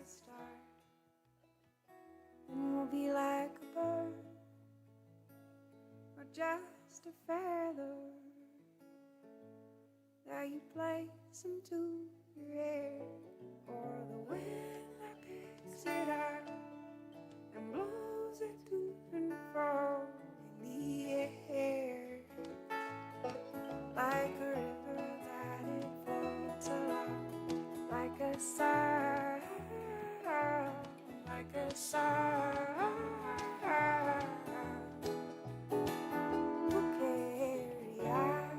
start, and we'll be like a bird or just a feather that you place into your hair, or the wind that picks it up and blows it to and fro in the air, like a river that it floats along, like a sigh, like a sigh. We'll carry on,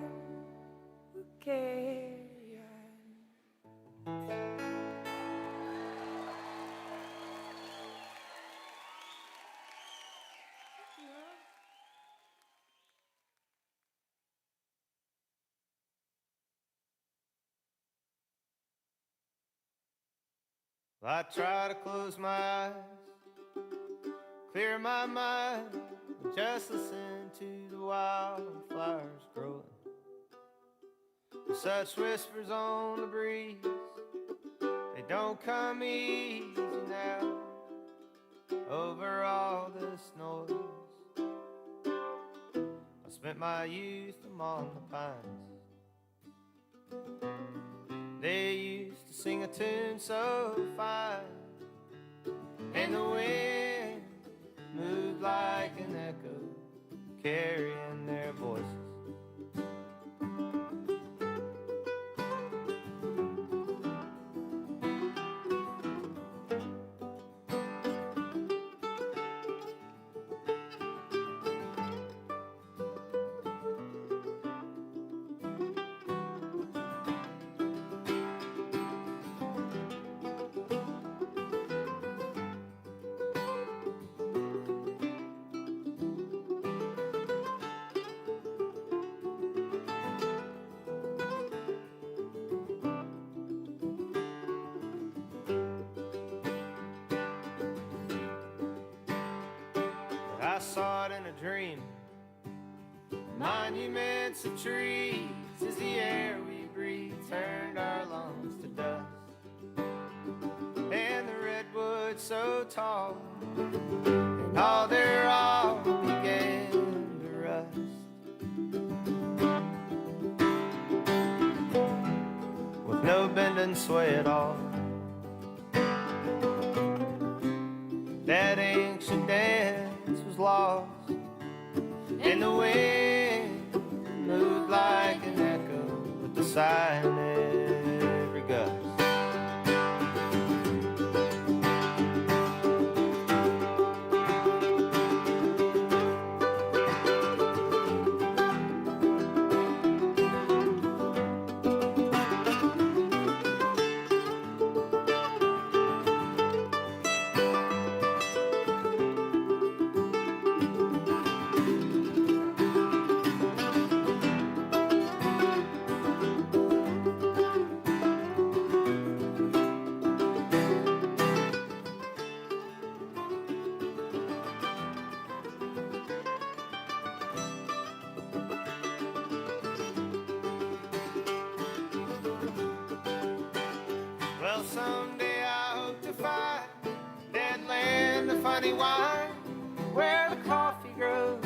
we'll carry on. I try to close my eyes, clear my mind, and just listen to the wildflowers growing. With such whispers on the breeze, they don't come easy now. Over all this noise, I spent my youth among the pines. They used to sing a tune so fine, and the wind moved like an echo, carrying their voices. I saw it in a dream, monuments of trees, as the air we breathe turned our lungs to dust, and the redwoods so tall, and all their all began to rust, with no bend and sway at all. That ancient dance was lost, and the wind moved like an echo with the sigh in every gust. Well, someday I hope to find that land of funny wine, where the coffee grows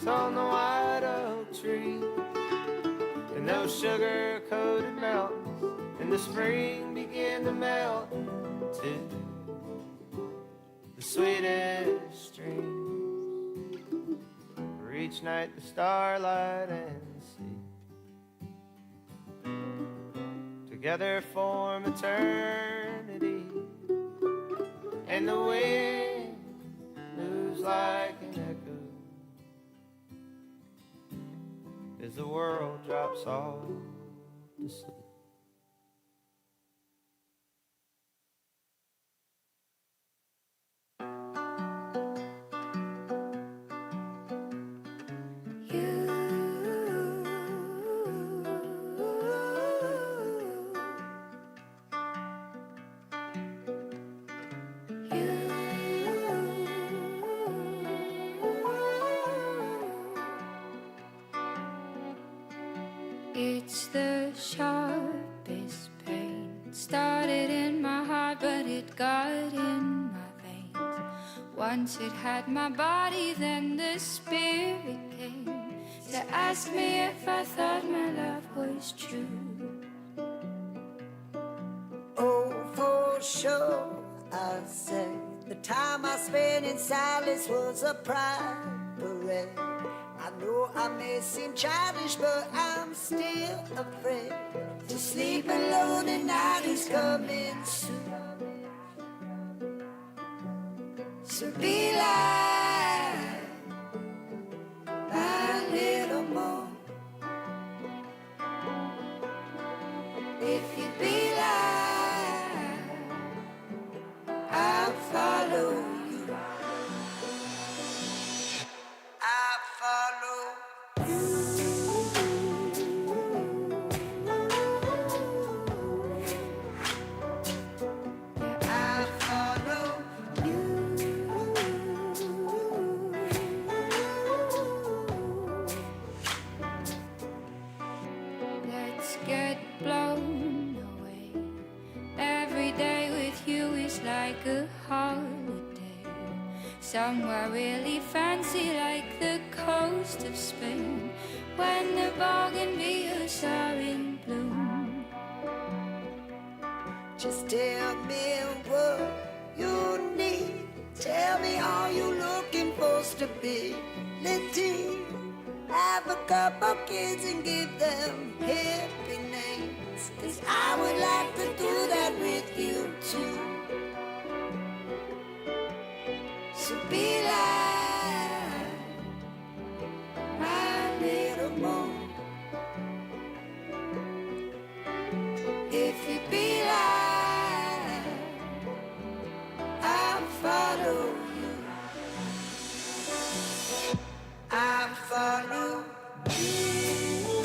on the white oak tree, and those sugar-coated mountains in the spring begin to melt into the sweetest streams, where each night the starlight and the sea together form eternity, and the wind moves like an echo as the world drops off to sleep. It's the sharpest pain. Started in my heart, but it got in my veins. Once it had my body, then the spirit came to ask me if I thought my love was true. Oh, for sure, I say the time I spent in silence was a pride parade. I know I may seem childish, but I'm still afraid to sleep alone at night is coming soon. So be like my little moon. If you be like, I'll follow you. I'll follow you. I'll follow you. Let's get blown away. Every day with you is like a holiday. Somewhere really fancy like the coast of Spain, when the bougainvilleas are in bloom. Just tell me what you need. Tell me all you're looking for stability. Have a couple kids and give them happy names, 'cause I would like to do that with you too. So be like my little moon. If you be like, I'll follow you. I'll follow you.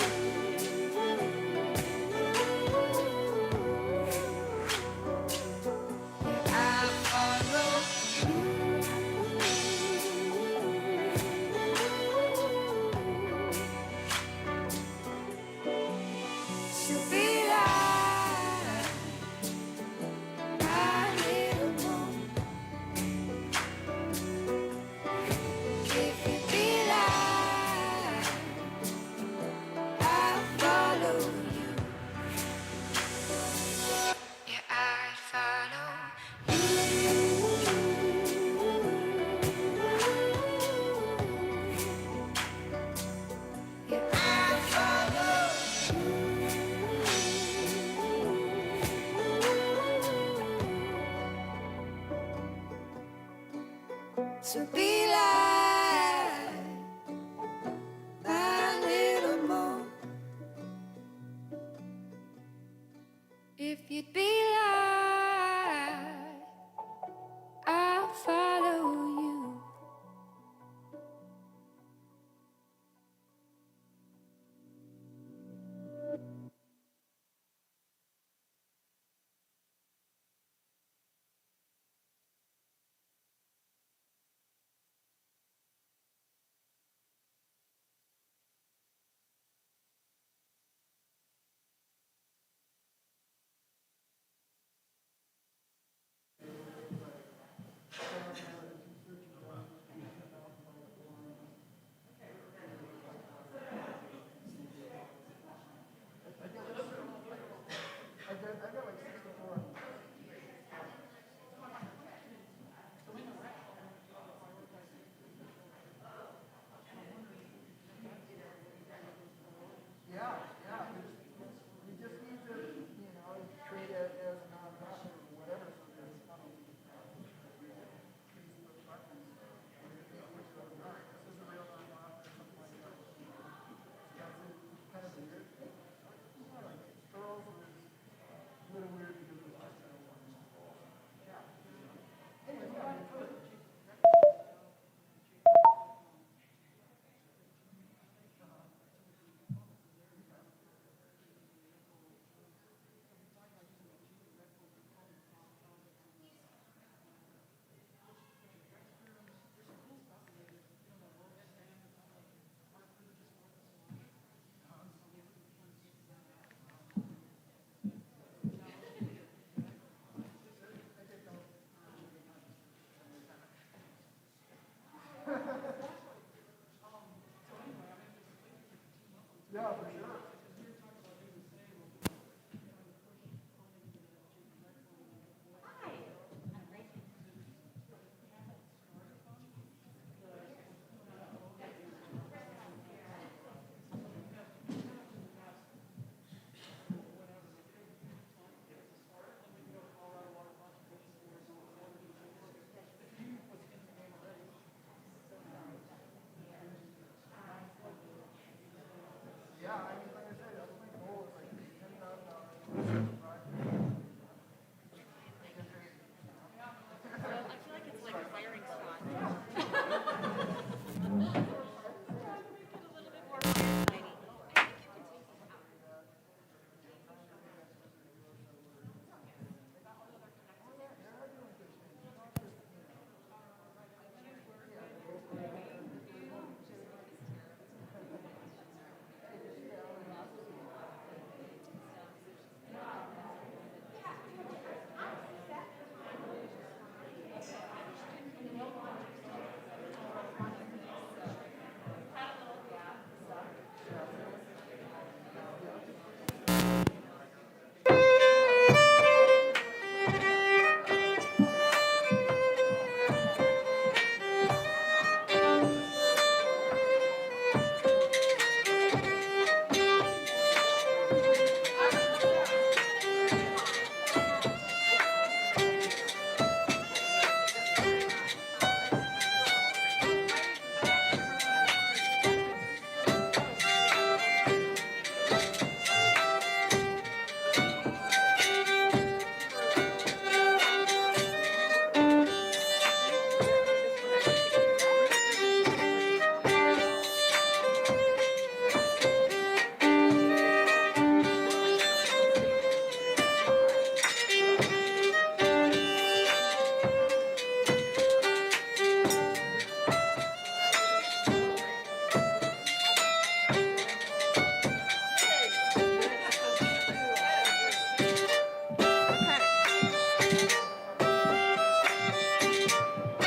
I'll follow you. So be like my little moon. If you be like, I'll follow you. Yeah, I'll follow you. Yeah, I'll follow you. So be like my little moon. If you'd be like, I'll follow you.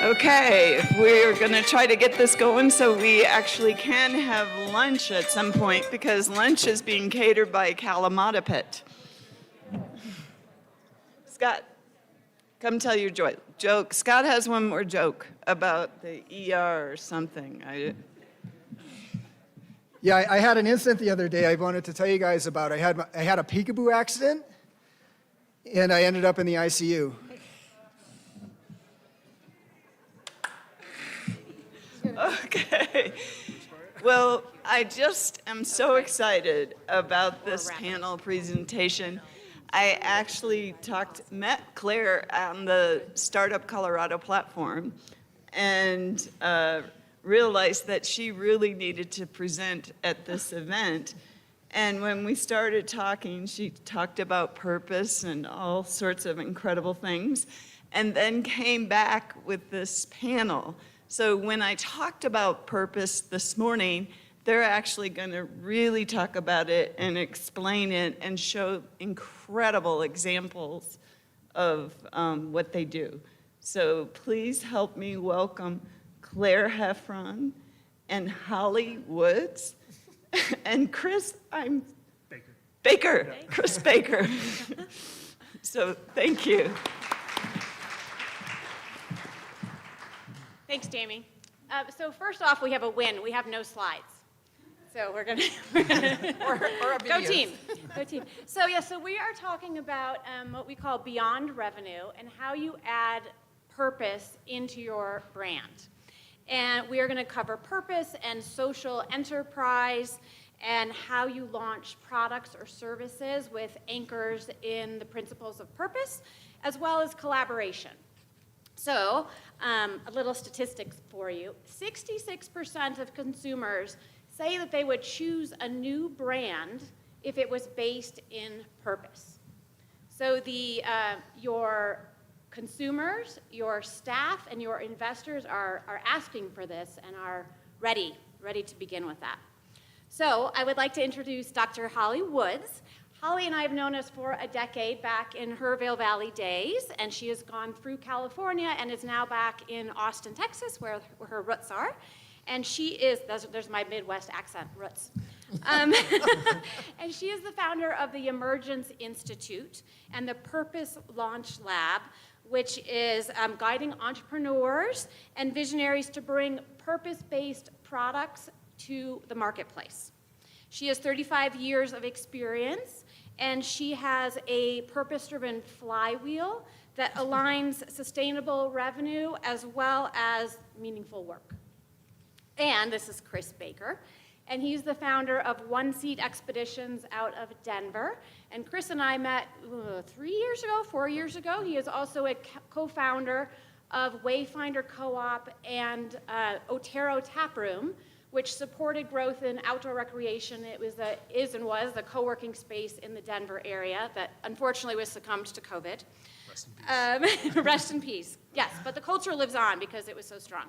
Okay, we're going to try to get this going so we actually can have lunch at some point because lunch is being catered by Kalamata Pit. Scott, come tell your joke. Scott has one more joke about the ER or something. Yeah, I had an incident the other day I wanted to tell you guys about. I had a peekaboo accident, and I ended up in the ICU. Okay. Well, I just am so excited about this panel presentation. I actually met Claire on the Startup Colorado platform and realized that she really needed to present at this event. And when we started talking, she talked about purpose and all sorts of incredible things, and then came back with this panel. So when I talked about purpose this morning, they're actually going to really talk about it and explain it and show incredible examples of what they do. So please help me welcome Claire Heffron and Holly Woods and Chris, Baker, Chris Baker. So thank you. Thanks, Jamie. So first off, we have a win. We have no slides. So we're gonna go team, go team. So yeah, so we are talking about what we call beyond revenue and how you add purpose into your brand. And we are going to cover purpose and social enterprise and how you launch products or services with anchors in the principles of purpose, as well as collaboration. So, a little statistics for you. 66% of consumers say that they would choose a new brand if it was based in purpose. So your consumers, your staff, and your investors are asking for this and are ready to begin with that. So I would like to introduce Dr. Holly Woods. Holly and I have known us for a decade back in her Vail Valley days, and she has gone through California and is now back in Austin, Texas, where her roots are. And she is, there's my Midwest accent, roots. And she is the founder of the Emergence Institute and the Purpose Launch Lab, which is guiding entrepreneurs and visionaries to bring purpose-based products to the marketplace. She has 35 years of experience, and she has a purpose-driven flywheel that aligns sustainable revenue as well as meaningful work. And this is Chris Baker, and he's the founder of One Seat Expeditions out of Denver. And Chris and I met 3 years ago, 4 years ago. He is also a co-founder of Wayfinder Co-op and Otero Taproom, which supported growth in outdoor recreation. It was is and was the co-working space in the Denver area that unfortunately was succumbed to COVID. Rest in peace. Rest in peace, yes, but the culture lives on because it was so strong.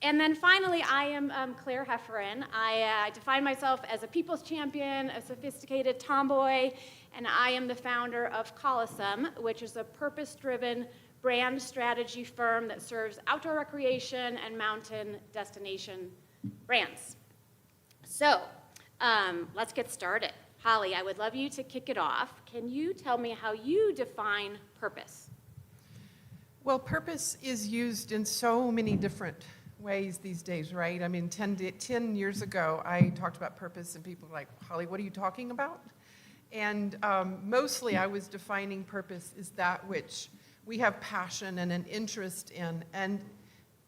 And then finally, I am Claire Hefferon. I define myself as a people's champion, a sophisticated tomboy, and I am the founder of Coliseum, which is a purpose-driven brand strategy firm that serves outdoor recreation and mountain destination brands. So let's get started. Holly, I would love you to kick it off. Can you tell me how you define purpose? Well, purpose is used in so many different ways these days, right? I mean, 10 years ago, I talked about purpose and people were like, Holly, what are you talking about? And mostly I was defining purpose as that which we have passion and an interest in. And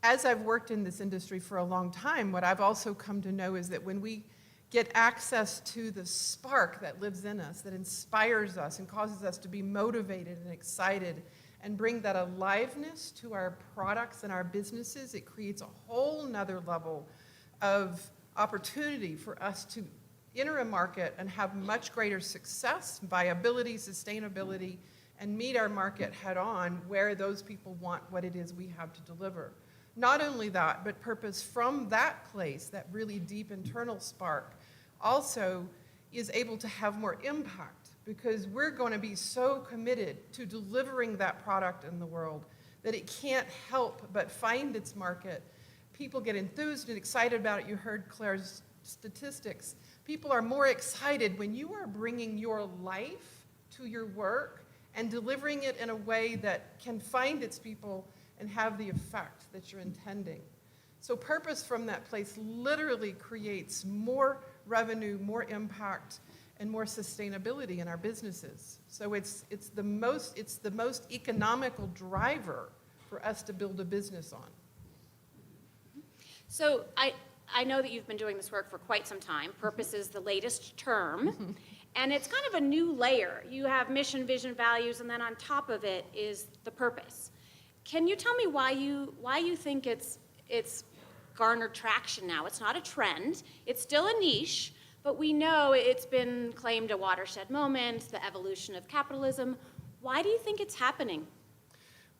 as I've worked in this industry for a long time, what I've also come to know is that when we get access to the spark that lives in us, that inspires us and causes us to be motivated and excited and bring that aliveness to our products and our businesses, it creates a whole nother level of opportunity for us to enter a market and have much greater success, viability, sustainability, and meet our market head on where those people want what it is we have to deliver. Not only that, but purpose from that place, that really deep internal spark, also is able to have more impact because we're going to be so committed to delivering that product in the world that it can't help but find its market. People get enthused and excited about it. You heard Claire's statistics. People are more excited when you are bringing your life to your work and delivering it in a way that can find its people and have the effect that you're intending. So purpose from that place literally creates more revenue, more impact, and more sustainability in our businesses. So it's the most economical driver for us to build a business on. So I know that you've been doing this work for quite some time. Purpose is the latest term, and it's kind of a new layer. You have mission, vision, values, and then on top of it is the purpose. Can you tell me why you think it's garnered traction now? It's not a trend. It's still a niche, but we know it's been claimed a watershed moment, the evolution of capitalism. Why do you think it's happening?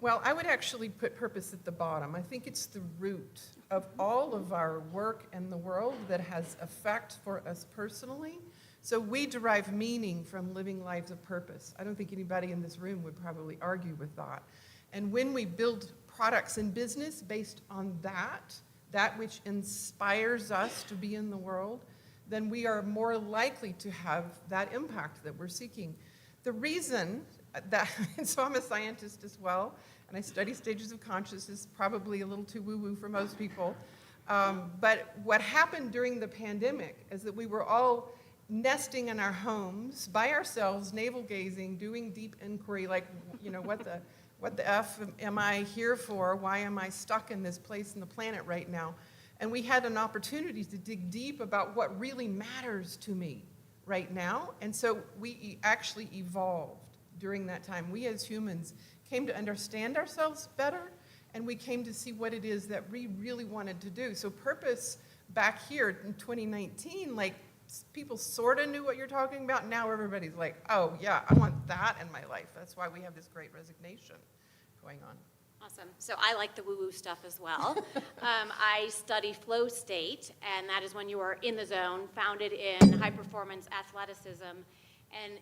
Well, I would actually put purpose at the bottom. I think it's the root of all of our work in the world that has effect for us personally. So we derive meaning from living lives of purpose. I don't think anybody in this room would probably argue with that. And when we build products in business based on that which inspires us to be in the world, then we are more likely to have that impact that we're seeking. The reason that, and so I'm a scientist as well, and I study stages of consciousness, probably a little too woo-woo for most people, but what happened during the pandemic is that we were all nesting in our homes by ourselves, navel-gazing, doing deep inquiry, like, you know, what the F am I here for? Why am I stuck in this place in the planet right now? And we had an opportunity to dig deep about what really matters to me right now. And so we actually evolved during that time. We as humans came to understand ourselves better, and we came to see what it is that we really wanted to do. So purpose back here in 2019, like people sort of knew what you're talking about. Now everybody's like, oh yeah, I want that in my life. That's why we have this great resignation going on. Awesome. So I like the woo-woo stuff as well. I study flow state, and that is when you are in the zone, founded in high-performance athleticism, and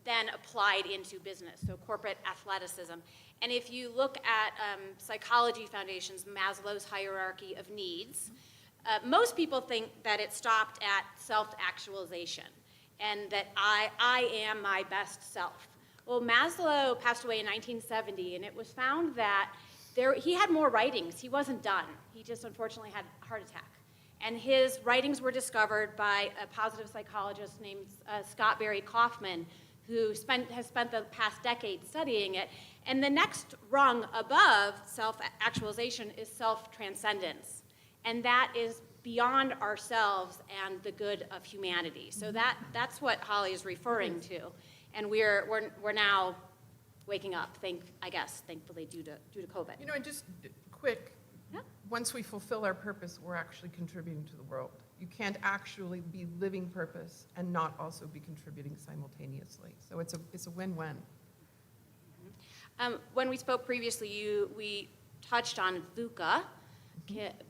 then applied into business, so corporate athleticism. And if you look at psychology foundations, Maslow's hierarchy of needs, Most people think that it stopped at self-actualization and that I am my best self. Well, Maslow passed away in 1970, and it was found that he had more writings. He wasn't done. He just unfortunately had a heart attack. And his writings were discovered by a positive psychologist named Scott Barry Kaufman, who has spent the past decade studying it. And the next rung above self-actualization is self-transcendence. And that is beyond ourselves and the good of humanity. So that's what Holly is referring to. And we're now waking up, thankfully due to COVID. You know, and just quick, Yeah. once we fulfill our purpose, we're actually contributing to the world. You can't actually be living purpose and not also be contributing simultaneously. So it's a win-win. When we spoke previously, we touched on VUCA.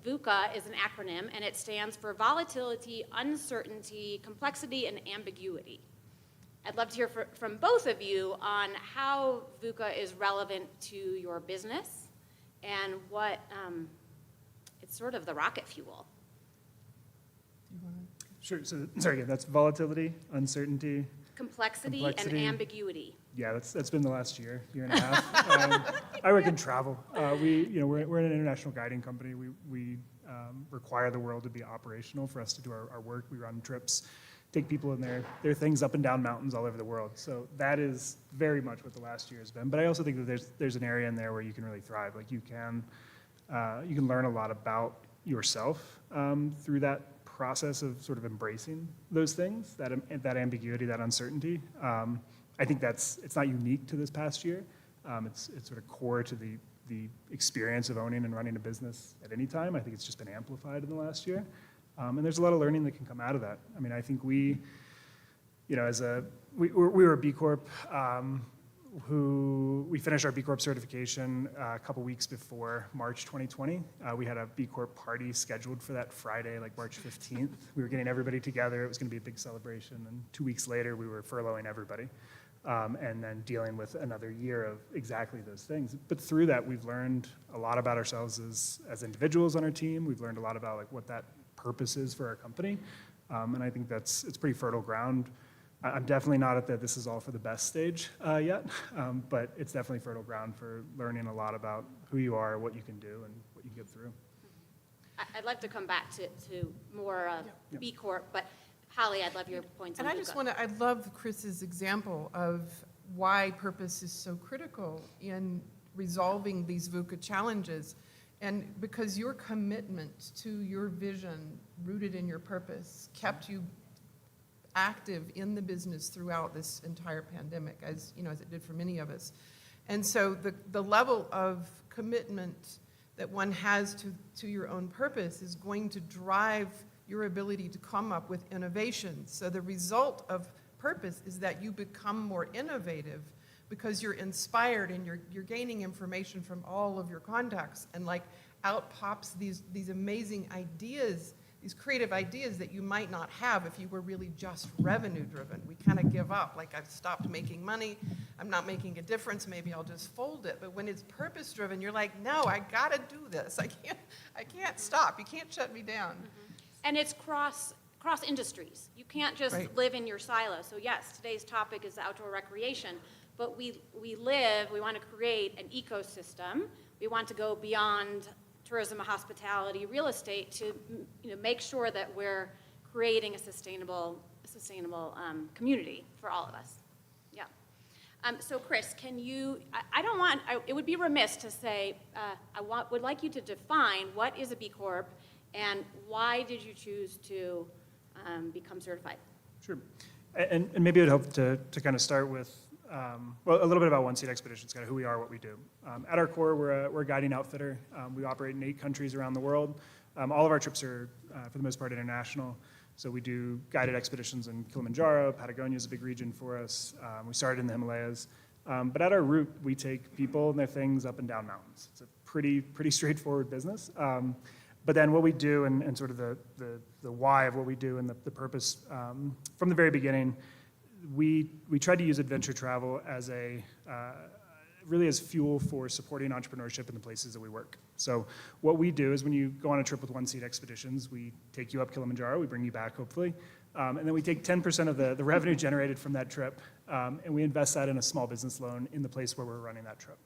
VUCA is an acronym, and it stands for volatility, uncertainty, complexity, and ambiguity. I'd love to hear from both of you on how VUCA is relevant to your business and what it's sort of the rocket fuel. Sure, so, sorry, again, that's volatility, uncertainty. Complexity and ambiguity. Yeah, that's been the last year and a half. I work in travel. We're an international guiding company. We require the world to be operational for us to do our work. We run trips, take people in their things up and down mountains all over the world. So that is very much what the last year has been. But I also think that there's an area in there where you can really thrive. Like you can learn a lot about yourself through that process of sort of embracing those things, that ambiguity, that uncertainty. I think it's not unique to this past year. It's sort of core to the experience of owning and running a business at any time. I think it's just been amplified in the last year. And there's a lot of learning that can come out of that. I mean, I think we were a B Corp we finished our B Corp certification a couple weeks before March 2020. We had a B Corp party scheduled for that Friday, like March 15th. We were getting everybody together. It was going to be a big celebration. And 2 weeks later, we were furloughing everybody and then dealing with another year of exactly those things. But through that, we've learned a lot about ourselves as individuals on our team. We've learned a lot about like what that purpose is for our company. And I think it's pretty fertile ground. I'm definitely not at the this is all for the best stage yet, but it's definitely fertile ground for learning a lot about who you are, what you can do, and what you can get through. I'd like to come back to more B Corp, but Holly, I'd love your points on VUCA. I love Chris's example of why purpose is so critical in resolving these VUCA challenges. And because your commitment to your vision rooted in your purpose kept you active in the business throughout this entire pandemic, as it did for many of us. And so the level of commitment that one has to your own purpose is going to drive your ability to come up with innovation. So the result of purpose is that you become more innovative because you're inspired and you're gaining information from all of your contacts, and like out pops these amazing ideas, these creative ideas that you might not have if you were really just revenue driven. We kind of give up, like I've stopped making money, I'm not making a difference, maybe I'll just fold it. But when it's purpose driven, you're like, no, I gotta do this. I can't stop, you can't shut me down. And it's cross industries. You can't just live in your silo. So yes, today's topic is outdoor recreation, but we want to create an ecosystem. We want to go beyond tourism, hospitality, real estate to make sure that we're creating a sustainable community for all of us. Yeah. So Chris, can you? It would be remiss to say. Would like you to define what is a B Corp and why did you choose to become certified? Sure, and maybe it would help to kind of start with. A little bit about One Seat Expeditions, kind of who we are, what we do. At our core, we're a guiding outfitter. We operate in 8 countries around the world. All of our trips are, for the most part, international. So we do guided expeditions in Kilimanjaro. Patagonia is a big region for us. We started in the Himalayas. But at our root, we take people and their things up and down mountains. It's a pretty straightforward business. But then what we do and sort of the why of what we do and the purpose from the very beginning, we tried to use adventure travel as really is fuel for supporting entrepreneurship in the places that we work. So what we do is when you go on a trip with One Seat Expeditions, we take you up Kilimanjaro, we bring you back hopefully, and then we take 10% of the revenue generated from that trip, and we invest that in a small business loan in the place where we're running that trip.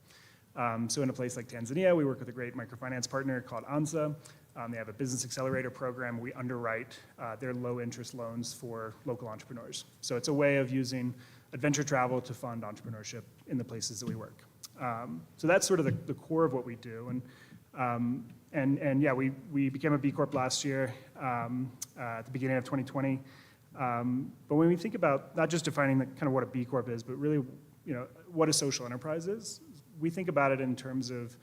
So in a place like Tanzania, we work with a great microfinance partner called ANSA. They have a business accelerator program. We underwrite their low interest loans for local entrepreneurs. So it's a way of using adventure travel to fund entrepreneurship in the places that we work. So that's sort of the core of what we do. And yeah, we became a B Corp last year at the beginning of 2020. But when we think about not just defining kind of what a B Corp is, but really, what a social enterprise is, we think about it in terms of,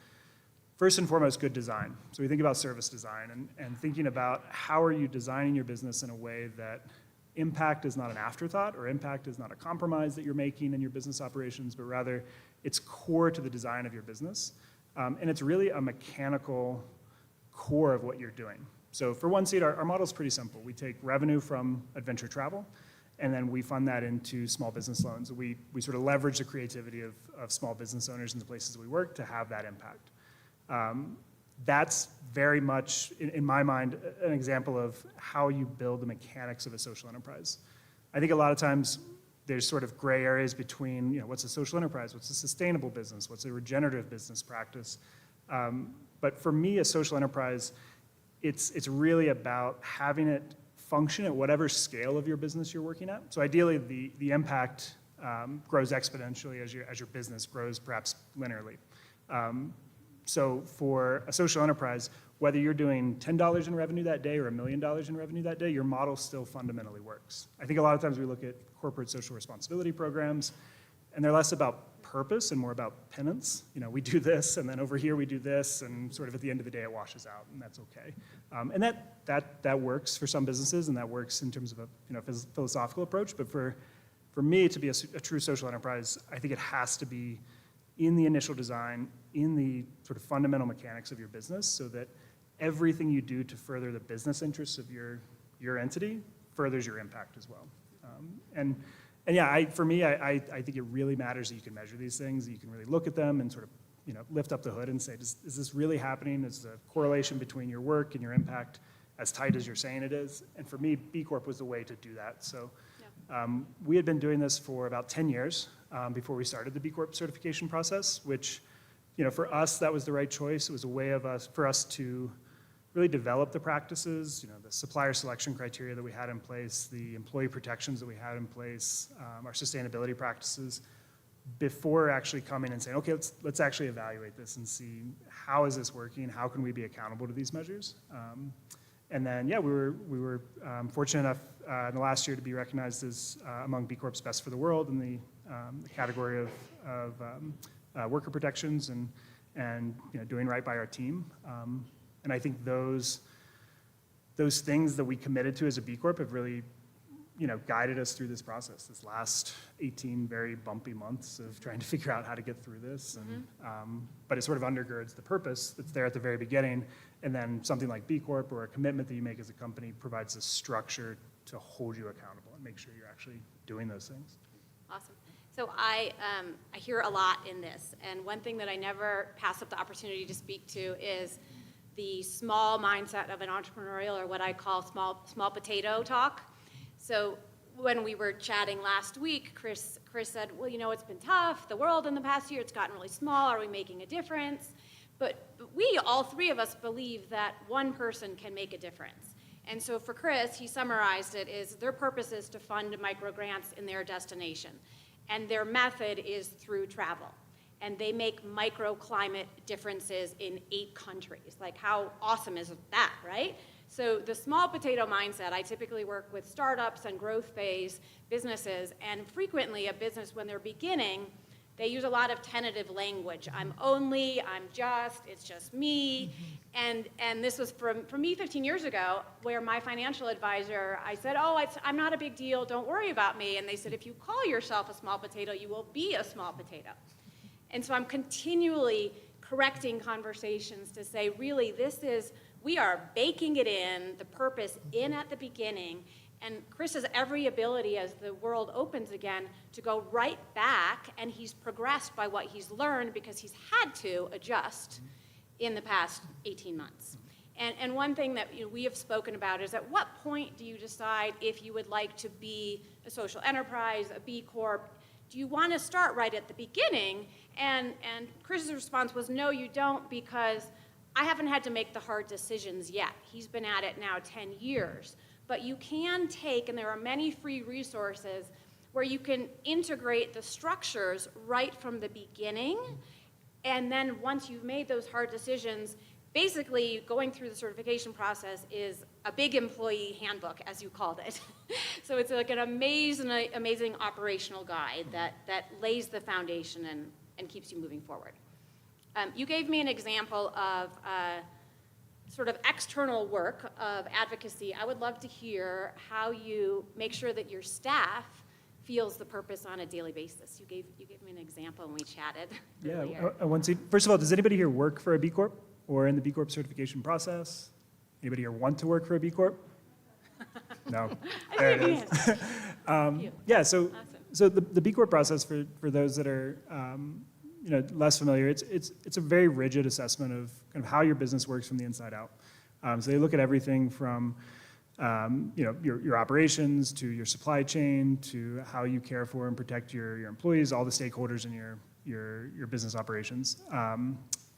first and foremost, good design. So we think about service design and thinking about how are you designing your business in a way that impact is not an afterthought, or impact is not a compromise that you're making in your business operations, but rather it's core to the design of your business. And it's really a mechanical core of what you're doing. So for One Seat, our model is pretty simple. We take revenue from adventure travel, and then we fund that into small business loans. We sort of leverage the creativity of small business owners in the places we work to have that impact. That's very much, in my mind, an example of how you build the mechanics of a social enterprise. I think a lot of times there's sort of gray areas between, what's a social enterprise, what's a sustainable business, what's a regenerative business practice. But for me, a social enterprise, it's really about having it function at whatever scale of your business you're working at. So ideally, the impact grows exponentially as your business grows, perhaps linearly. So for a social enterprise, whether you're doing $10 in revenue that day or $1 million in revenue that day, your model still fundamentally works. I think a lot of times we look at corporate social responsibility programs, and they're less about purpose and more about penance. We do this, and then over here we do this, and sort of at the end of the day it washes out, and that's okay. And that works for some businesses, and that works in terms of a philosophical approach. But for me to be a true social enterprise, I think it has to be in the initial design, in the sort of fundamental mechanics of your business, so that everything you do to further the business interests of your entity furthers your impact as well. And yeah, for me, I think it really matters that you can measure these things, that you can really look at them and sort of lift up the hood and say, is this really happening? Is the correlation between your work and your impact as tight as you're saying it is? And for me, B Corp was the way to do that. So we had been doing this for about 10 years before we started the B Corp certification process, which for us, that was the right choice. It was a way for us to really develop the practices, the supplier selection criteria that we had in place, the employee protections that we had in place, our sustainability practices, before actually coming and saying, okay, let's actually evaluate this and see how is this working, how can we be accountable to these measures. And then, yeah, we were fortunate enough in the last year to be recognized as among B Corp's best for the world in the category of worker protections and doing right by our team. And I think those things that we committed to as a B Corp have really guided us through this process, this last 18 very bumpy months of trying to figure out how to get through this. And, but it sort of undergirds the purpose that's there at the very beginning. And then something like B Corp or a commitment that you make as a company provides a structure to hold you accountable and make sure you're actually doing those things. Awesome. So I hear a lot in this. And one thing that I never pass up the opportunity to speak to is the small mindset of an entrepreneurial, or what I call small potato talk. So when we were chatting last week, Chris said, well, it's been tough. The world in the past year, it's gotten really small. Are we making a difference? But we, all three of us, believe that one person can make a difference. And so for Chris, he summarized it as their purpose is to fund micro grants in their destination. And their method is through travel. And they make microclimate differences in 8 countries. Like, how awesome is that, right? So the small potato mindset, I typically work with startups and growth phase businesses, and frequently a business, when they're beginning, they use a lot of tentative language. I'm just, it's just me. And this was for me 15 years ago, where my financial advisor, I said, I'm not a big deal, don't worry about me. And they said, if you call yourself a small potato, you will be a small potato. And so I'm continually correcting conversations to say, really, we are baking it in, the purpose in at the beginning, And Chris has every ability as the world opens again to go right back, and he's progressed by what he's learned because he's had to adjust in the past 18 months. And one thing that we have spoken about is, at what point do you decide if you would like to be a social enterprise, a B Corp? Do you want to start right at the beginning? And Chris's response was, no, you don't, because I haven't had to make the hard decisions yet. He's been at it now 10 years. But you can take, and there are many free resources, where you can integrate the structures right from the beginning. And then once you've made those hard decisions, basically going through the certification process is a big employee handbook, as you called it. So it's like an amazing operational guide that lays the foundation and keeps you moving forward. You gave me an example of sort of external work of advocacy. I would love to hear how you make sure that your staff feels the purpose on a daily basis. You gave me an example when we chatted earlier. I want to see, first of all, does anybody here work for a B Corp or in the B Corp certification process? Anybody here want to work for a B Corp? No. There it is. Yeah, so the B Corp process, for those that are less familiar, it's a very rigid assessment of kind of how your business works from the inside out. So they look at everything from your operations to your supply chain to how you care for and protect your employees, all the stakeholders in your business operations.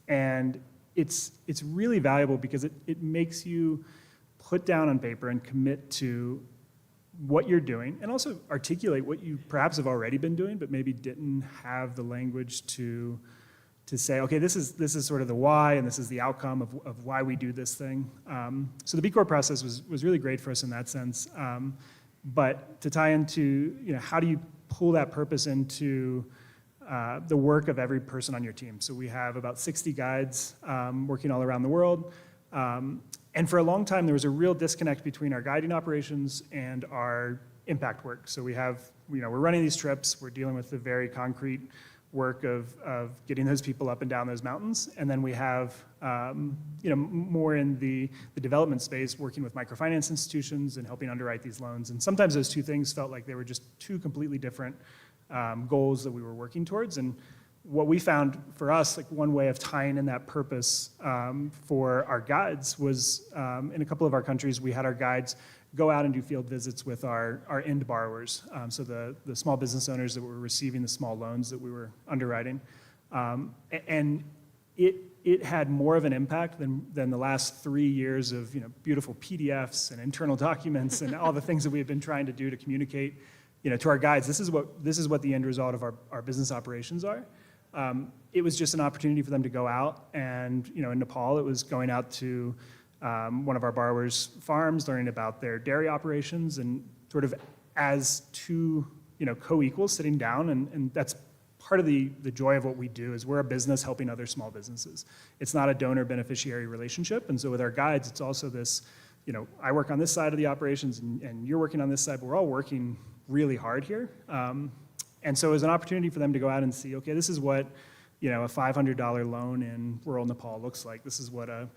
And it's really valuable because it makes you put down on paper and commit to what you're doing, and also articulate what you perhaps have already been doing, but maybe didn't have the language to say, okay, this is sort of the why, and this is the outcome of why we do this thing. So the B Corp process was really great for us in that sense. But to tie into, how do you pull that purpose into the work of every person on your team? So we have about 60 guides working all around the world. And for a long time, there was a real disconnect between our guiding operations and our impact work. So we're running these trips, we're dealing with the very concrete work of getting those people up and down those mountains. And then we have, more in the development space, working with microfinance institutions and helping underwrite these loans. And sometimes those two things felt like they were just two completely different goals that we were working towards. And what we found for us, like one way of tying in that purpose for our guides was, in a couple of our countries, we had our guides go out and do field visits with our end borrowers, so the small business owners that were receiving the small loans that we were underwriting. And it had more of an impact than the last 3 years of beautiful PDFs and internal documents and all the things that we have been trying to do to communicate to our guides. This is what the end result of our business operations are. It was just an opportunity for them to go out, and in Nepal, it was going out to one of our borrowers' farms, learning about their dairy operations, and sort of as two co-equals sitting down, and that's part of the joy of what we do. Is we're a business helping other small businesses. It's not a donor-beneficiary relationship, and so with our guides, it's also this, I work on this side of the operations, and you're working on this side, but we're all working really hard here. And so it was an opportunity for them to go out and see, okay, this is what a $500 loan in rural Nepal looks like. This is what a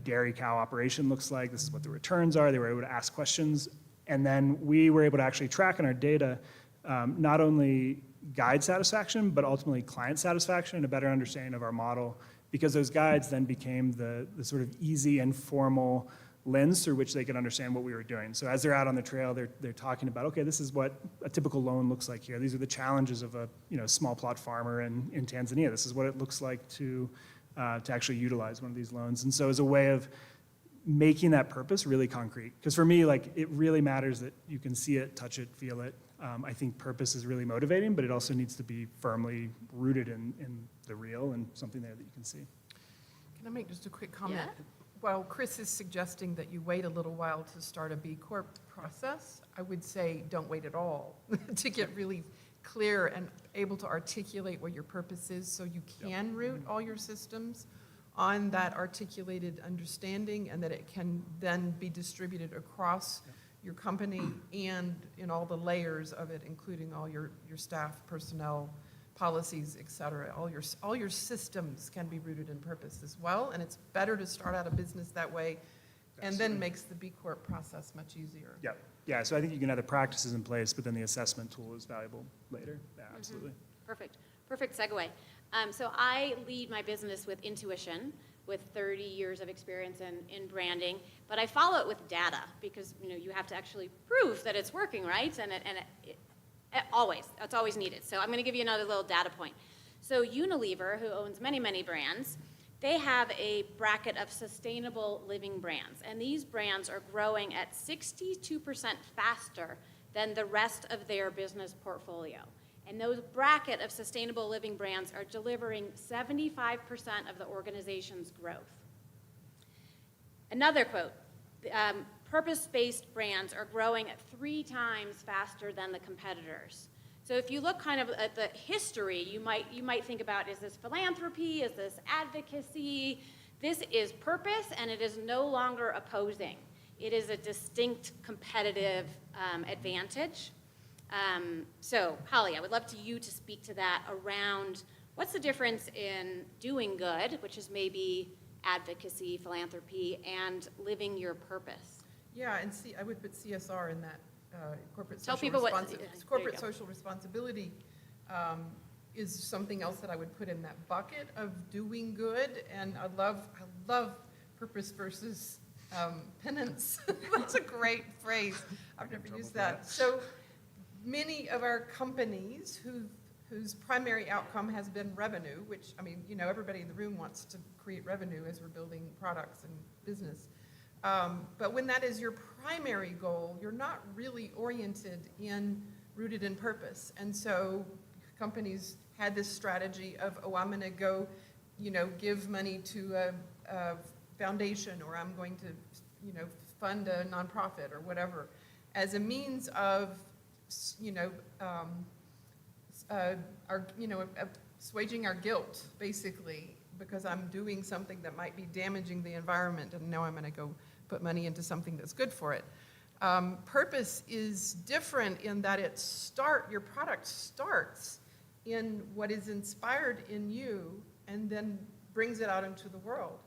dairy cow operation looks like. This is what the returns are. They were able to ask questions. And then we were able to actually track in our data not only guide satisfaction, but ultimately client satisfaction and a better understanding of our model, because those guides then became the sort of easy and formal lens through which they could understand what we were doing. So as they're out on the trail, they're talking about, okay, this is what a typical loan looks like here. These are the challenges of a small plot farmer in Tanzania. This is what it looks like to actually utilize one of these loans. And so as a way of making that purpose really concrete, because for me, like, it really matters that you can see it, touch it, feel it. I think purpose is really motivating, but it also needs to be firmly rooted in the real and something there that you can see. Can I make just a quick comment? Yeah. While Chris is suggesting that you wait a little while to start a B Corp process, I would say don't wait at all to get really clear and able to articulate what your purpose is, so you can root all your systems on that articulated understanding, and that it can then be distributed across your company and in all the layers of it, including all your staff, personnel, policies, et cetera. All your systems can be rooted in purpose as well, and it's better to start out a business that way And then makes the B Corp process much easier. Yeah, yeah, so I think you can have the practices in place, but then the assessment tool is valuable later. Yeah, absolutely. Perfect. Perfect segue. So I lead my business with intuition, with 30 years of experience in branding, but I follow it with data because you have to actually prove that it's working, right? And it's always needed. So I'm going to give you another little data point. So Unilever, who owns many, many brands, they have a bracket of sustainable living brands, and these brands are growing at 62% faster than the rest of their business portfolio. And those bracket of sustainable living brands are delivering 75% of the organization's growth. Another quote, purpose-based brands are growing at 3 times faster than the competitors. So if you look kind of at the history, you might think about, is this philanthropy, is this advocacy? This is purpose, and it is no longer opposing. It is a distinct competitive advantage. So, Holly, I would love you to speak to that around what's the difference in doing good, which is maybe advocacy, philanthropy, and living your purpose. Yeah, and I would put CSR in that. Corporate Tell social people corporate social responsibility is something else that I would put in that bucket of doing good. And I love purpose versus penance. That's a great phrase. I've never used that. So many of our companies whose primary outcome has been revenue, which, I mean, everybody in the room wants to create revenue as we're building products and business. But when that is your primary goal, you're not really rooted in purpose. And so companies had this strategy of, I'm going to go, give money to a foundation, or I'm going to, fund a nonprofit or whatever, as a means of, assuaging our guilt, basically, because I'm doing something that might be damaging the environment, and now I'm going to go put money into something that's good for it. Purpose is different in that your product starts in what is inspired in you and then brings it out into the world.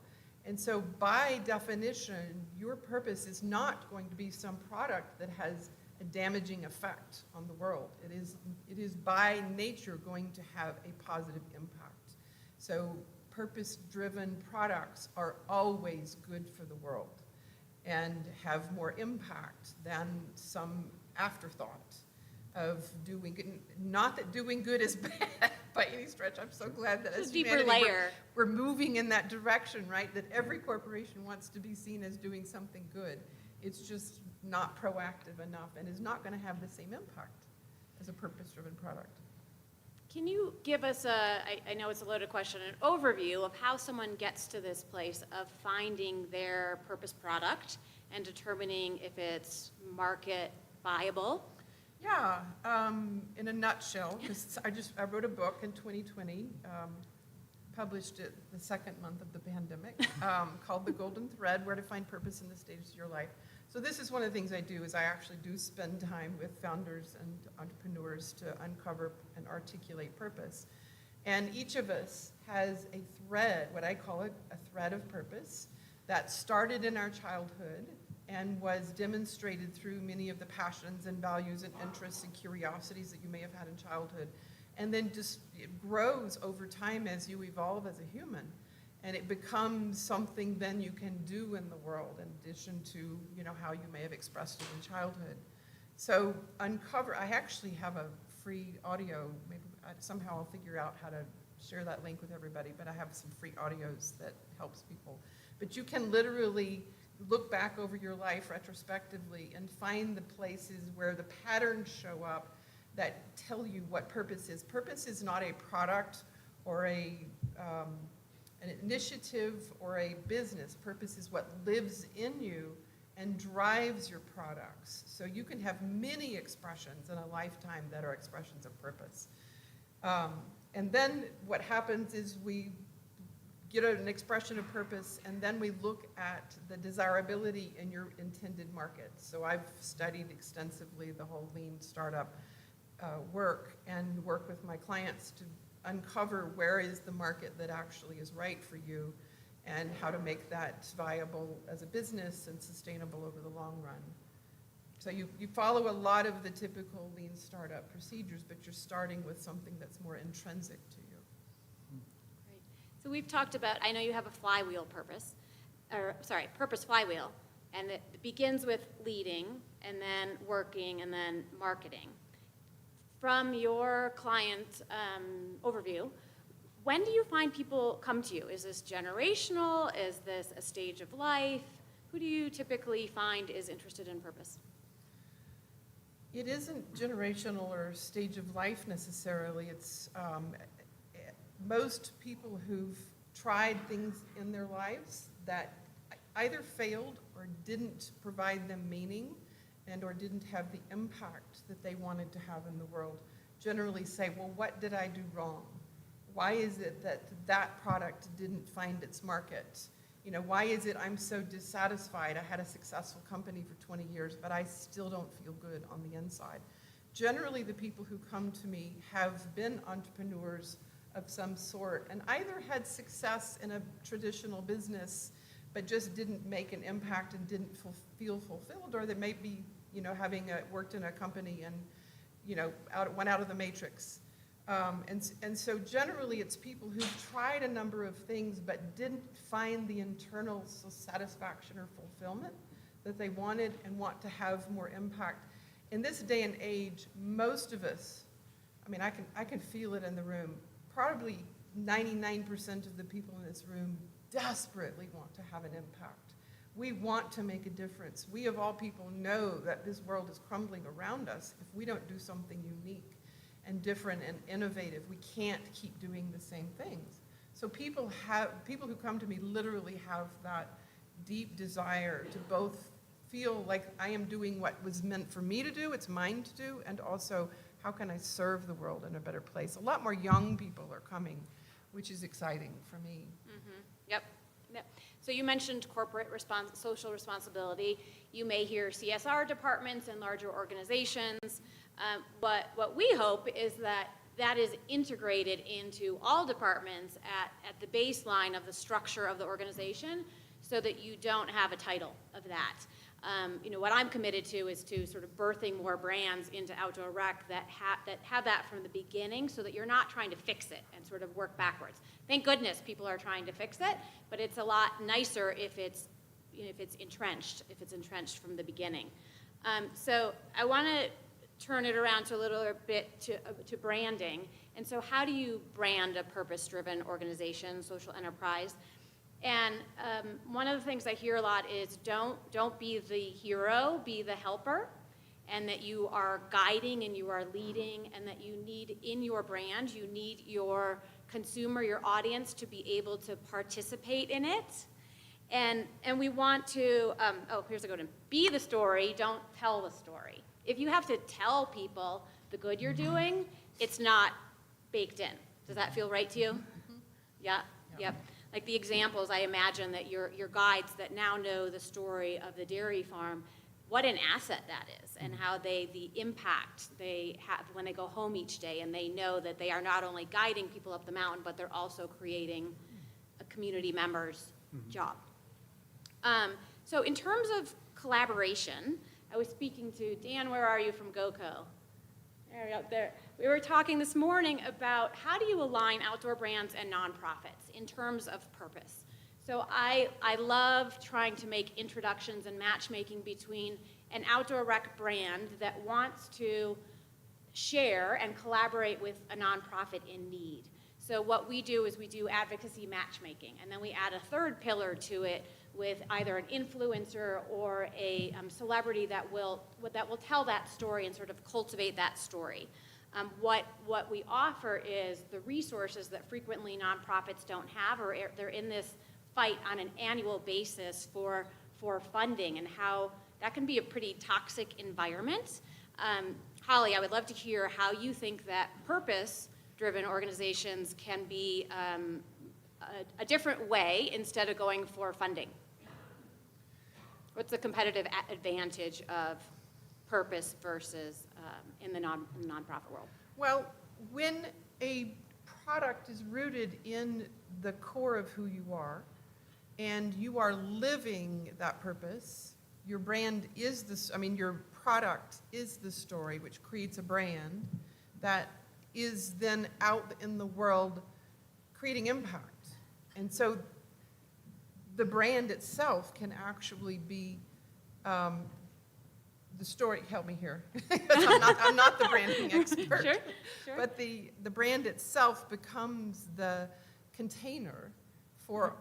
And so by definition, your purpose is not going to be some product that has a damaging effect on the world. It is by nature going to have a positive impact. So purpose-driven products are always good for the world and have more impact than some afterthought of doing good. Not that doing good is bad by any stretch. I'm so glad that as deeper humanity, layer. we're moving in that direction, right? That every corporation wants to be seen as doing something good. It's just not proactive enough and is not going to have the same impact as a purpose-driven product. Can you give us I know it's a loaded question, an overview of how someone gets to this place of finding their purpose product and determining if it's market viable? Yeah, in a nutshell, because I wrote a book in 2020, published it the second month of the pandemic, called The Golden Thread, Where to Find Purpose in the Stages of Your Life. So this is one of the things I do, is I actually do spend time with founders and entrepreneurs to uncover and articulate purpose. And each of us has a thread, what I call it, a thread of purpose, that started in our childhood and was demonstrated through many of the passions and values and interests and curiosities that you may have had in childhood. And then just it grows over time as you evolve as a human. And it becomes something then you can do in the world in addition to, how you may have expressed it in childhood. So I actually have a free audio, maybe somehow I'll figure out how to share that link with everybody, but I have some free audios that helps people. But you can literally look back over your life retrospectively and find the places where the patterns show up that tell you what purpose is. Purpose is not a product or an initiative or a business. Purpose is what lives in you and drives your products. So you can have many expressions in a lifetime that are expressions of purpose. And then what happens is we get an expression of purpose, and then we look at the desirability in your intended market. So I've studied extensively the whole lean startup work and work with my clients to uncover where is the market that actually is right for you, and how to make that viable as a business and sustainable over the long run. So you follow a lot of the typical lean startup procedures, but you're starting with something that's more intrinsic to you. Great. So we've talked about, I know you have a flywheel purpose, purpose flywheel, and it begins with leading, and then working, and then marketing. From your client overview, when do you find people come to you? Is this generational? Is this a stage of life? Who do you typically find is interested in purpose? It isn't generational or stage of life necessarily. It's most people who've tried things in their lives that either failed or didn't provide them meaning and or didn't have the impact that they wanted to have in the world generally say, well, what did I do wrong? Why is it that that product didn't find its market? You know, why is it I'm so dissatisfied? I had a successful company for 20 years, but I still don't feel good on the inside. Generally, the people who come to me have been entrepreneurs of some sort and either had success in a traditional business, but just didn't make an impact and didn't feel fulfilled, or they may be, you know, having worked in a company and, you know, went out of the matrix. And so generally it's people who've tried a number of things but didn't find the internal satisfaction or fulfillment that they wanted and want to have more impact. In this day and age, most of us, I mean, I can feel it in the room, probably 99% of the people in this room desperately want to have an impact. We want to make a difference. We of all people know that this world is crumbling around us. If we don't do something unique and different and innovative, we can't keep doing the same things. So people who come to me literally have that deep desire to both feel like I am doing what was meant for me to do, it's mine to do, and also how can I serve the world in a better place. A lot more young people are coming, which is exciting for me. Mm-hmm. Yep. So you mentioned corporate social responsibility. You may hear CSR departments in larger organizations. But what we hope is that that is integrated into all departments at the baseline of the structure of the organization so that you don't have a title of that. You know, what I'm committed to is to sort of birthing more brands into outdoor rec that have that from the beginning so that you're not trying to fix it and sort of work backwards. Thank goodness people are trying to fix it, but it's a lot nicer if it's entrenched from the beginning. So I want to turn it around to a little bit to branding. And so how do you brand a purpose-driven organization, social enterprise? And one of the things I hear a lot is don't be the hero, be the helper, and that you are guiding and you are leading, and that you need in your brand, you need your consumer, your audience to be able to participate in it. And we want to, here's a good one, be the story, don't tell the story. If you have to tell people the good you're doing, it's not baked in. Does that feel right to you? Mm-hmm. Yeah, yep. Like the examples, I imagine that your guides that now know the story of the dairy farm, what an asset that is, and how the impact they have when they go home each day, and they know that they are not only guiding people up the mountain, but they're also creating a community member's job. So in terms of collaboration, I was speaking to Dan, where are you, from GoCo? There. We were talking this morning about how do you align outdoor brands and nonprofits in terms of purpose. So I love trying to make introductions and matchmaking between an outdoor rec brand that wants to share and collaborate with a nonprofit in need. So what we do is we do advocacy matchmaking, and then we add a third pillar to it with either an influencer or a celebrity that will tell that story and sort of cultivate that story. What we offer is the resources that frequently nonprofits don't have, or they're in this fight on an annual basis for funding, and how that can be a pretty toxic environment. Holly, I would love to hear how you think that purpose-driven organizations can be a different way instead of going for funding. What's the competitive advantage of purpose versus in the nonprofit world? Well, when a product is rooted in the core of who you are, and you are living that purpose. Your brand is this, I mean, your product is the story, which creates a brand that is then out in the world creating impact. And so the brand itself can actually be the story. Help me here. I'm not the branding expert. Sure. But the brand itself becomes the container for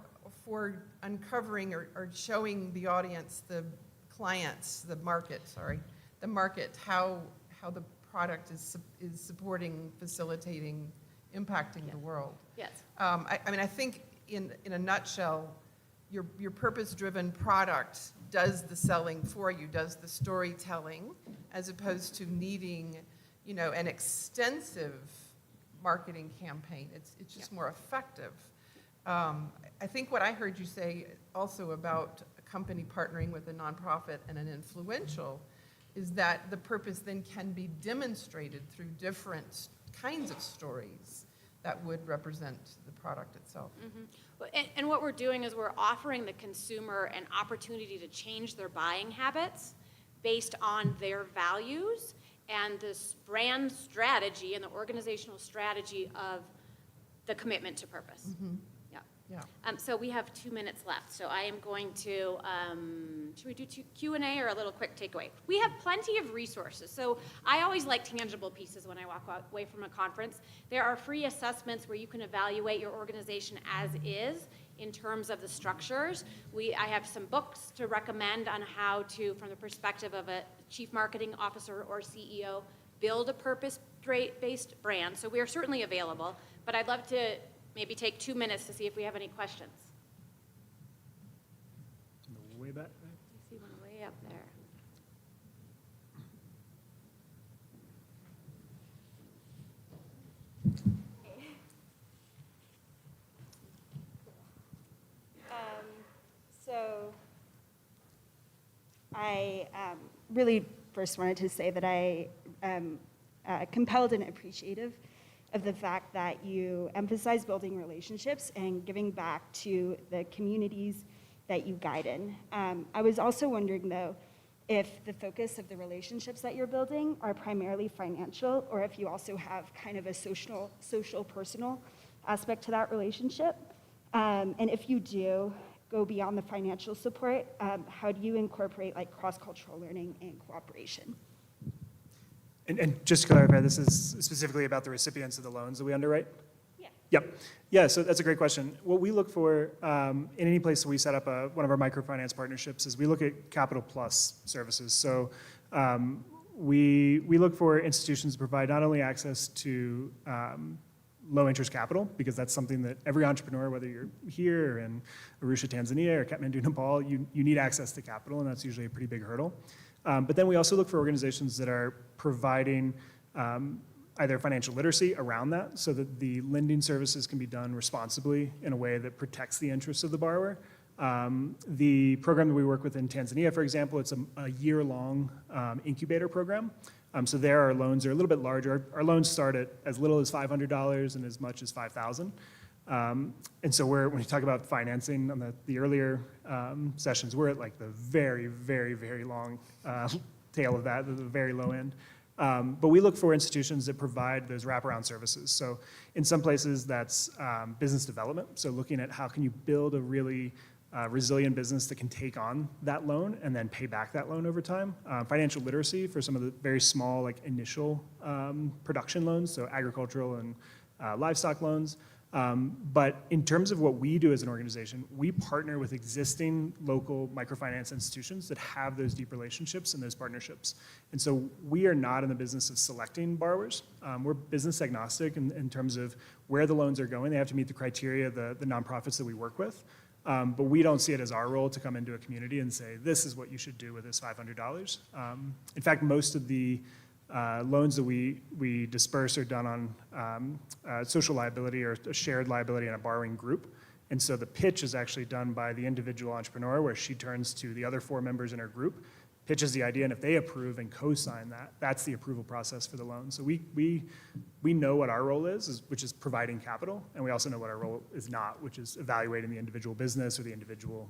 uncovering or showing the audience, the clients, the market, how the product is supporting, facilitating, impacting the world. Yes. I mean, I think in a nutshell, your purpose-driven product does the selling for you, does the storytelling, as opposed to needing, an extensive marketing campaign. It's just more effective. I think what I heard you say also about a company partnering with a nonprofit and an influential is that the purpose then can be demonstrated through different kinds of stories that would represent the product itself. And what we're doing is we're offering the consumer an opportunity to change their buying habits based on their values and this brand strategy and the organizational strategy of the commitment to purpose. Yeah. So we have 2 minutes left. So I am going to, should we do Q&A or a little quick takeaway? We have plenty of resources. So I always like tangible pieces when I walk away from a conference. There are free assessments where you can evaluate your organization as is in terms of the structures. I have some books to recommend on how to, from the perspective of a chief marketing officer or CEO, build a purpose-based brand. So we are certainly available, but I'd love to maybe take 2 minutes to see if we have any questions. Way back. I see one way up there. So I really first wanted to say that I am compelled and appreciative of the fact that you emphasize building relationships and giving back to the communities that you guide in. I was also wondering, though, if the focus of the relationships that you're building are primarily financial, or if you also have kind of a social, personal aspect to that relationship. And if you do go beyond the financial support, how do you incorporate like cross-cultural learning and cooperation? And just to clarify, this is specifically about the recipients of the loans that we underwrite? Yeah. Yep. Yeah, so that's a great question. What we look for in any place that we set up one of our microfinance partnerships is we look at Capital Plus services. So we look for institutions to provide not only access to low interest capital, because that's something that every entrepreneur, whether you're here or in Arusha, Tanzania, or Kathmandu, Nepal, you need access to capital, and that's usually a pretty big hurdle. But then we also look for organizations that are providing either financial literacy around that so that the lending services can be done responsibly in a way that protects the interests of the borrower. The program that we work with in Tanzania, for example, it's a year-long incubator program. So there our loans are a little bit larger. Our loans start at as little as $500 and as much as $5,000. And so when you talk about financing on the earlier sessions, we're at like the very, very, very long tail of that, the very low end. But we look for institutions that provide those wraparound services. So in some places that's business development. So looking at how can you build a really resilient business that can take on that loan and then pay back that loan over time. Financial literacy for some of the very small like initial production loans, so agricultural and livestock loans. But in terms of what we do as an organization, we partner with existing local microfinance institutions that have those deep relationships and those partnerships. And so we are not in the business of selecting borrowers. We're business agnostic in terms of where the loans are going. They have to meet the criteria of the nonprofits that we work with. But we don't see it as our role to come into a community and say, this is what you should do with this $500. In fact, most of the loans that we disperse are done on social liability or a shared liability in a borrowing group. And so the pitch is actually done by the individual entrepreneur where she turns to the other 4 members in her group pitches the idea, and if they approve and co-sign that, that's the approval process for the loan. So we know what our role is, which is providing capital, and we also know what our role is not, which is evaluating the individual business or the individual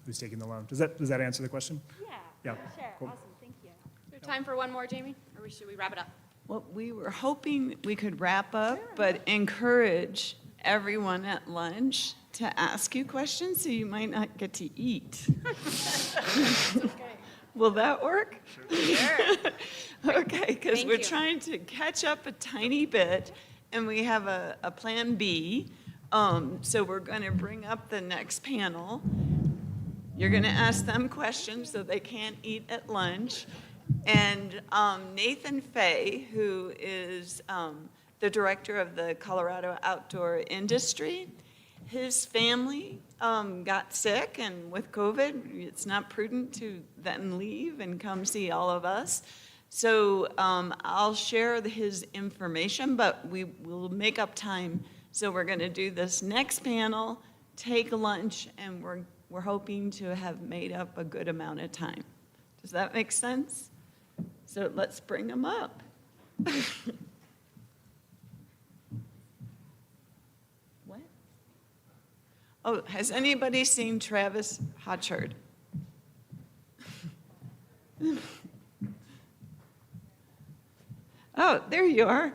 who's taking the loan. Does that answer the question? Yeah, Yeah, sure, cool. awesome, thank you. Is there time for one more, Jamie? Or should we wrap it up? Well, we were hoping we could wrap up, but encourage everyone at lunch to ask you questions, so you might not get to eat. Will that work? Sure. Okay, because Thank we're you. trying to catch up a tiny bit, and we have a plan B. So we're going to bring up the next panel. You're going to ask them questions so they can't eat at lunch. And Nathan Fay, who is the director of the Colorado Outdoor Industry, his family got sick, and with COVID, it's not prudent to then leave and come see all of us. So I'll share his information, but we will make up time. So we're going to do this next panel, take lunch, and we're hoping to have made up a good amount of time. Does that make sense? So let's bring them up. What? Oh, has anybody seen Travis Hotchard? Oh, there you are.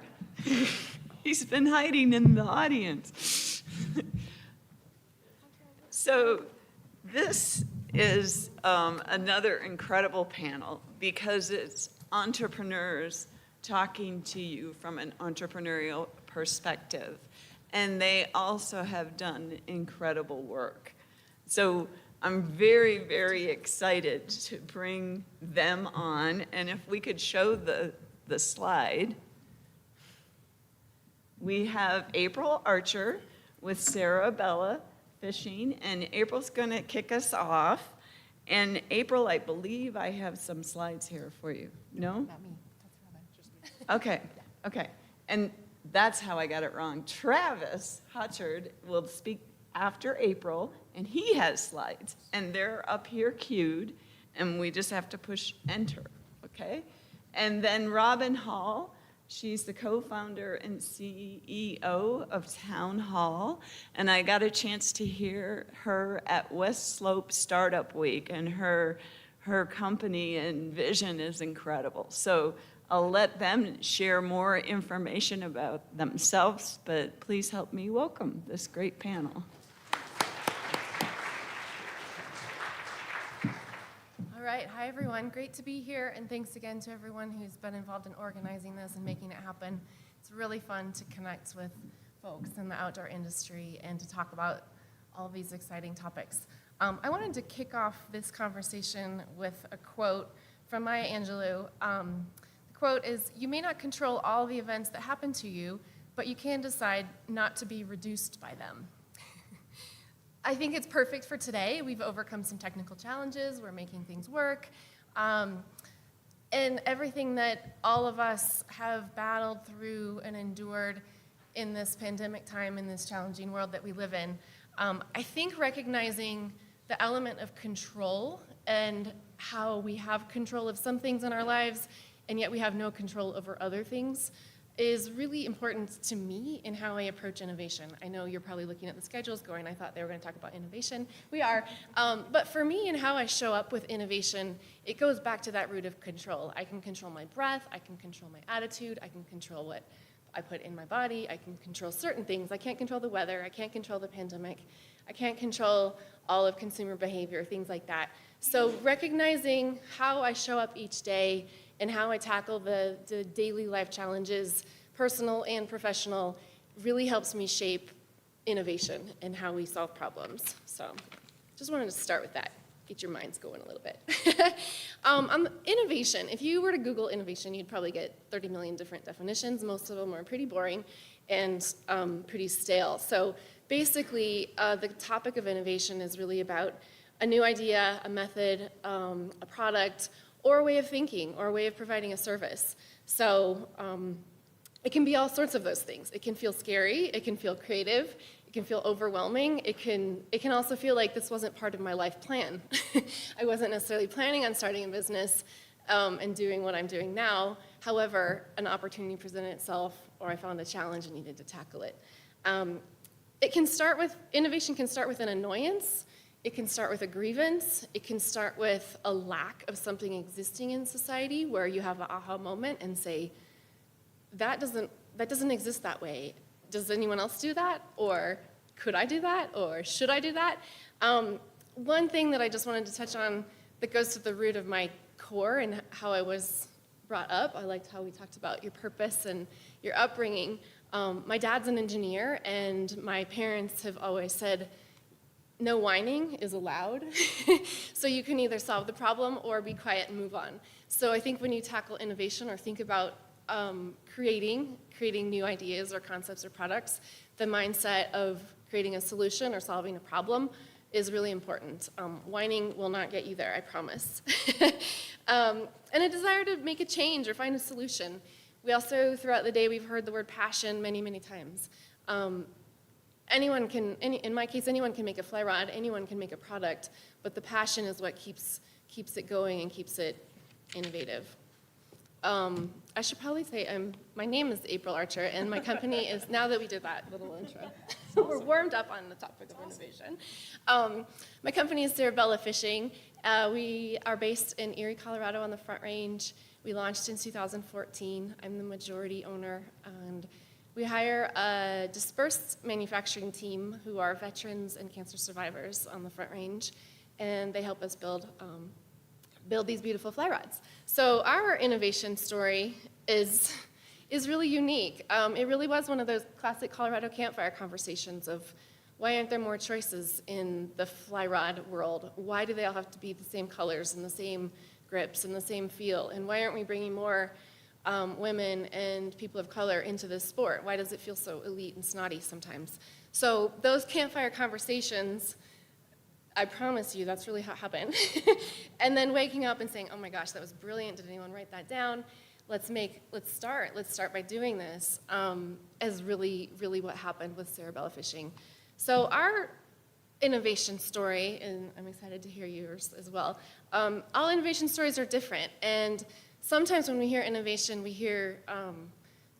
He's been hiding in the audience. So this is another incredible panel because it's entrepreneurs talking to you from an entrepreneurial perspective. And they also have done incredible work. So I'm very, very excited to bring them on. And if we could show the slide. We have April Archer with Sarah Bella Fishing, and April's going to kick us off. And April, I believe I have some slides here for you. No? Not me. That's Robin. Okay, okay. And that's how I got it wrong. Travis Hotchard will speak after April, and he has slides. And they're up here queued, and we just have to push enter, okay? And then Robin Hall, she's the co-founder and CEO of Town Hall. And I got a chance to hear her at West Slope Startup Week, and her company and vision is incredible. So I'll let them share more information about themselves, but please help me welcome this great panel. All right, hi everyone. Great to be here, and thanks again to everyone who's been involved in organizing this and making it happen. It's really fun to connect with folks in the outdoor industry and to talk about all of these exciting topics. I wanted to kick off this conversation with a quote from Maya Angelou. The quote is, "You may not control all the events that happen to you, but you can decide not to be reduced by them." I think it's perfect for today. We've overcome some technical challenges. We're making things work. And everything that all of us have battled through and endured in this pandemic time, in this challenging world that we live in, I think recognizing the element of control and how we have control of some things in our lives, and yet we have no control over other things, is really important to me in how I approach innovation. I know you're probably looking at the schedules going, I thought they were going to talk about innovation. We are. But for me and how I show up with innovation, it goes back to that root of control. I can control my breath, I can control my attitude, I can control what I put in my body, I can control certain things. I can't control the weather, I can't control the pandemic, I can't control all of consumer behavior, things like that. So recognizing how I show up each day and how I tackle the daily life challenges, personal and professional, really helps me shape innovation and how we solve problems. So just wanted to start with that, get your minds going a little bit. Innovation, if you were to Google innovation, you'd probably get 30 million different definitions. Most of them are pretty boring and pretty stale. So basically, the topic of innovation is really about a new idea, a method, a product, or a way of thinking, or a way of providing a service. So it can be all sorts of those things. It can feel scary, it can feel creative, it can feel overwhelming, it can also feel like this wasn't part of my life plan. I wasn't necessarily planning on starting a business and doing what I'm doing now. However, an opportunity presented itself, or I found a challenge and needed to tackle it. Innovation can start with an annoyance, it can start with a grievance, it can start with a lack of something existing in society where you have an aha moment and say, that doesn't exist that way. Does anyone else do that? Or could I do that? Or should I do that? One thing that I just wanted to touch on that goes to the root of my core and how I was brought up, I liked how we talked about your purpose and your upbringing. My dad's an engineer, and my parents have always said, no whining is allowed. So you can either solve the problem or be quiet and move on. So I think when you tackle innovation or think about creating new ideas or concepts or products, the mindset of creating a solution or solving a problem is really important. Whining will not get you there, I promise. And a desire to make a change or find a solution. We also, throughout the day, we've heard the word passion many, many times. In my case, anyone can make a fly rod, anyone can make a product, but the passion is what keeps it going and keeps it innovative. I should probably say my name is April Archer, and my company is, now that we did that little intro, so we're warmed up on the topic of innovation. My company is Cerebella Fishing. We are based in Erie, Colorado on the Front Range. We launched in 2014. I'm the majority owner, and we hire a dispersed manufacturing team who are veterans and cancer survivors on the Front Range, and they help us build these beautiful fly rods. So our innovation story is really unique. It really was one of those classic Colorado campfire conversations of why aren't there more choices in the fly rod world? Why do they all have to be the same colors and the same grips and the same feel? And why aren't we bringing more women and people of color into this sport? Why does it feel so elite and snotty sometimes? So those campfire conversations, I promise you, that's really how it happened. And then waking up and saying, oh my gosh, that was brilliant. Did anyone write that down? Let's start by doing this, is really, really what happened with Cerebella Fishing. So our innovation story, and I'm excited to hear yours as well, all innovation stories are different. And sometimes when we hear innovation, we hear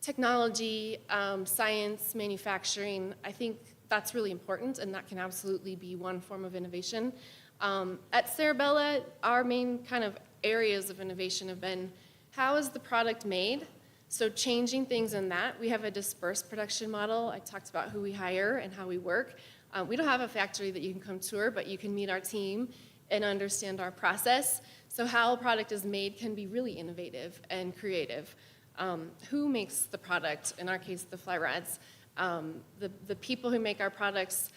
technology, science, manufacturing. I think that's really important, and that can absolutely be one form of innovation. At Cerebella, our main kind of areas of innovation have been, how is the product made? So changing things in that. We have a dispersed production model. I talked about who we hire and how we work. We don't have a factory that you can come tour, but you can meet our team and understand our process. So how a product is made can be really innovative and creative. Who makes the product? In our case, the fly rods. The people who make our products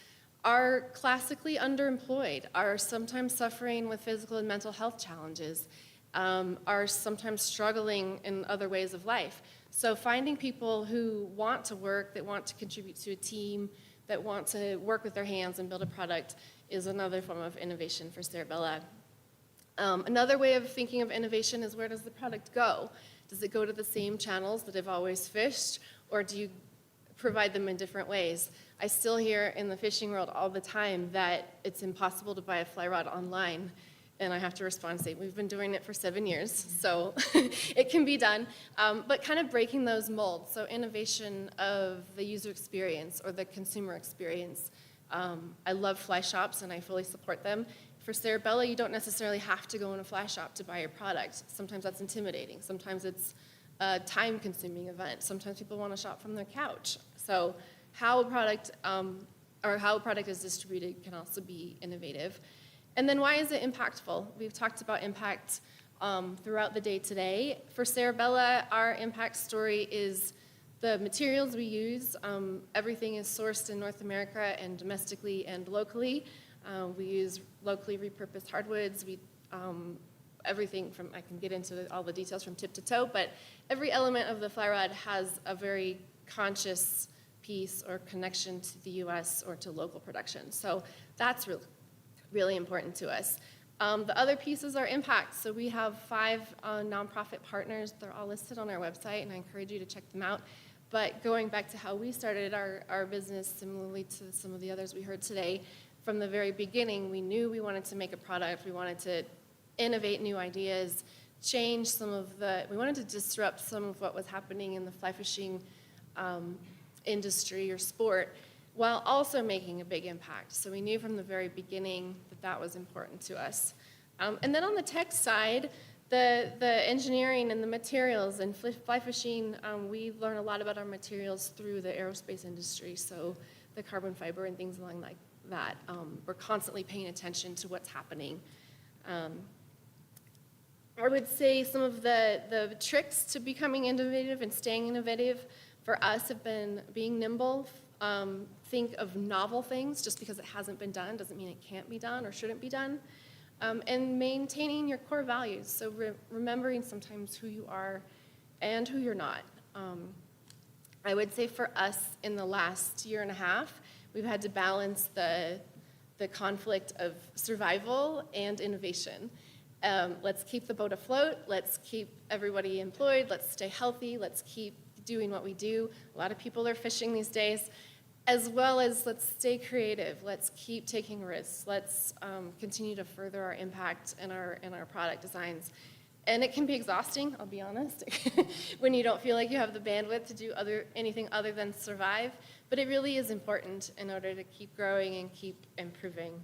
are classically underemployed, are sometimes suffering with physical and mental health challenges, are sometimes struggling in other ways of life. So finding people who want to work, that want to contribute to a team, that want to work with their hands and build a product is another form of innovation for Cerebella. Another way of thinking of innovation is, where does the product go? Does it go to the same channels that have always fished, or do you provide them in different ways? I still hear in the fishing world all the time that it's impossible to buy a fly rod online. And I have to respond and say, we've been doing it for 7 years, so it can be done. But kind of breaking those molds, so innovation of the user experience or the consumer experience. I love fly shops, and I fully support them. For Cerebella, you don't necessarily have to go in a fly shop to buy your product. Sometimes that's intimidating. Sometimes it's a time-consuming event. Sometimes people want to shop from their couch. So how a product is distributed can also be innovative. And then why is it impactful? We've talked about impact throughout the day today. For Cerebella, our impact story is the materials we use. Everything is sourced in North America and domestically and locally. We use locally repurposed hardwoods. Everything from, I can get into all the details from tip to toe, but every element of the fly rod has a very conscious piece or connection to the US or to local production. So that's really important to us. The other pieces are impact. So we have 5 nonprofit partners. They're all listed on our website, and I encourage you to check them out. But going back to how we started our business, similarly to some of the others we heard today, from the very beginning, we knew we wanted to make a product, we wanted to innovate new ideas, change we wanted to disrupt some of what was happening in the fly fishing industry or sport, while also making a big impact. So we knew from the very beginning that that was important to us. And then on the tech side, the engineering and the materials and fly fishing, we learn a lot about our materials through the aerospace industry, so the carbon fiber and things along like that. We're constantly paying attention to what's happening. I would say some of the tricks to becoming innovative and staying innovative for us have been being nimble. Think of novel things. Just because it hasn't been done doesn't mean it can't be done or shouldn't be done. And maintaining your core values. So remembering sometimes who you are and who you're not. I would say for us in the last year and a half, we've had to balance the conflict of survival and innovation. Let's keep the boat afloat. Let's keep everybody employed. Let's stay healthy. Let's keep doing what we do. A lot of people are fishing these days. As well as let's stay creative. Let's keep taking risks. Let's continue to further our impact in our product designs. And it can be exhausting, I'll be honest, when you don't feel like you have the bandwidth to do anything other than survive. But it really is important in order to keep growing and keep improving.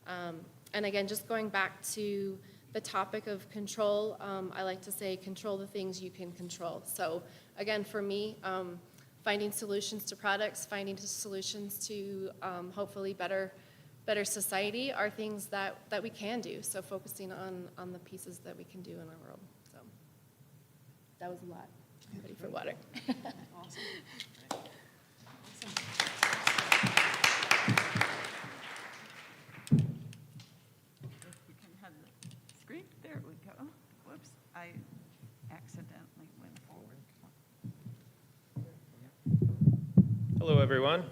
And again, just going back to the topic of control, I like to say control the things you can control. So again, for me, finding solutions to products, finding solutions to hopefully better society are things that we can do. So focusing on the pieces that we can do in our world. So that was a lot. I'm ready for water. Awesome. We can have the screen. There we go. Whoops, I accidentally went forward. Hello, everyone.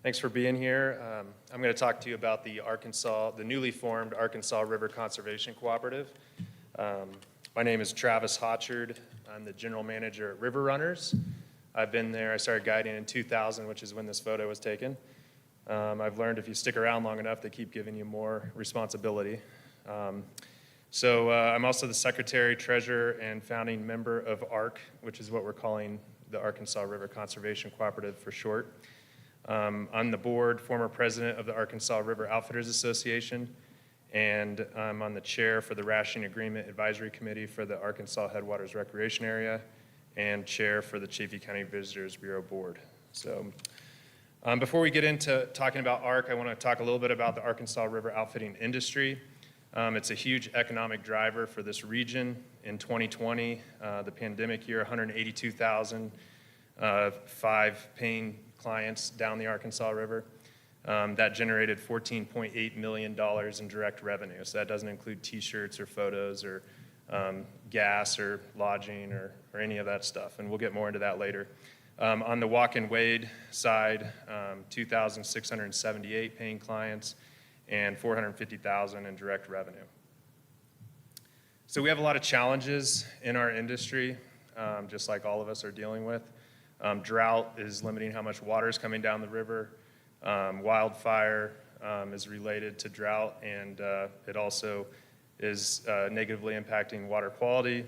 Thanks for being here. I'm going to talk to you about the newly formed Arkansas River Conservation Cooperative. My name is Travis Hotchard. I'm the general manager at River Runners. I've been there. I started guiding in 2000, which is when this photo was taken. I've learned if you stick around long enough, they keep giving you more responsibility. So I'm also the secretary, treasurer, and founding member of ARC, which is what we're calling the Arkansas River Conservation Cooperative for short. I'm the board, former president of the Arkansas River Outfitters Association, and I'm on the chair for the Rationing Agreement Advisory Committee for the Arkansas Headwaters Recreation Area, and chair for the Chaffee County Visitors Bureau Board. So before we get into talking about ARC, I want to talk a little bit about the Arkansas River outfitting industry. It's a huge economic driver for this region. In 2020, the pandemic year, 182,000 5 paying clients down the Arkansas River. That generated $14.8 million in direct revenue. So that doesn't include t-shirts or photos or gas or lodging or any of that stuff. And we'll get more into that later. On the walk and wade side, 2,678 paying clients and 450,000 in direct revenue. So we have a lot of challenges in our industry, just like all of us are dealing with. Drought is limiting how much water is coming down the river. Wildfire is related to drought, and it also is negatively impacting water quality.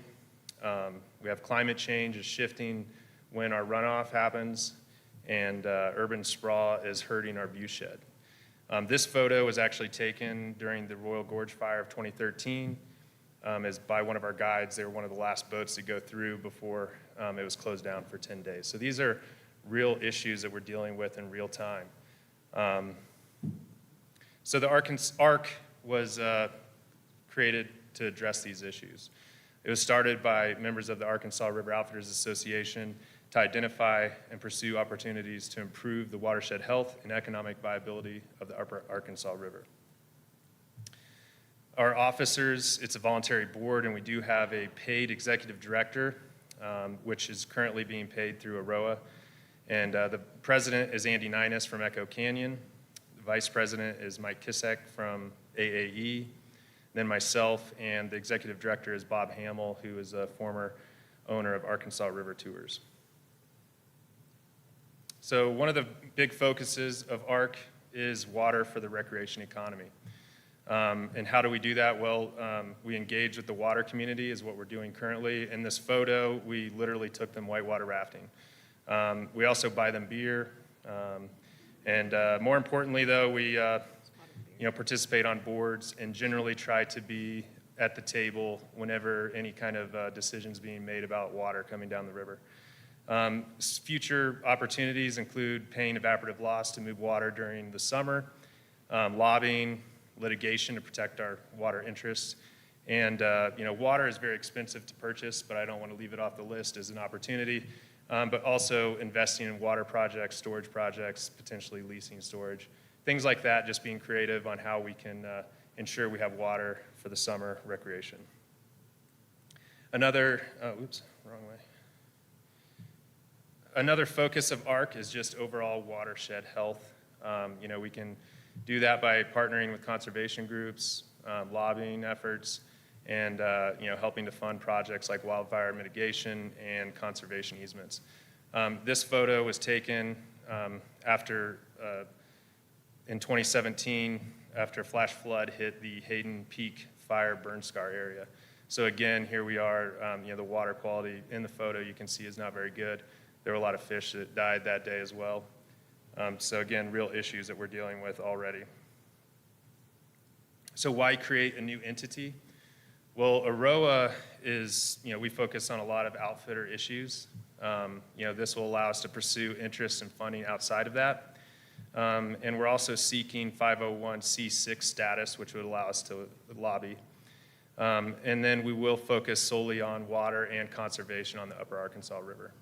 We have climate change is shifting when our runoff happens, and urban sprawl is hurting our viewshed. This photo was actually taken during the Royal Gorge Fire of 2013 as by one of our guides. They were one of the last boats to go through before it was closed down for 10 days. So these are real issues that we're dealing with in real time. So the ARC was created to address these issues. It was started by members of the Arkansas River Outfitters Association to identify and pursue opportunities to improve the watershed health and economic viability of the Upper Arkansas River. Our officers, it's a voluntary board, and we do have a paid executive director, which is currently being paid through AROA. And the president is Andy Ninus from Echo Canyon. The vice president is Mike Kisek from AAE. Then myself, and the executive director is Bob Hamill, who is a former owner of Arkansas River Tours. So one of the big focuses of ARC is water for the recreation economy. And how do we do that? Well, we engage with the water community is what we're doing currently. In this photo, we literally took them whitewater rafting. We also buy them beer. And more importantly, though, we participate on boards and generally try to be at the table whenever any kind of decisions being made about water coming down the river. Future opportunities include paying evaporative loss to move water during the summer, lobbying, litigation to protect our water interests. And water is very expensive to purchase, but I don't want to leave it off the list as an opportunity. But also investing in water projects, storage projects, potentially leasing storage, things like that, just being creative on how we can ensure we have water for the summer recreation. Another focus of ARC is just overall watershed health. We can do that by partnering with conservation groups, lobbying efforts, and helping to fund projects like wildfire mitigation and conservation easements. This photo was taken in 2017 after a flash flood hit the Hayden Peak fire burn scar area. So again, here we are, the water quality in the photo you can see is not very good. There were a lot of fish that died that day as well. So again, real issues that we're dealing with already. So why create a new entity? Well, AROA is, we focus on a lot of outfitter issues. This will allow us to pursue interest and funding outside of that. And we're also seeking 501c6 status, which would allow us to lobby. And then we will focus solely on water and conservation on the Upper Arkansas River.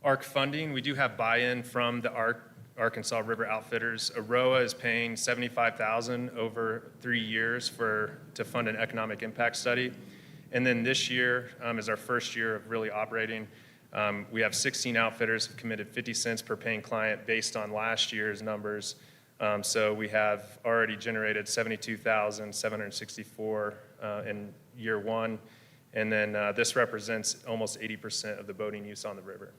ARC funding, we do have buy-in from the Arkansas River Outfitters. AROA is paying $75,000 over 3 years to fund an economic impact study. And then this year is our first year of really operating. We have 16 outfitters who committed 50 cents per paying client based on last year's numbers. So we have already generated $72,764 in year one. And then this represents almost 80% of the boating use on the river.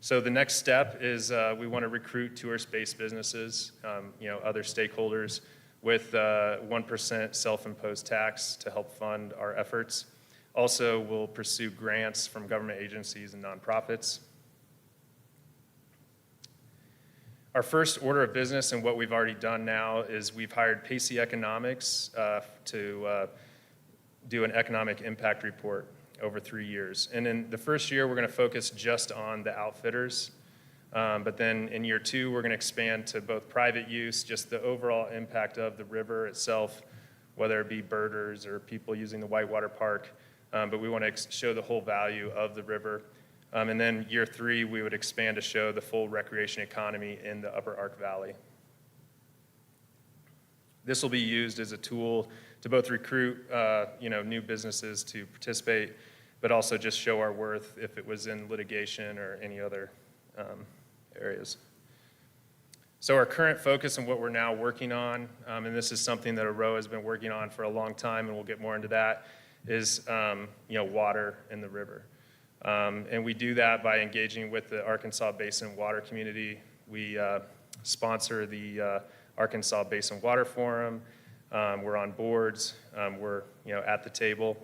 So the next step is we want to recruit tourist-based businesses, other stakeholders with 1% self-imposed tax to help fund our efforts. Also, we'll pursue grants from government agencies and nonprofits. Our first order of business and what we've already done now is we've hired Pacey Economics to do an economic impact report over 3 years. And in the first year, we're going to focus just on the outfitters. But then in year two, we're going to expand to both private use, just the overall impact of the river itself, whether it be birders or people using the Whitewater Park. But we want to show the whole value of the river. And then year three, we would expand to show the full recreation economy in the Upper Ark Valley. This will be used as a tool to both recruit new businesses to participate, but also just show our worth if it was in litigation or any other areas. So our current focus and what we're now working on, and this is something that AROA has been working on for a long time, and we'll get more into that, is water in the river. And we do that by engaging with the Arkansas Basin Water Community. We sponsor the Arkansas Basin Water Forum. We're on boards. We're at the table.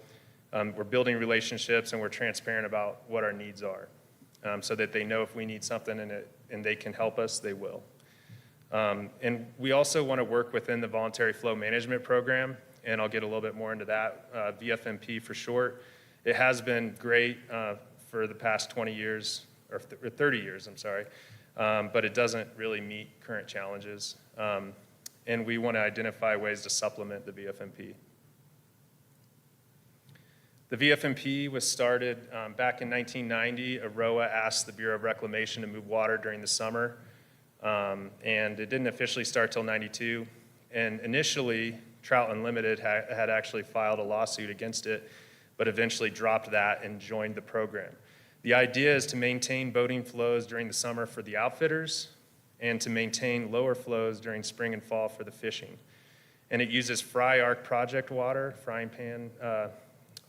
We're building relationships, and we're transparent about what our needs are, so that they know if we need something and they can help us, they will. And we also want to work within the Voluntary Flow Management Program, and I'll get a little bit more into that, VFMP for short. It has been great for the past 20 years, or 30 years, I'm sorry, but it doesn't really meet current challenges. And we want to identify ways to supplement the VFMP. The VFMP was started back in 1990. AROA asked the Bureau of Reclamation to move water during the summer, and it didn't officially start till '92. And initially, Trout Unlimited had actually filed a lawsuit against it, but eventually dropped that and joined the program. The idea is to maintain boating flows during the summer for the outfitters and to maintain lower flows during spring and fall for the fishing. And it uses Fry Ark project water, frying pan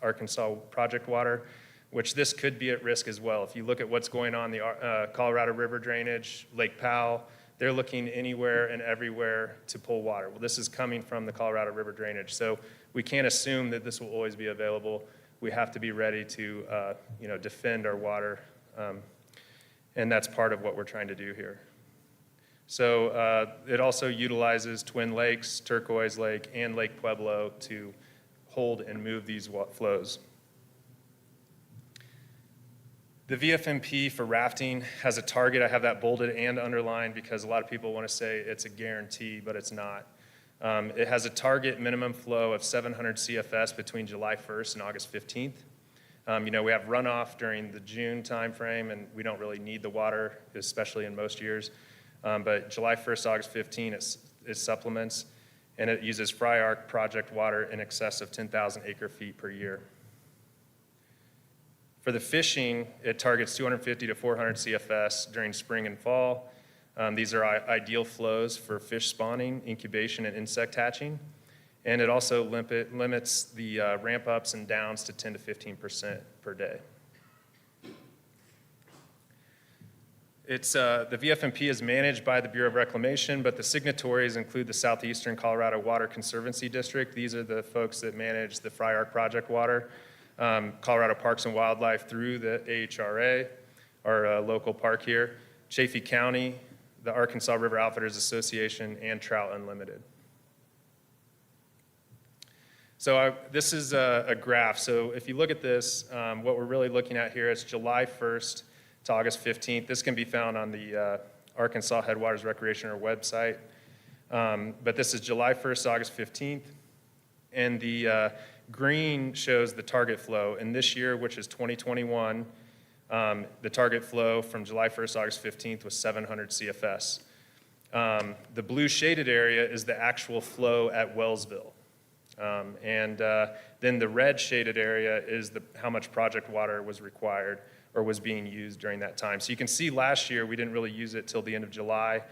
Arkansas project water, which this could be at risk as well. If you look at what's going on, the Colorado River drainage, Lake Powell, they're looking anywhere and everywhere to pull water. Well, this is coming from the Colorado River drainage, so we can't assume that this will always be available. We have to be ready to defend our water, and that's part of what we're trying to do here. So it also utilizes Twin Lakes, Turquoise Lake, and Lake Pueblo to hold and move these flows. The VFMP for rafting has a target. I have that bolded and underlined because a lot of people want to say it's a guarantee, but it's not. It has a target minimum flow of 700 CFS between July 1st and August 15th. We have runoff during the June timeframe, and we don't really need the water, especially in most years. But July 1st, August 15th, it supplements, and it uses Fry Arc project water in excess of 10,000 acre feet per year. For the fishing, it targets 250 to 400 CFS during spring and fall. These are ideal flows for fish spawning, incubation, and insect hatching. And it also limits the ramp ups and downs to 10 to 15% per day. The VFMP is managed by the Bureau of Reclamation, but the signatories include the Southeastern Colorado Water Conservancy District. These are the folks that manage the Fry Arc project water. Colorado Parks and Wildlife through the AHRA, our local park here, Chaffee County, the Arkansas River Outfitters Association, and Trout Unlimited. So this is a graph. So if you look at this, what we're really looking at here is July 1st to August 15th. This can be found on the Arkansas Headwaters Recreation website. But this is July 1st to August 15th. And the green shows the target flow. And this year, which is 2021, the target flow from July 1st to August 15th was 700 CFS. The blue shaded area is the actual flow at Wellsville. Then the red shaded area is how much project water was required or was being used during that time. So you can see last year we didn't really use it till the end of July,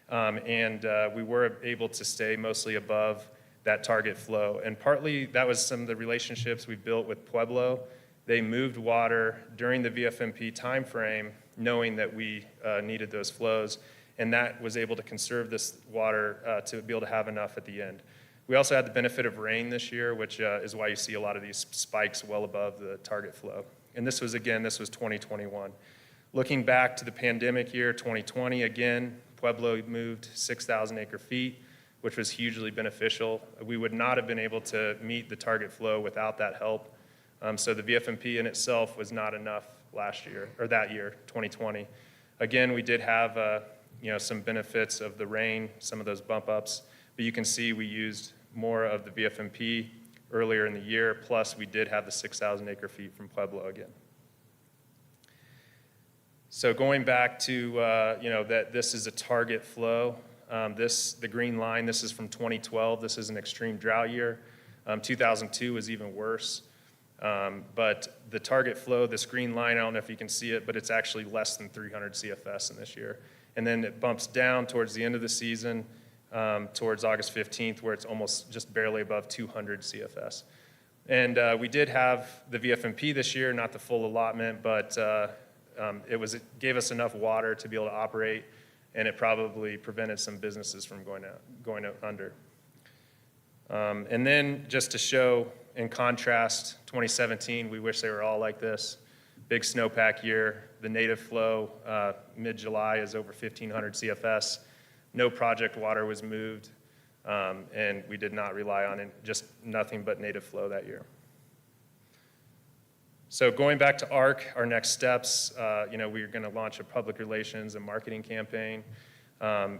we were able to stay mostly above that target flow. And partly that was some of the relationships we built with Pueblo. They moved water during the VFMP timeframe, knowing that we needed those flows, and that was able to conserve this water to be able to have enough at the end. We also had the benefit of rain this year, which is why you see a lot of these spikes well above the target flow. And this was 2021. Looking back to the pandemic year, 2020, again, Pueblo moved 6,000 acre feet, which was hugely beneficial. We would not have been able to meet the target flow without that help. So the VFMP in itself was not enough last year, or that year, 2020. Again, we did have some benefits of the rain, some of those bump ups, but you can see we used more of the VFMP earlier in the year, plus we did have the 6,000 acre feet from Pueblo again. So going back to, that this is a target flow. The green line, this is from 2012. This is an extreme drought year. 2002 was even worse. But the target flow, this green line, I don't know if you can see it, but it's actually less than 300 CFS in this year. And then it bumps down towards the end of the season, towards August 15th, where it's almost just barely above 200 CFS. And we did have the VFMP this year, not the full allotment, but it gave us enough water to be able to operate, and it probably prevented some businesses from going under. And then just to show, in contrast, 2017, we wish they were all like this. Big snowpack year. The native flow, mid-July, is over 1,500 CFS. No project water was moved, and we did not rely on it, just nothing but native flow that year. So going back to ARC, our next steps, we're going to launch a public relations and marketing campaign.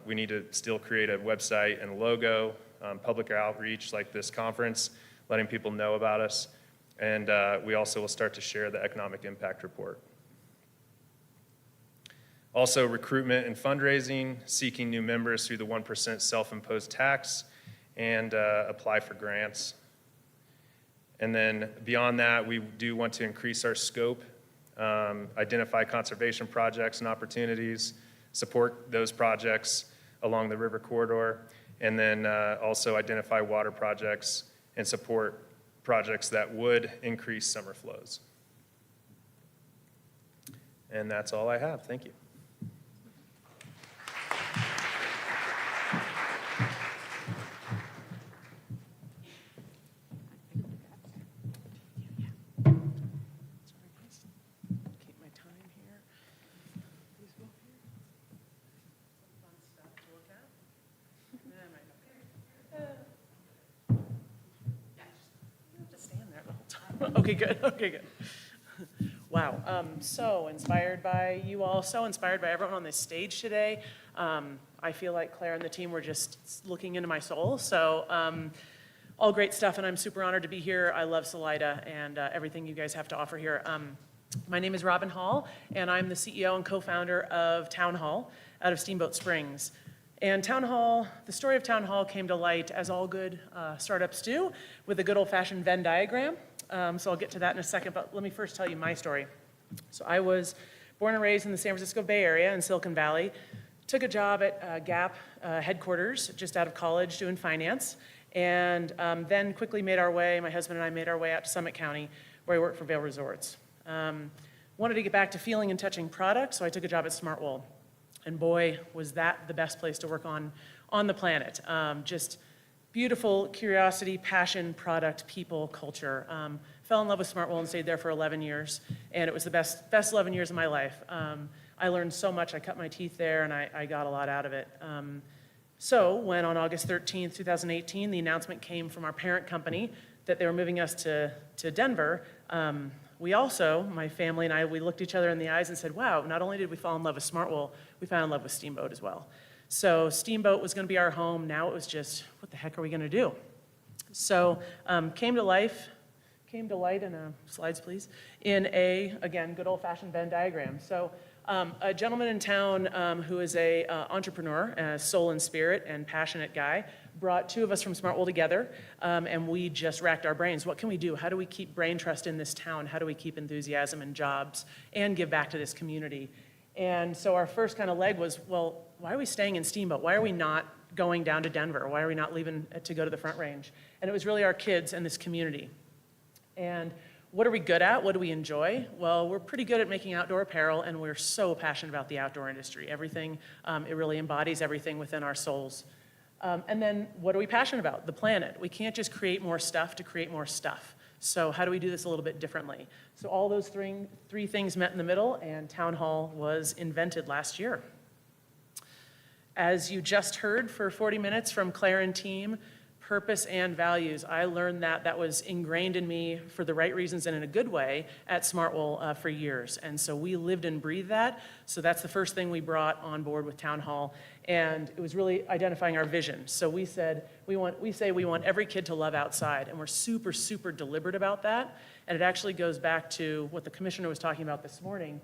We need to still create a website and a logo, public outreach like this conference, letting people know about us. And we also will start to share the economic impact report. Also, recruitment and fundraising, seeking new members through the 1% self-imposed tax, and apply for grants. And then beyond that, we do want to increase our scope, identify conservation projects and opportunities, support those projects along the river corridor, and then also identify water projects and support projects that would increase summer flows. And that's all I have. Thank you. Keep my time here. Please go here. Some fun stuff to look at. You have to stand there the whole time. Okay, good. Okay, good. Wow, so inspired by you all, so inspired by everyone on this stage today. I feel like Claire and the team were just looking into my soul. So all great stuff, and I'm super honored to be here. I love Salida and everything you guys have to offer here. My name is Robin Hall, and I'm the CEO and co-founder of Town Hall out of Steamboat Springs. And Town Hall, the story of Town Hall came to light, as all good startups do, with a good old-fashioned Venn diagram. So I'll get to that in a second, but let me first tell you my story. So I was born and raised in the San Francisco Bay Area in Silicon Valley, took a job at Gap headquarters just out of college doing finance, and then quickly made our way, my husband and I made our way out to Summit County, where I worked for Vail Resorts. Wanted to get back to feeling and touching products, so I took a job at Smartwool. And boy, was that the best place to work on the planet. Just beautiful curiosity, passion, product, people, culture. Fell in love with Smartwool and stayed there for 11 years, and it was the best 11 years of my life. I learned so much. I cut my teeth there, and I got a lot out of it. So when on August 13th, 2018, the announcement came from our parent company that they were moving us to Denver, we also, my family and I, we looked each other in the eyes and said, wow, not only did we fall in love with Smartwool, we fell in love with Steamboat as well. So Steamboat was going to be our home. Now it was just, what the heck are we going to do? So came to light in a, slides please, in a, again, good old-fashioned Venn diagram. So a gentleman in town who is a entrepreneur, a soul and spirit and passionate guy, brought two of us from Smartwool together, and we just racked our brains. What can we do? How do we keep brain trust in this town? How do we keep enthusiasm and jobs and give back to this community? And so our first kind of leg was, well, why are we staying in Steamboat? Why are we not going down to Denver? Why are we not leaving to go to the Front Range? And it was really our kids and this community. And what are we good at? What do we enjoy? Well, we're pretty good at making outdoor apparel, and we're so passionate about the outdoor industry. Everything, it really embodies everything within our souls. And then what are we passionate about? The planet. We can't just create more stuff to create more stuff. So how do we do this a little bit differently? So all those three things met in the middle, and Town Hall was invented last year. As you just heard for 40 minutes from Claire and team, purpose and values. I learned that was ingrained in me for the right reasons and in a good way at Smartwool for years. And so we lived and breathed that. So that's the first thing we brought on board with Town Hall. And it was really identifying our vision. So we said, we want every kid to love outside. And we're super, super deliberate about that. And it actually goes back to what the commissioner was talking about this morning.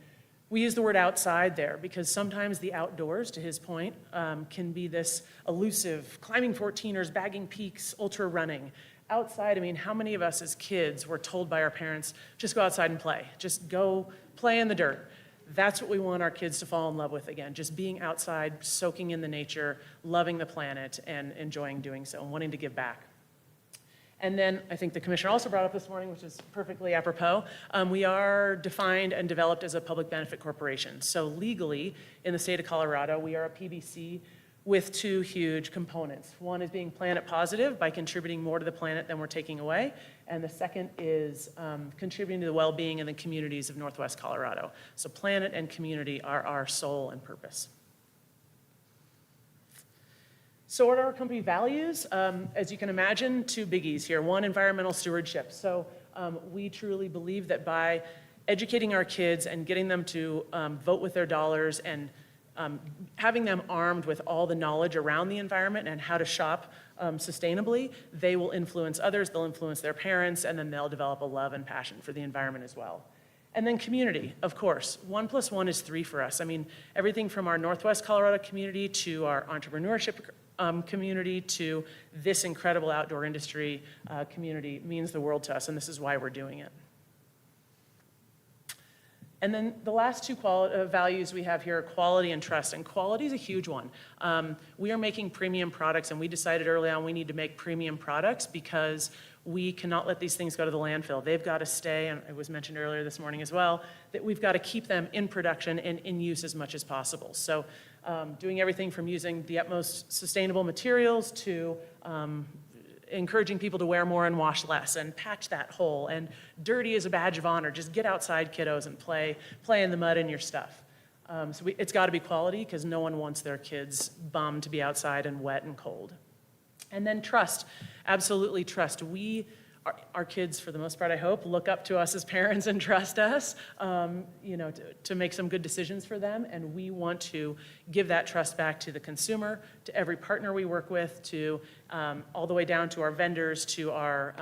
We use the word outside there because sometimes the outdoors, to his point, can be this elusive, climbing 14ers, bagging peaks, ultra running. Outside, I mean, how many of us as kids were told by our parents, just go outside and play, just go play in the dirt. That's what we want our kids to fall in love with again, just being outside, soaking in the nature, loving the planet, and enjoying doing so, and wanting to give back. And then I think the commissioner also brought up this morning, which is perfectly apropos, we are defined and developed as a public benefit corporation. So legally, in the state of Colorado, we are a PBC with two huge components. One is being planet positive by contributing more to the planet than we're taking away. And the second is contributing to the well-being in the communities of Northwest Colorado. So planet and community are our soul and purpose. So what are our company values? As you can imagine, two biggies here. One, environmental stewardship. So we truly believe that by educating our kids and getting them to vote with their dollars and having them armed with all the knowledge around the environment and how to shop sustainably, they will influence others, they'll influence their parents, and then they'll develop a love and passion for the environment as well. And then community, of course. 1 + 1 is 3 for us. I mean, everything from our Northwest Colorado community to our entrepreneurship community to this incredible outdoor industry community means the world to us, and this is why we're doing it. And then the last two values we have here are quality and trust, and quality is a huge one. We are making premium products, and we decided early on we need to make premium products because we cannot let these things go to the landfill. They've got to stay, and it was mentioned earlier this morning as well, that we've got to keep them in production and in use as much as possible. So doing everything from using the utmost sustainable materials to encouraging people to wear more and wash less and patch that hole. And dirty is a badge of honor. Just get outside, kiddos, and play in the mud in your stuff. It's got to be quality because no one wants their kids bummed to be outside and wet and cold. And then trust, absolutely trust. Our kids, for the most part, I hope, look up to us as parents and trust us, to make some good decisions for them. And we want to give that trust back to the consumer, to every partner we work with, to all the way down to our vendors, to our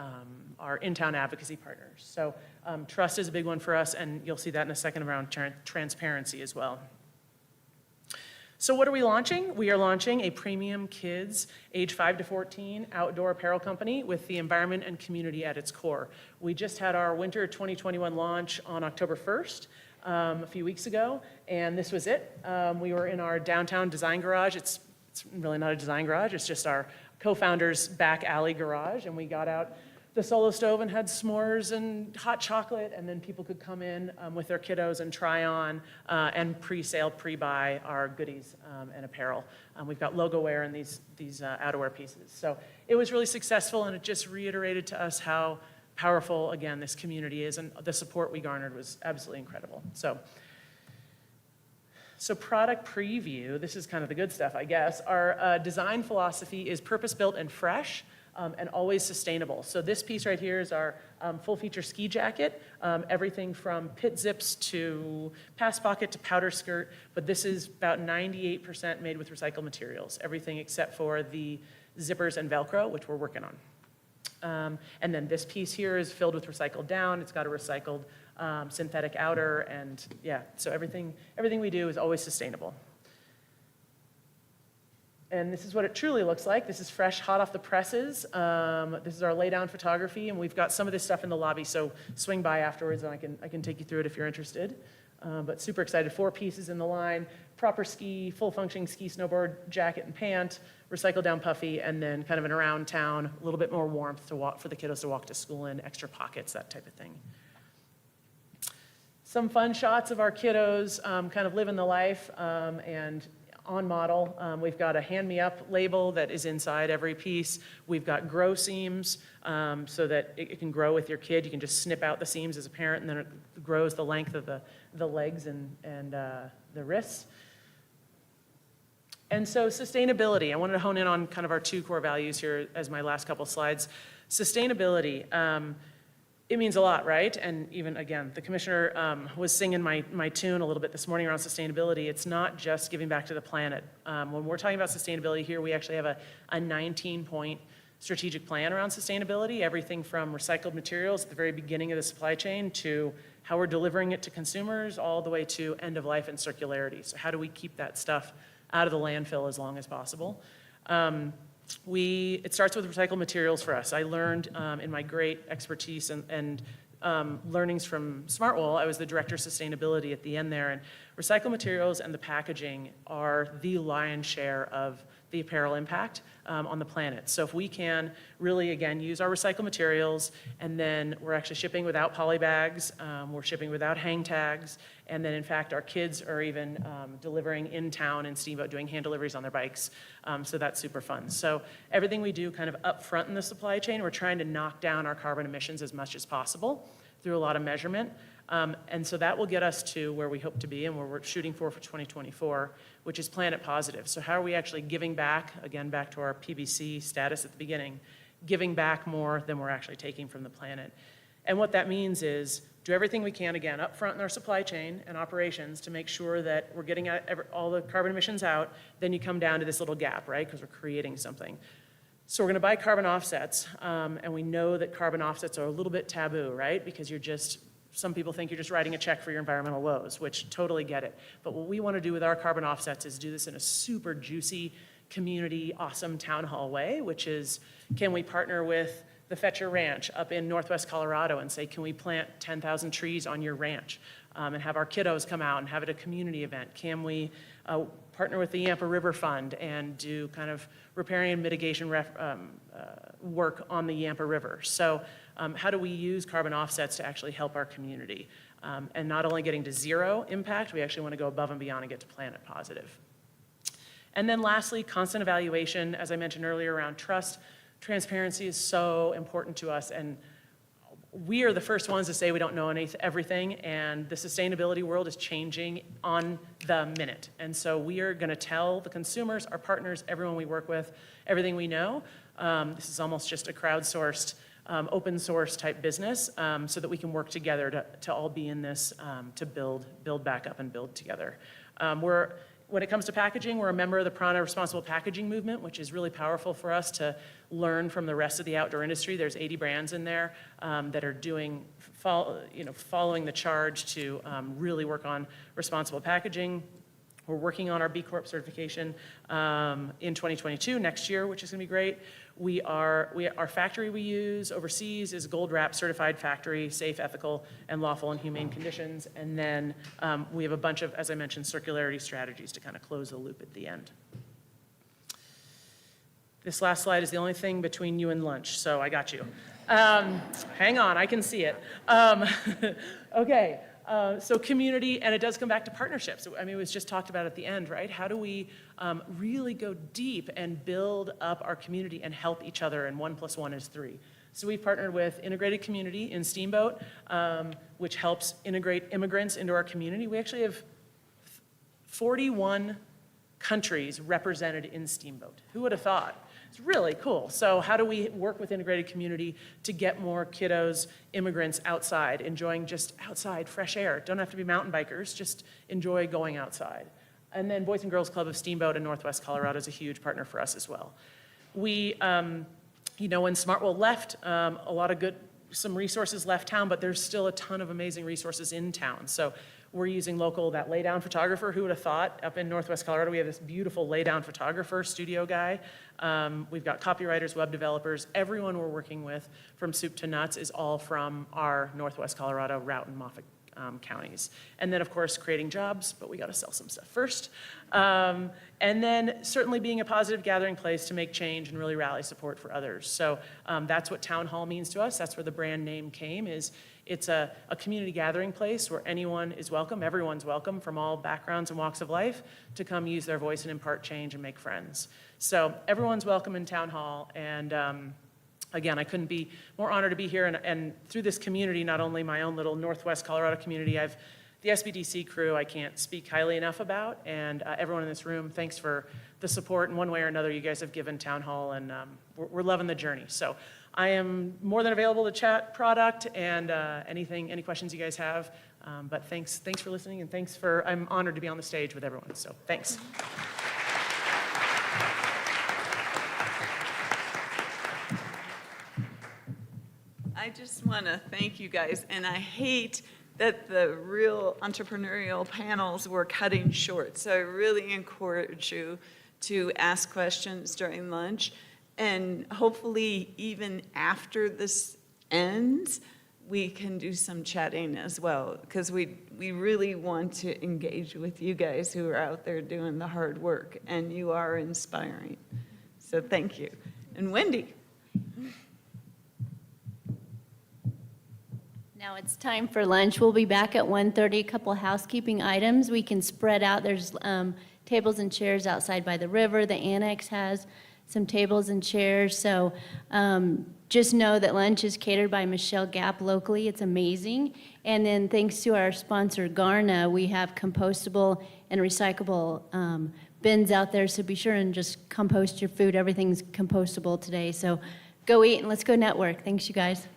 in-town advocacy partners. So trust is a big one for us, and you'll see that in a second around transparency as well. So what are we launching? We are launching a premium kids age 5 to 14 outdoor apparel company with the environment and community at its core. We just had our winter 2021 launch on October 1st, a few weeks ago, and this was it. We were in our downtown design garage. It's really not a design garage, it's just our co-founder's back alley garage, and we got out the Solo stove and had s'mores and hot chocolate, and then people could come in with their kiddos and try on and pre-sale, pre-buy our goodies and apparel. We've got logo wear and these outerwear pieces. So it was really successful, and it just reiterated to us how powerful, again, this community is, and the support we garnered was absolutely incredible. So product preview, this is kind of the good stuff, I guess. Our design philosophy is purpose-built and fresh. And always sustainable. So this piece right here is our full feature ski jacket, everything from pit zips to pass pocket to powder skirt, but this is about 98% made with recycled materials, everything except for the zippers and Velcro, which we're working on. And then this piece here is filled with recycled down. It's got a recycled synthetic outer, and yeah, so everything we do is always sustainable. And this is what it truly looks like. This is fresh, hot off the presses. This is our laydown photography, and we've got some of this stuff in the lobby, so swing by afterwards and I can take you through it if you're interested. But super excited, 4 pieces in the line, proper ski, full functioning ski, snowboard, jacket and pant, recycled down puffy, and then kind of an around town, a little bit more warmth to walk, for the kiddos to walk to school in, extra pockets, that type of thing. Some fun shots of our kiddos kind of living the life, and on model. We've got a hand me up label that is inside every piece. We've got grow seams so that it can grow with your kid. You can just snip out the seams as a parent, and then it grows the length of the legs and the wrists. And so sustainability, I wanted to hone in on kind of our 2 core values here as my last couple slides. Sustainability, it means a lot, right? And even, again, the commissioner was singing my tune a little bit this morning around sustainability. It's not just giving back to the planet. When we're talking about sustainability here, we actually have a 19-point strategic plan around sustainability, everything from recycled materials at the very beginning of the supply chain to how we're delivering it to consumers, all the way to end of life and circularity. So how do we keep that stuff out of the landfill as long as possible? It starts with recycled materials for us. I learned in my great expertise and learnings from Smartwool, I was the director of sustainability at the end there, and recycled materials and the packaging are the lion's share of the apparel impact on the planet. So if we can really, again, use our recycled materials, and then we're actually shipping without poly bags, we're shipping without hang tags, and then in fact our kids are even delivering in town in Steamboat, doing hand deliveries on their bikes, so that's super fun. So everything we do kind of up front in the supply chain, we're trying to knock down our carbon emissions as much as possible through a lot of measurement. And so that will get us to where we hope to be and where we're shooting for 2024, which is planet positive. So how are we actually giving back, again, back to our PBC status at the beginning, giving back more than we're actually taking from the planet? And what that means is do everything we can, again, up front in our supply chain and operations to make sure that we're getting all the carbon emissions out. Then you come down to this little gap, right, because we're creating something. So we're going to buy carbon offsets, and we know that carbon offsets are a little bit taboo, right, because some people think you're just writing a check for your environmental woes, which totally get it. But what we want to do with our carbon offsets is do this in a super juicy, community, awesome town hall way, which is, can we partner with the Fetcher Ranch up in Northwest Colorado and say, can we plant 10,000 trees on your ranch? and have our kiddos come out and have it a community event? Can we partner with the Yampa River Fund and do kind of repairing and mitigation work on the Yampa River? So how do we use carbon offsets to actually help our community? And not only getting to zero impact, we actually want to go above and beyond and get to planet positive. And then lastly, constant evaluation, as I mentioned earlier, around trust. Transparency is so important to us, and we are the first ones to say we don't know everything, and the sustainability world is changing on the minute. And so we are gonna tell the consumers, our partners, everyone we work with, everything we know. This is almost just a crowdsourced, open source type business, so that we can work together to all be in this, to build back up and build together. When it comes to packaging, we're a member of the Prana Responsible Packaging Movement, which is really powerful for us to learn from the rest of the outdoor industry. There's 80 brands in there that are following the charge to really work on responsible packaging. We're working on our B Corp certification in 2022, next year, which is gonna be great. Our factory we use overseas is Gold Wrap certified factory, safe, ethical, and lawful and humane conditions. And then we have a bunch of, as I mentioned, circularity strategies to kind of close the loop at the end. This last slide is the only thing between you and lunch, so I got you. Hang on, I can see it. Okay. So community, and it does come back to partnerships. I mean, it was just talked about at the end, right? How do we really go deep and build up our community and help each other, and 1 + 1 is 3. So we've partnered with Integrated Community in Steamboat, which helps integrate immigrants into our community. We actually have 41 countries represented in Steamboat. Who would have thought? It's really cool. So how do we work with Integrated Community to get more kiddos, immigrants outside, enjoying just outside, fresh air? Don't have to be mountain bikers, just enjoy going outside. And then Boys and Girls Club of Steamboat in Northwest Colorado is a huge partner for us as well. We, when Smartwell left, some resources left town, but there's still a ton of amazing resources in town. So we're using that laydown photographer. Who would have thought? Up in Northwest Colorado, we have this beautiful laydown photographer, studio guy. We've got copywriters, web developers. Everyone we're working with, from soup to nuts, is all from our Northwest Colorado, Routt, and Moffat counties. And then, of course, creating jobs, but we got to sell some stuff first. And then certainly being a positive gathering place to make change and really rally support for others. So that's what Town Hall means to us. That's where the brand name came, it's a community gathering place where anyone is welcome, everyone's welcome from all backgrounds and walks of life to come use their voice and impart change and make friends. So everyone's welcome in Town Hall, and again, I couldn't be more honored to be here, and through this community, not only my own little Northwest Colorado community, I've the SBDC crew I can't speak highly enough about, and everyone in this room, thanks for the support in one way or another you guys have given Town Hall, and we're loving the journey. So I am more than available to chat product and any questions you guys have, but thanks for listening, and I'm honored to be on the stage with everyone, so thanks. I just want to thank you guys, and I hate that the real entrepreneurial panels were cutting short. So I really encourage you to ask questions during lunch, and hopefully even after this ends, we can do some chatting as well, because we really want to engage with you guys who are out there doing the hard work, and you are inspiring. So thank you. And Wendy. Now it's time for lunch. We'll be back at 1:30. A couple housekeeping items. We can spread out. There's tables and chairs outside by the river. The annex has some tables and chairs. So just know that lunch is catered by Michelle Gap locally. It's amazing. And then thanks to our sponsor, Garna, we have compostable and recyclable bins out there. So be sure and just compost your food. Everything's compostable today. So go eat and let's go network. Thanks, you guys.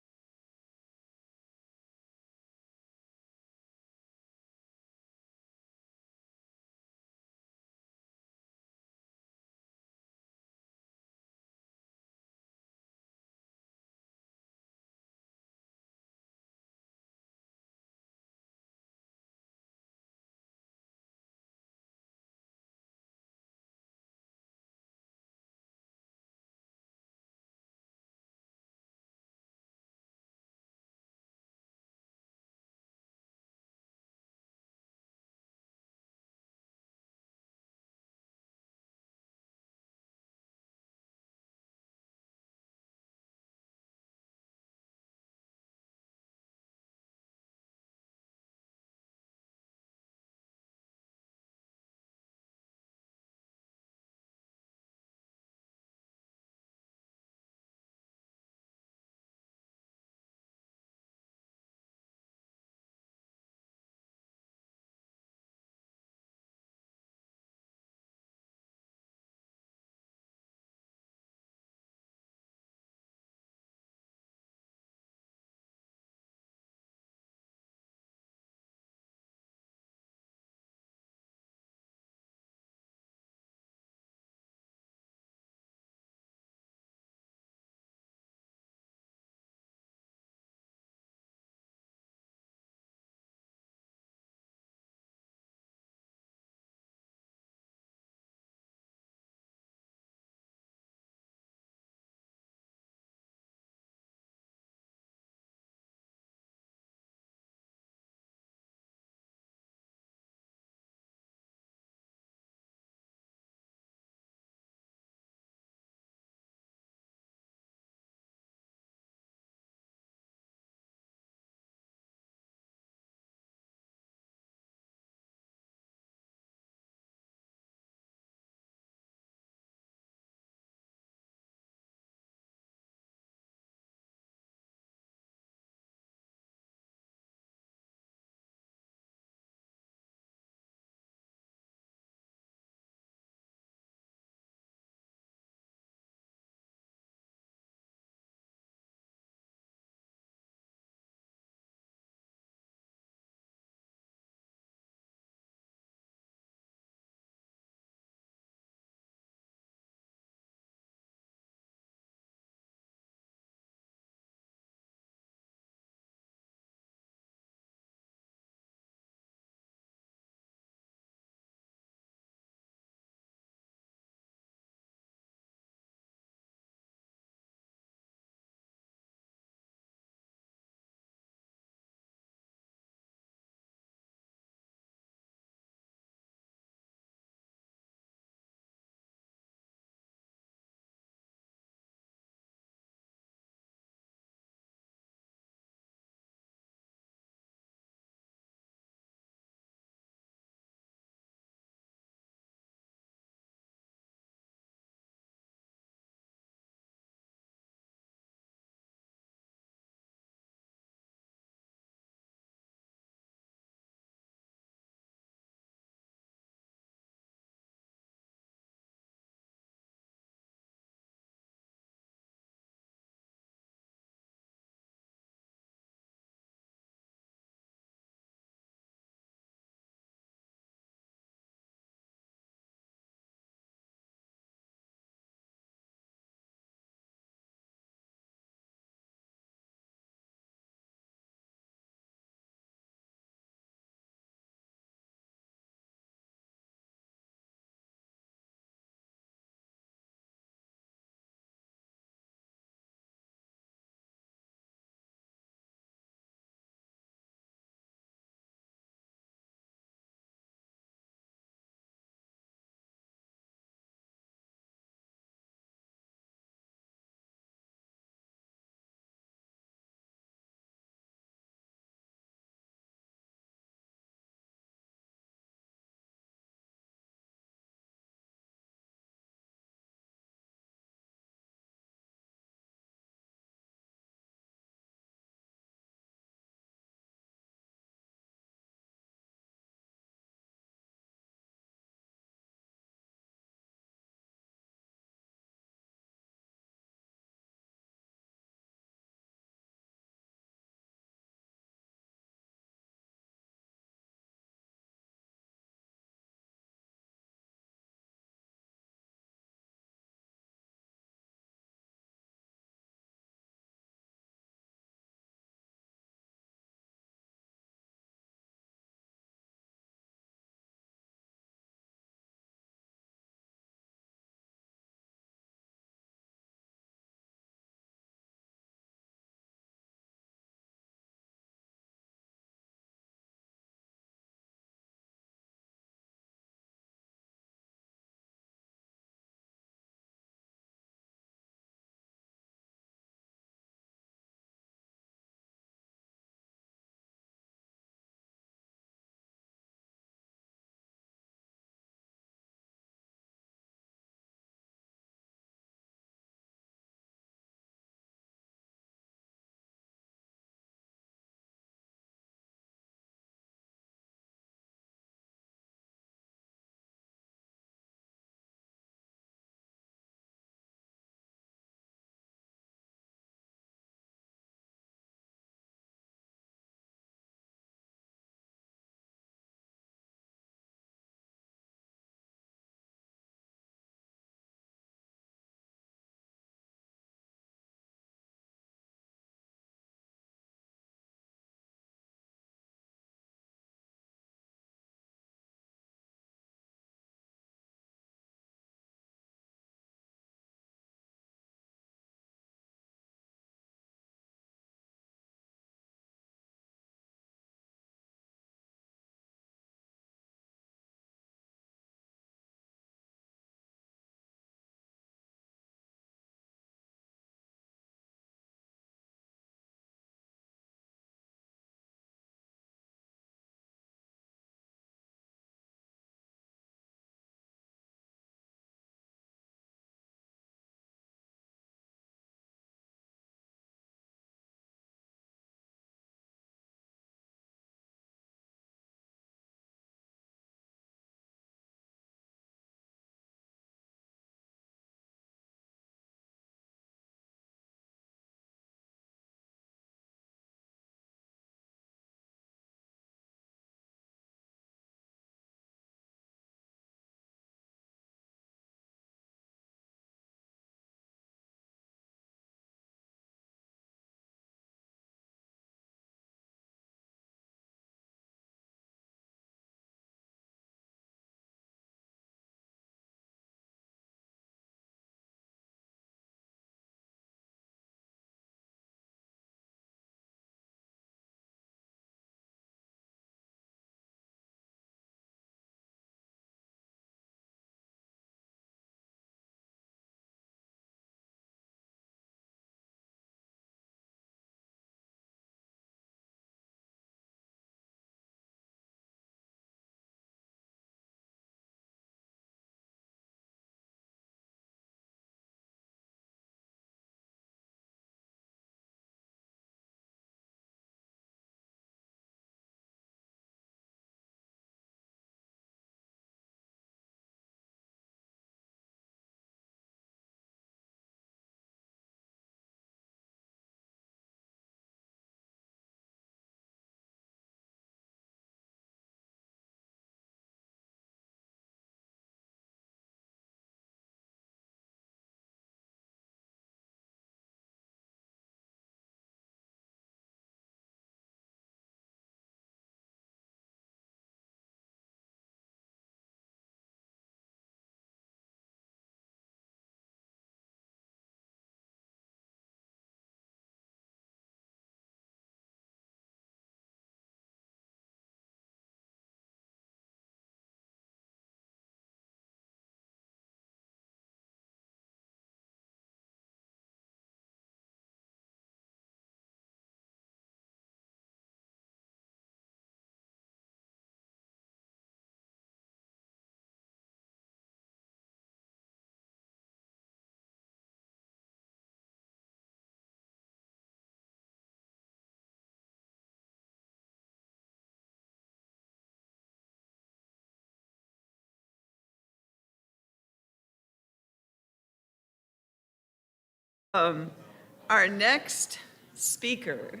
Our next speaker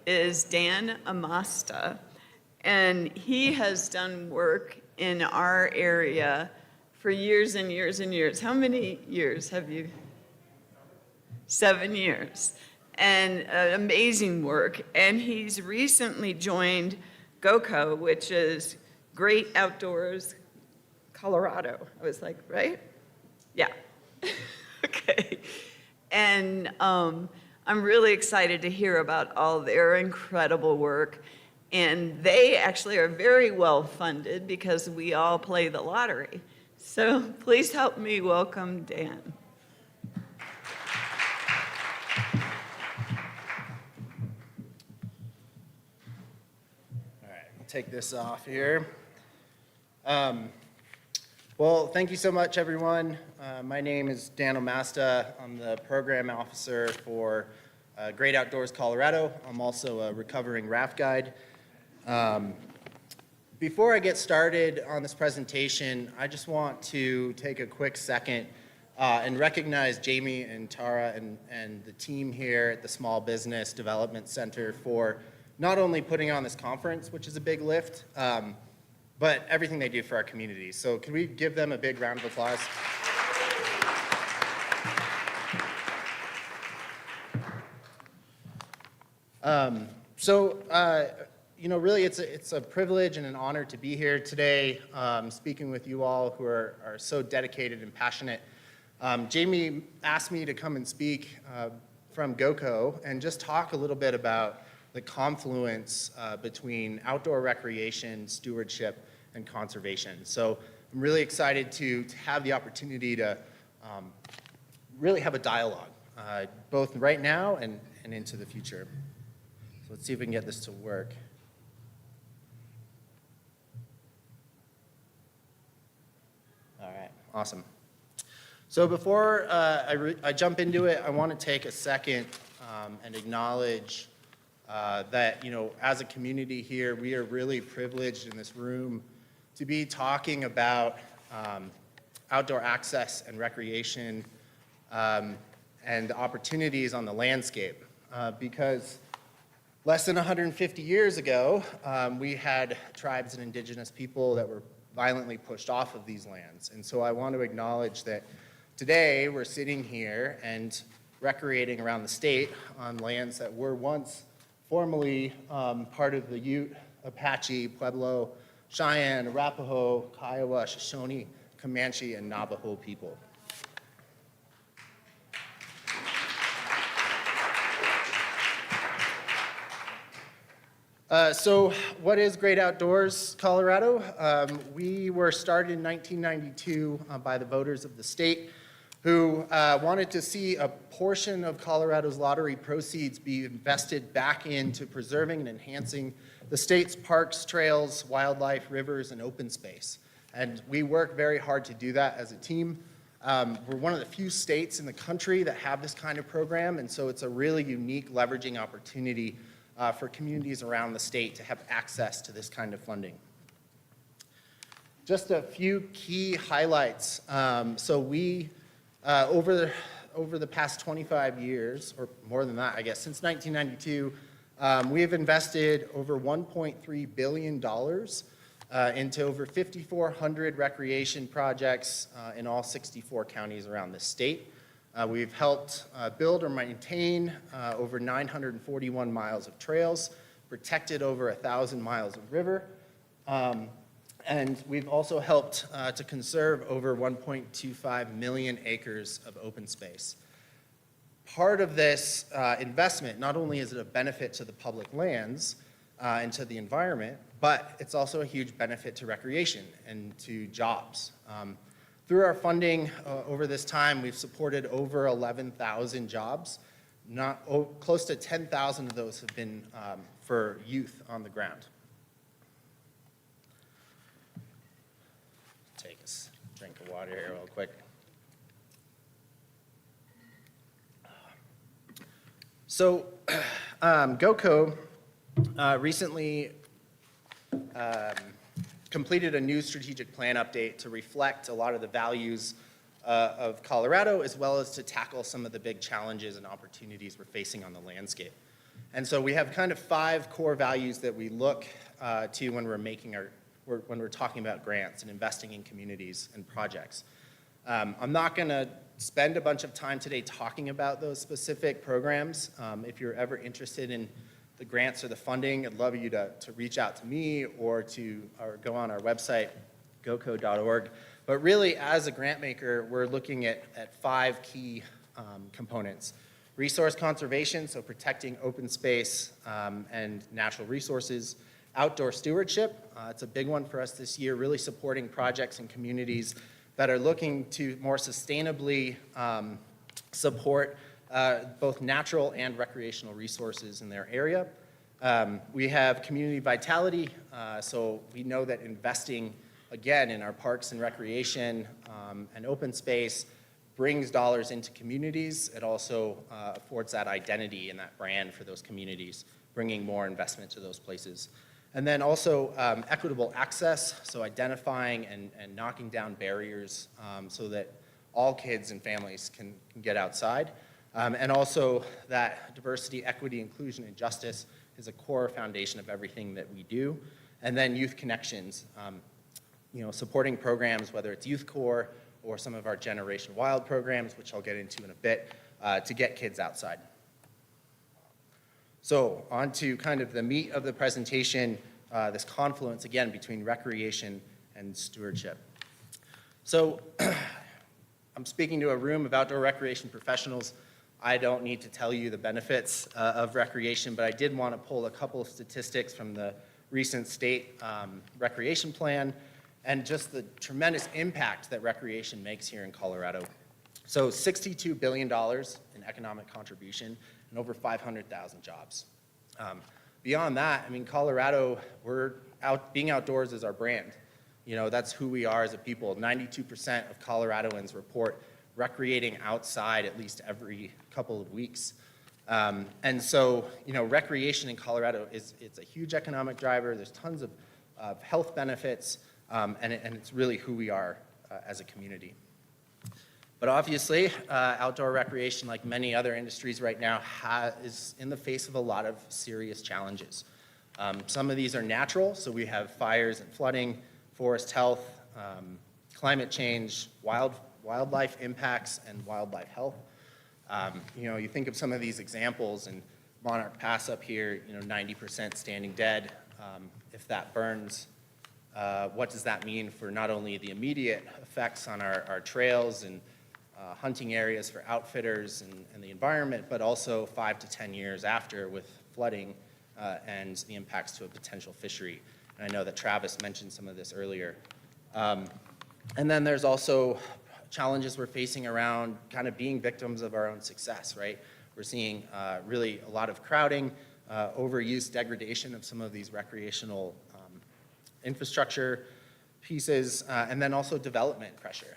is Dan Amasta, and he has done work in our area for years and years and years. How many years have you? 7 years. And amazing work. And he's recently joined GOCO, which is Great Outdoors Colorado. I was like, right? Yeah. Okay. And I'm really excited to hear about all their incredible work. And they actually are very well funded because we all play the lottery. So please help me welcome Dan. All right, I'll take this off here. Well, thank you so much, everyone. My name is Dan Amasta. I'm the program officer for Great Outdoors Colorado. I'm also a recovering raft guide. Before I get started on this presentation, I just want to take a quick second and recognize Jamie and Tara and the team here at the Small Business Development Center for not only putting on this conference, which is a big lift, but everything they do for our community. So can we give them a big round of applause? Really, it's a privilege and an honor to be here today, speaking with you all who are so dedicated and passionate. Jamie asked me to come and speak from GOCO and just talk a little bit about the confluence between outdoor recreation, stewardship, and conservation. So I'm really excited to have the opportunity to really have a dialogue, both right now and into the future. So let's see if we can get this to work. All right, awesome. So before I jump into it, I want to take a second and acknowledge that, as a community here, we are really privileged in this room to be talking about outdoor access and recreation and opportunities on the landscape. Because less than 150 years ago, we had tribes and indigenous people that were violently pushed off of these lands. And so I want to acknowledge that today we're sitting here and recreating around the state on lands that were once formerly part of the Ute, Apache, Pueblo, Cheyenne, Arapaho, Kiowa, Shoshone, Comanche, and Navajo people. So what is Great Outdoors Colorado? We were started in 1992 by the voters of the state who wanted to see a portion of Colorado's lottery proceeds be invested back into preserving and enhancing the state's parks, trails, wildlife, rivers, and open space. And we work very hard to do that as a team. We're one of the few states in the country that have this kind of program, and so it's a really unique leveraging opportunity for communities around the state to have access to this kind of funding. Just a few key highlights. So we, over the past 25 years, or more than that, I guess, since 1992, we have invested over $1.3 billion into over 5,400 recreation projects in all 64 counties around the state. We've helped build or maintain over 941 miles of trails, protected over 1,000 miles of river, and we've also helped to conserve over 1.25 million acres of open space. Part of this investment, not only is it a benefit to the public lands and to the environment, but it's also a huge benefit to recreation and to jobs. Through our funding over this time, we've supported over 11,000 jobs. Close to 10,000 of those have been for youth on the ground. Take a drink of water here real quick. So GOCO recently completed a new strategic plan update to reflect a lot of the values of Colorado, as well as to tackle some of the big challenges and opportunities we're facing on the landscape. And so we have kind of 5 core values that we look to when when we're talking about grants and investing in communities and projects. I'm not going to spend a bunch of time today talking about those specific programs. If you're ever interested in the grants or the funding, I'd love you to reach out to me or go on our website, goco.org. But really, as a grant maker, we're looking at 5 key components. Resource conservation, so protecting open space and natural resources. Outdoor stewardship, it's a big one for us this year, really supporting projects and communities that are looking to more sustainably support both natural and recreational resources in their area. We have community vitality, so we know that investing, again, in our parks and recreation and open space brings dollars into communities. It also affords that identity and that brand for those communities, bringing more investment to those places. And then also equitable access, so identifying and knocking down barriers so that all kids and families can get outside. And also that diversity, equity, inclusion, and justice is a core foundation of everything that we do. And then youth connections, supporting programs, whether it's Youth Corps or some of our Generation Wild programs, which I'll get into in a bit, to get kids outside. So on to kind of the meat of the presentation, this confluence, again, between recreation and stewardship. So I'm speaking to a room of outdoor recreation professionals. I don't need to tell you the benefits of recreation, but I did want to pull a couple of statistics from the recent state recreation plan and just the tremendous impact that recreation makes here in Colorado. So $62 billion in economic contribution and over 500,000 jobs. Beyond that, I mean, Colorado, being outdoors is our brand. That's who we are as a people. 92% of Coloradoans report recreating outside at least every couple of weeks. And so, recreation in Colorado it's a huge economic driver. There's tons of health benefits, and it's really who we are as a community. But obviously, outdoor recreation, like many other industries right now, is in the face of a lot of serious challenges. Some of these are natural, so we have fires and flooding, forest health, climate change, wildlife impacts, and wildlife health. You think of some of these examples, and Monarch Pass up here, 90% standing dead. If that burns, what does that mean for not only the immediate effects on our trails and hunting areas for outfitters and the environment, but also 5 to 10 years after with flooding and the impacts to a potential fishery. And I know that Travis mentioned some of this earlier. And then there's also challenges we're facing around kind of being victims of our own success, right? We're seeing really a lot of crowding, overuse, degradation of some of these recreational infrastructure pieces, and then also development pressure.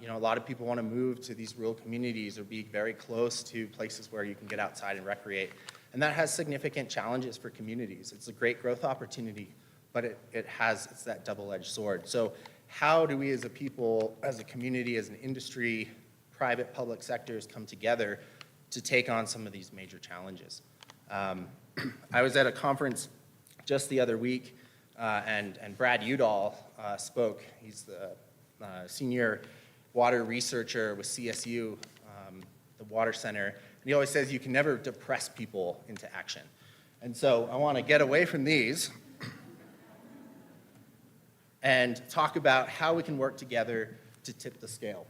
A lot of people want to move to these rural communities or be very close to places where you can get outside and recreate. And that has significant challenges for communities. It's a great growth opportunity, but it's that double-edged sword. So how do we as a people, as a community, as an industry, private, public sectors come together to take on some of these major challenges? I was at a conference just the other week, and Brad Udall spoke. He's the senior water researcher with CSU, the Water Center, and he always says you can never depress people into action. And so I want to get away from these and talk about how we can work together to tip the scale.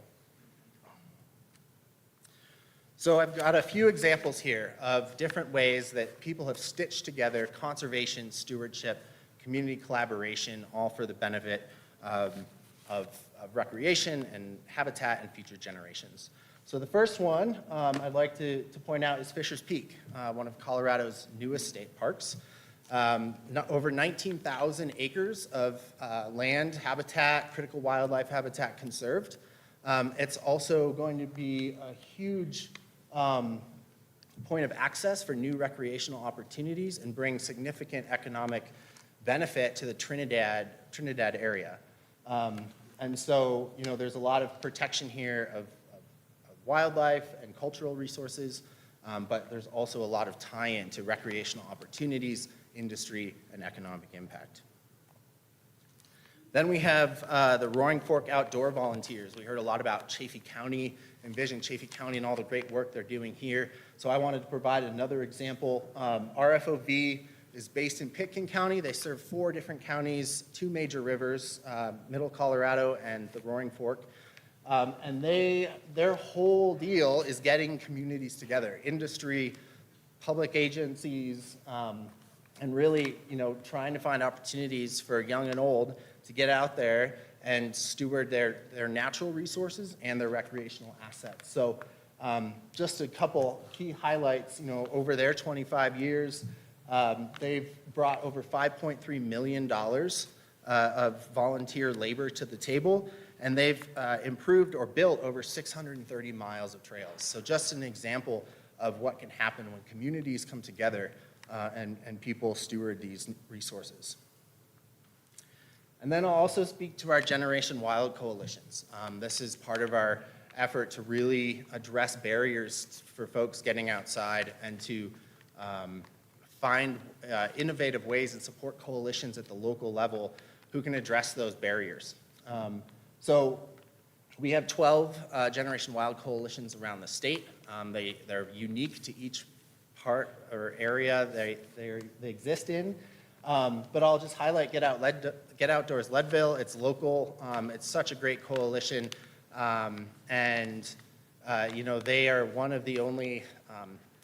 So I've got a few examples here of different ways that people have stitched together conservation, stewardship, community collaboration, all for the benefit of recreation and habitat and future generations. So the first one I'd like to point out is Fisher's Peak, one of Colorado's newest state parks. Over 19,000 acres of land, habitat, critical wildlife habitat conserved. It's also going to be a huge point of access for new recreational opportunities and bring significant economic benefit to the Trinidad area. And so, you know, there's a lot of protection here of wildlife and cultural resources, but there's also a lot of tie-in to recreational opportunities, industry, and economic impact. Then we have the Roaring Fork Outdoor Volunteers. We heard a lot about Chaffee County, Envision Chaffee County and all the great work they're doing here. So I wanted to provide another example. RFOV is based in Pitkin County. They serve 4 different counties, 2 major rivers, Middle Colorado and the Roaring Fork. And their whole deal is getting communities together, industry, public agencies, and really, you know, trying to find opportunities for young and old to get out there and steward their natural resources and their recreational assets. So just a couple key highlights, you know, over their 25 years, they've brought over $5.3 million of volunteer labor to the table, and they've improved or built over 630 miles of trails. So just an example of what can happen when communities come together and people steward these resources. And then I'll also speak to our Generation Wild coalitions. This is part of our effort to really address barriers for folks getting outside and to find innovative ways and support coalitions at the local level who can address those barriers. So we have 12 Generation Wild coalitions around the state. They're unique to each part or area they exist in. But I'll just highlight Get Outdoors Leadville. It's local. It's such a great coalition. And you know, they are one of the only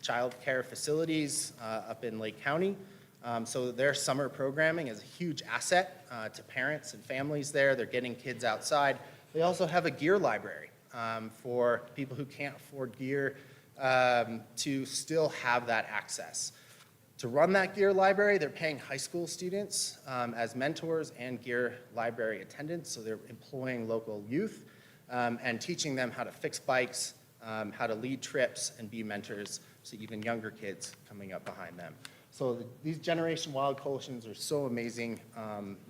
child care facilities up in Lake County. So their summer programming is a huge asset to parents and families there. They're getting kids outside. They also have a gear library for people who can't afford gear to still have that access. To run that gear library, they're paying high school students as mentors and gear library attendants. So they're employing local youth and teaching them how to fix bikes, how to lead trips and be mentors to even younger kids coming up behind them. So these Generation Wild coalitions are so amazing.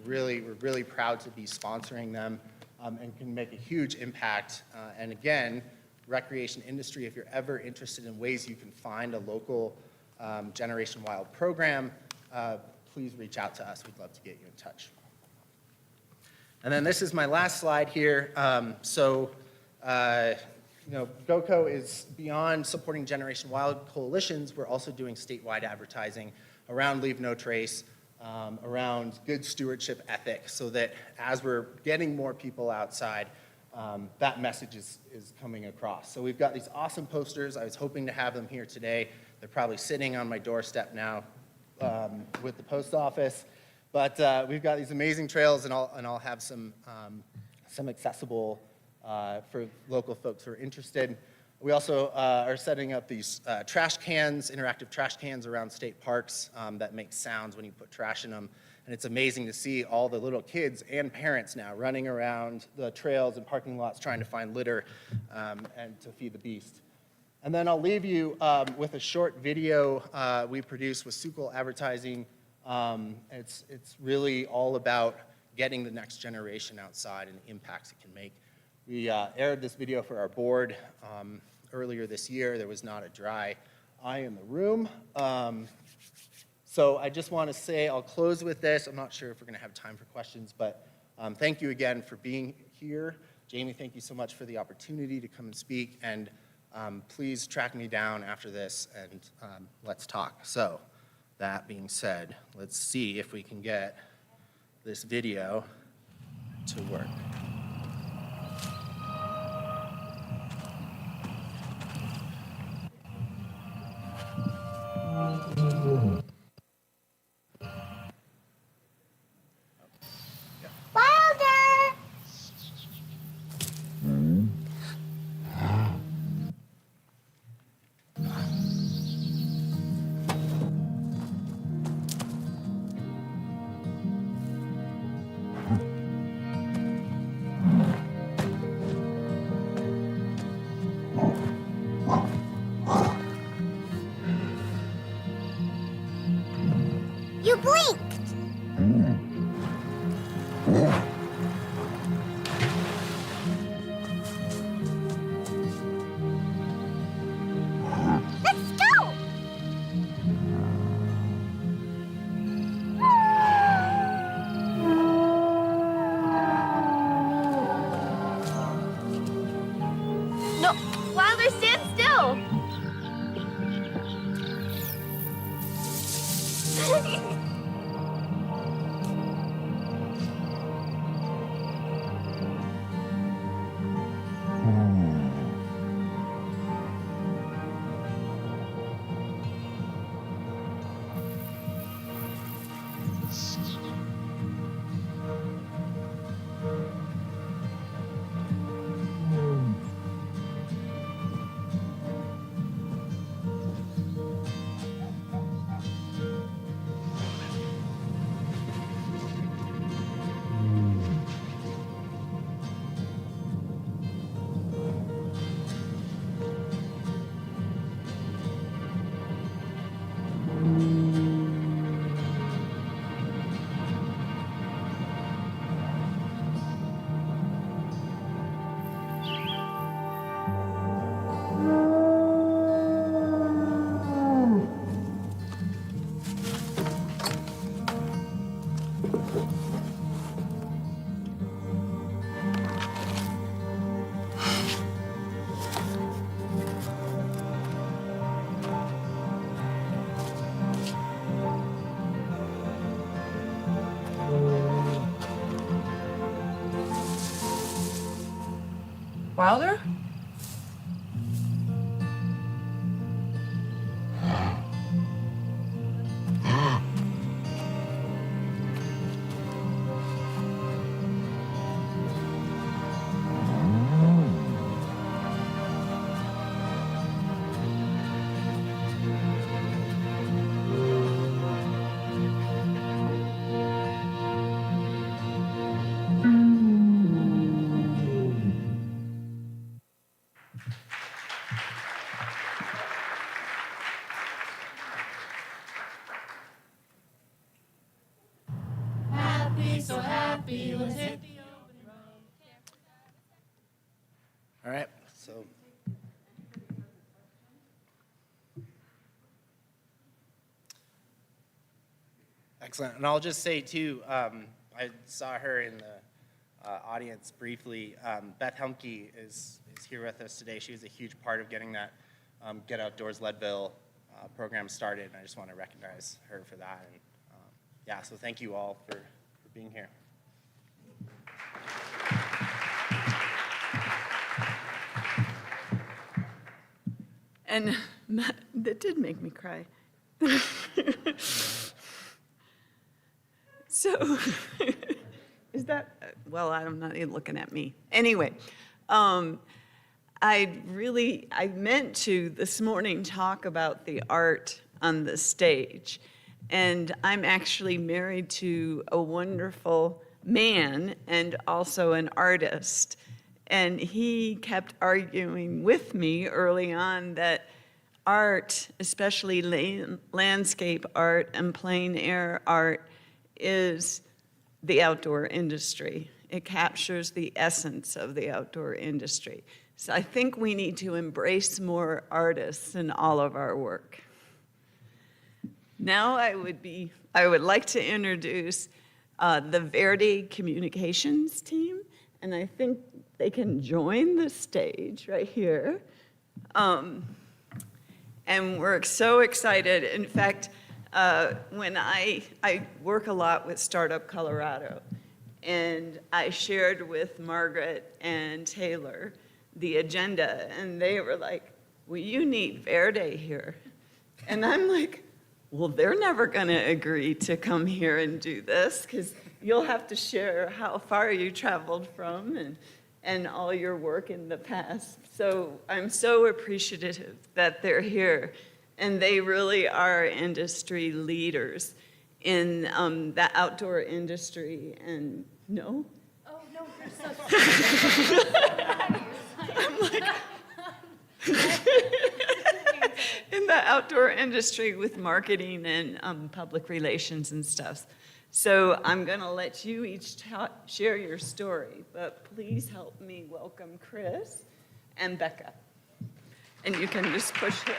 We're really proud to be sponsoring them and can make a huge impact. And again, recreation industry, if you're ever interested in ways you can find a local Generation Wild program, please reach out to us. We'd love to get you in touch. And then this is my last slide here. You know, GoCo is beyond supporting Generation Wild coalitions. We're also doing statewide advertising around Leave No Trace, around good stewardship ethics, so that as we're getting more people outside, that message is coming across. So we've got these awesome posters. I was hoping to have them here today. They're probably sitting on my doorstep now with the post office. But we've got these amazing trails, and I'll have some accessible for local folks who are interested. We also are setting up these trash cans, interactive trash cans around state parks that make sounds when you put trash in them. And it's amazing to see all the little kids and parents now running around the trails and parking lots trying to find litter and to feed the beast. And then I'll leave you with a short video we produced with Sukol Advertising. It's really all about getting the next generation outside and the impacts it can make. We aired this video for our board earlier this year. There was not a dry eye in the room. So I just want to say, I'll close with this. I'm not sure if we're going to have time for questions, but thank you again for being here. Jamie, thank you so much for the opportunity to come and speak. And please track me down after this and let's talk. So that being said, let's see if we can get this video to work. You blinked! Wilder? Happy, so happy, let's hit the open road. All right, so. Excellent, and I'll just say too, I saw her in the audience briefly. Beth Humke is here with us today. She was a huge part of getting that Get Outdoors Leadville program started, and I just want to recognize her for that. And yeah, so thank you all for being here. And that did make me cry. So, is that, well, I'm not even looking at me. Anyway, I meant to this morning talk about the art on the stage. And I'm actually married to a wonderful man and also an artist. And he kept arguing with me early on that art, especially landscape art and plein air art, is the outdoor industry. It captures the essence of the outdoor industry. So I think we need to embrace more artists in all of our work. Now I would like to introduce the Verdi Communications team, and I think they can join the stage right here. And we're so excited. In fact, when I work a lot with Startup Colorado, and I shared with Margaret and Taylor the agenda, and they were like, well, you need Verdi here. And I'm like, well, they're never going to agree to come here and do this, because you'll have to share how far you traveled from and all your work in the past. So I'm so appreciative that they're here. And they really are industry leaders in the outdoor industry. And no? Oh, no, you're so I'm like, in the outdoor industry with marketing and public relations and stuff. So I'm going to let you each share your story, but please help me welcome Chris and Becca. And you can just push here.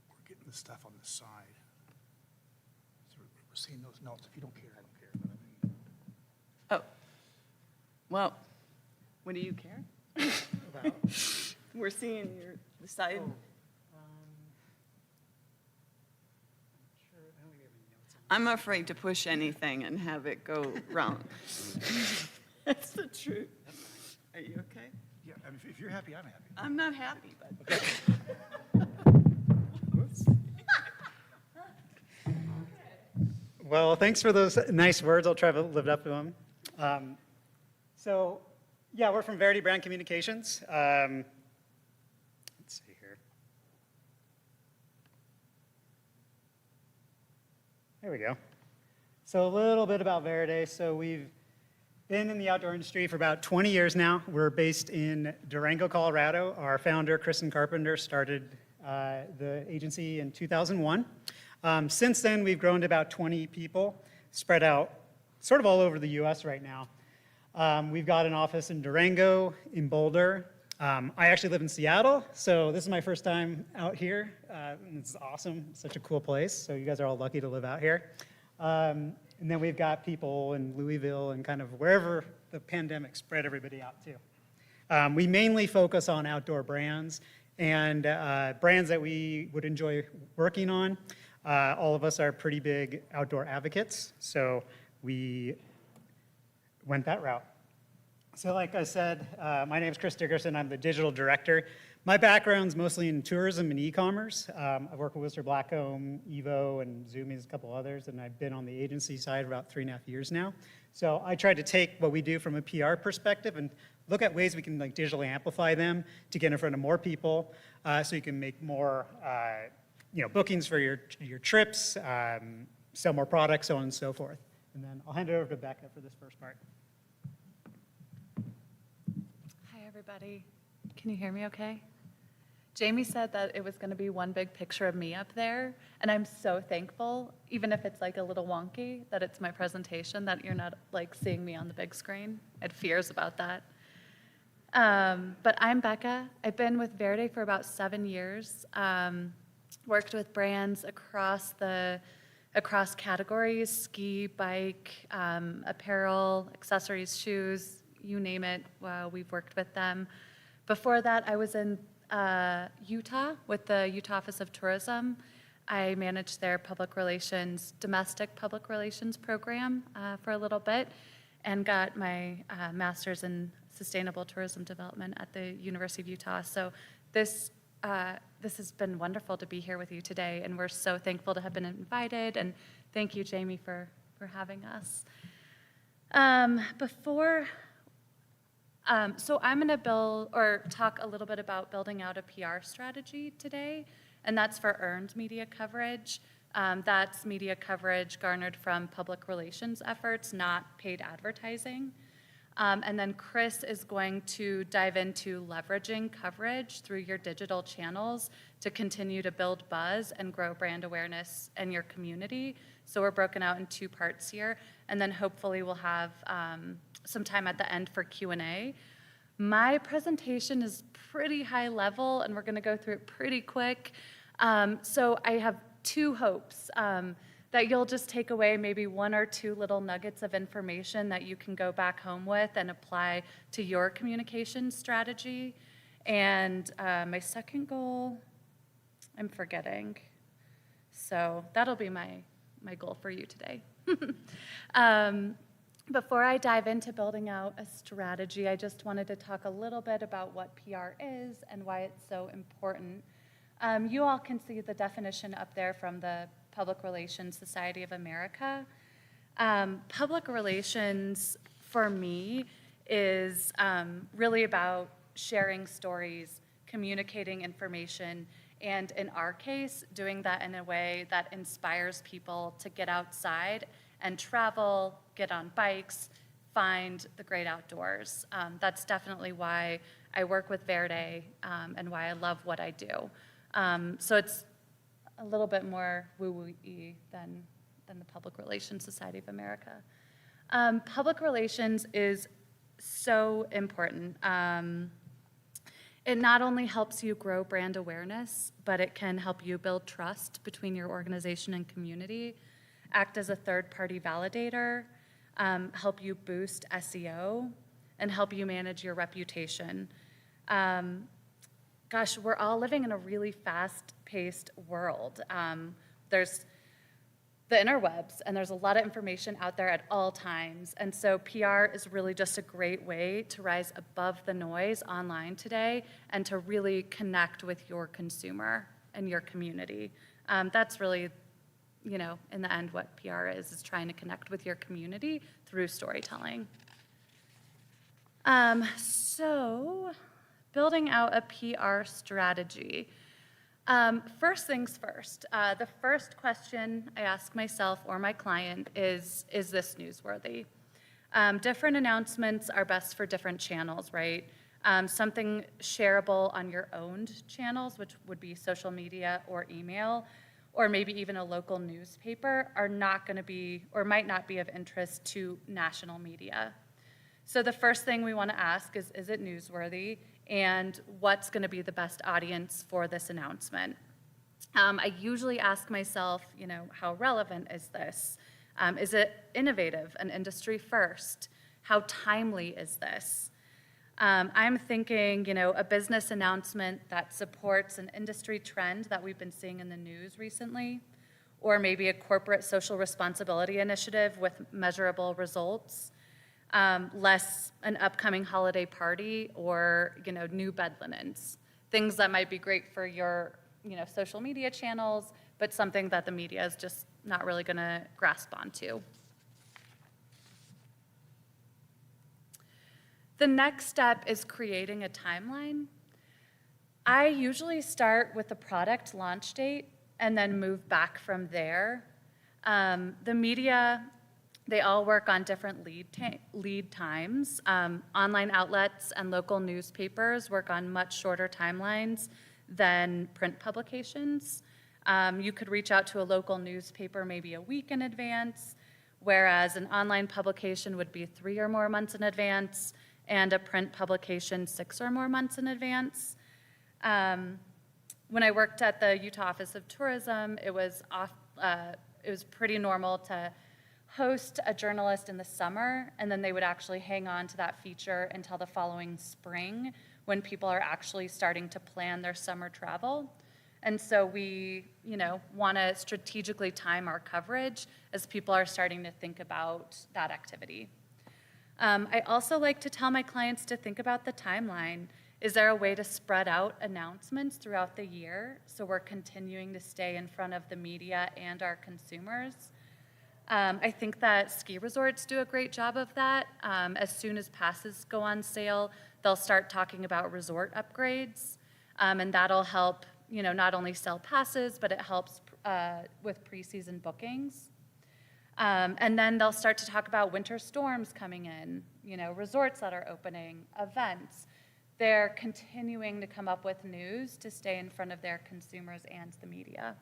We're getting the stuff on the side. So we're seeing those notes. If you don't care, I don't care. But Oh, well, what do you care? about, We're seeing the side. sure, I don't think we have any notes on I'm afraid to push anything and have it go wrong. That's the truth. Are you okay? Yeah, I mean, if you're happy, I'm happy. I'm not happy, but. Well, thanks for those nice words. I'll try to live up to them. So, yeah, we're from Verdi Brand Communications. Let's see here. There we go. So a little bit about Verdi. So we've been in the outdoor industry for about 20 years now. We're based in Durango, Colorado. Our founder, Kristen Carpenter, started the agency in 2001. Since then, we've grown to about 20 people, spread out sort of all over the US right now. We've got an office in Durango, in Boulder. I actually live in Seattle, so this is my first time out here. And it's awesome, such a cool place. So you guys are all lucky to live out here. And then we've got people in Louisville and kind of wherever the pandemic spread everybody out to. We mainly focus on outdoor brands and brands that we would enjoy working on. All of us are pretty big outdoor advocates, so we went that route. So like I said, my name is Chris Dickerson. I'm the digital director. My background's mostly in tourism and e-commerce. I've worked with Whistler Blackcomb, Evo, and Zoomies, a couple others, and I've been on the agency side about 3.5 years now. So I tried to take what we do from a PR perspective and look at ways we can like digitally amplify them to get in front of more people, so you can make more bookings for your trips, sell more products, so on and so forth. And then I'll hand it over to Becca for this first part. Hi, everybody. Can you hear me okay? Jamie said that it was going to be one big picture of me up there, and I'm so thankful, even if it's like a little wonky, that it's my presentation, that you're not like seeing me on the big screen. I had fears about that. But I'm Becca. I've been with Verde for about 7 years. Worked with brands across categories: ski, bike, apparel, accessories, shoes, you name it. We've worked with them. Before that, I was in Utah with the Utah Office of Tourism. I managed their domestic public relations program for a little bit, and got my master's in sustainable tourism development at the University of Utah. So this has been wonderful to be here with you today, and we're so thankful to have been invited, and thank you, Jamie, for having us. So I'm going to talk a little bit about building out a PR strategy today, and that's for earned media coverage. That's media coverage garnered from public relations efforts, not paid advertising. And then Chris is going to dive into leveraging coverage through your digital channels to continue to build buzz and grow brand awareness in your community. So we're broken out in 2 parts here, and then hopefully we'll have some time at the end for Q&A. My presentation is pretty high level, and we're going to go through it pretty quick. So I have 2 hopes. That you'll just take away maybe 1 or 2 little nuggets of information that you can go back home with and apply to your communication strategy. And my second goal, I'm forgetting. So that'll be my goal for you today. Before I dive into building out a strategy, I just wanted to talk a little bit about what PR is and why it's so important. You all can see the definition up there from the Public Relations Society of America. Public relations, for me, is really about sharing stories, communicating information, and in our case, doing that in a way that inspires people to get outside and travel, get on bikes, find the great outdoors. That's definitely why I work with Verde and why I love what I do. So it's a little bit more woo-woo-y than the Public Relations Society of America. Public relations is so important. It not only helps you grow brand awareness, but it can help you build trust between your organization and community, act as a third-party validator, help you boost SEO, and help you manage your reputation. Gosh, we're all living in a really fast-paced world. There's the interwebs, and there's a lot of information out there at all times. And so PR is really just a great way to rise above the noise online today and to really connect with your consumer and your community. That's really, in the end, what PR is trying to connect with your community through storytelling. So, building out a PR strategy. First things first, the first question I ask myself or my client is this newsworthy? Different announcements are best for different channels, right? Something shareable on your owned channels, which would be social media or email, or maybe even a local newspaper, are not going to be or might not be of interest to national media. So the first thing we want to ask is it newsworthy? And what's going to be the best audience for this announcement? I usually ask myself, how relevant is this? Is it innovative, an industry first? How timely is this? I'm thinking, a business announcement that supports an industry trend that we've been seeing in the news recently, or maybe a corporate social responsibility initiative with measurable results, less an upcoming holiday party or, new bed linens. Things that might be great for your, social media channels, but something that the media is just not really gonna grasp onto. The next step is creating a timeline. I usually start with the product launch date and then move back from there. The media, they all work on different lead times. Online outlets and local newspapers work on much shorter timelines than print publications. You could reach out to a local newspaper maybe a week in advance, whereas an online publication would be 3 or more months in advance, and a print publication 6 or more months in advance. When I worked at the Utah Office of Tourism, it was pretty normal to host a journalist in the summer, and then they would actually hang on to that feature until the following spring when people are actually starting to plan their summer travel. And so we, want to strategically time our coverage as people are starting to think about that activity. I also like to tell my clients to think about the timeline. Is there a way to spread out announcements throughout the year so we're continuing to stay in front of the media and our consumers? I think that ski resorts do a great job of that. As soon as passes go on sale, they'll start talking about resort upgrades, and that'll help, not only sell passes, but it helps with preseason bookings. And then they'll start to talk about winter storms coming in, resorts that are opening, events. They're continuing to come up with news to stay in front of their consumers and the media.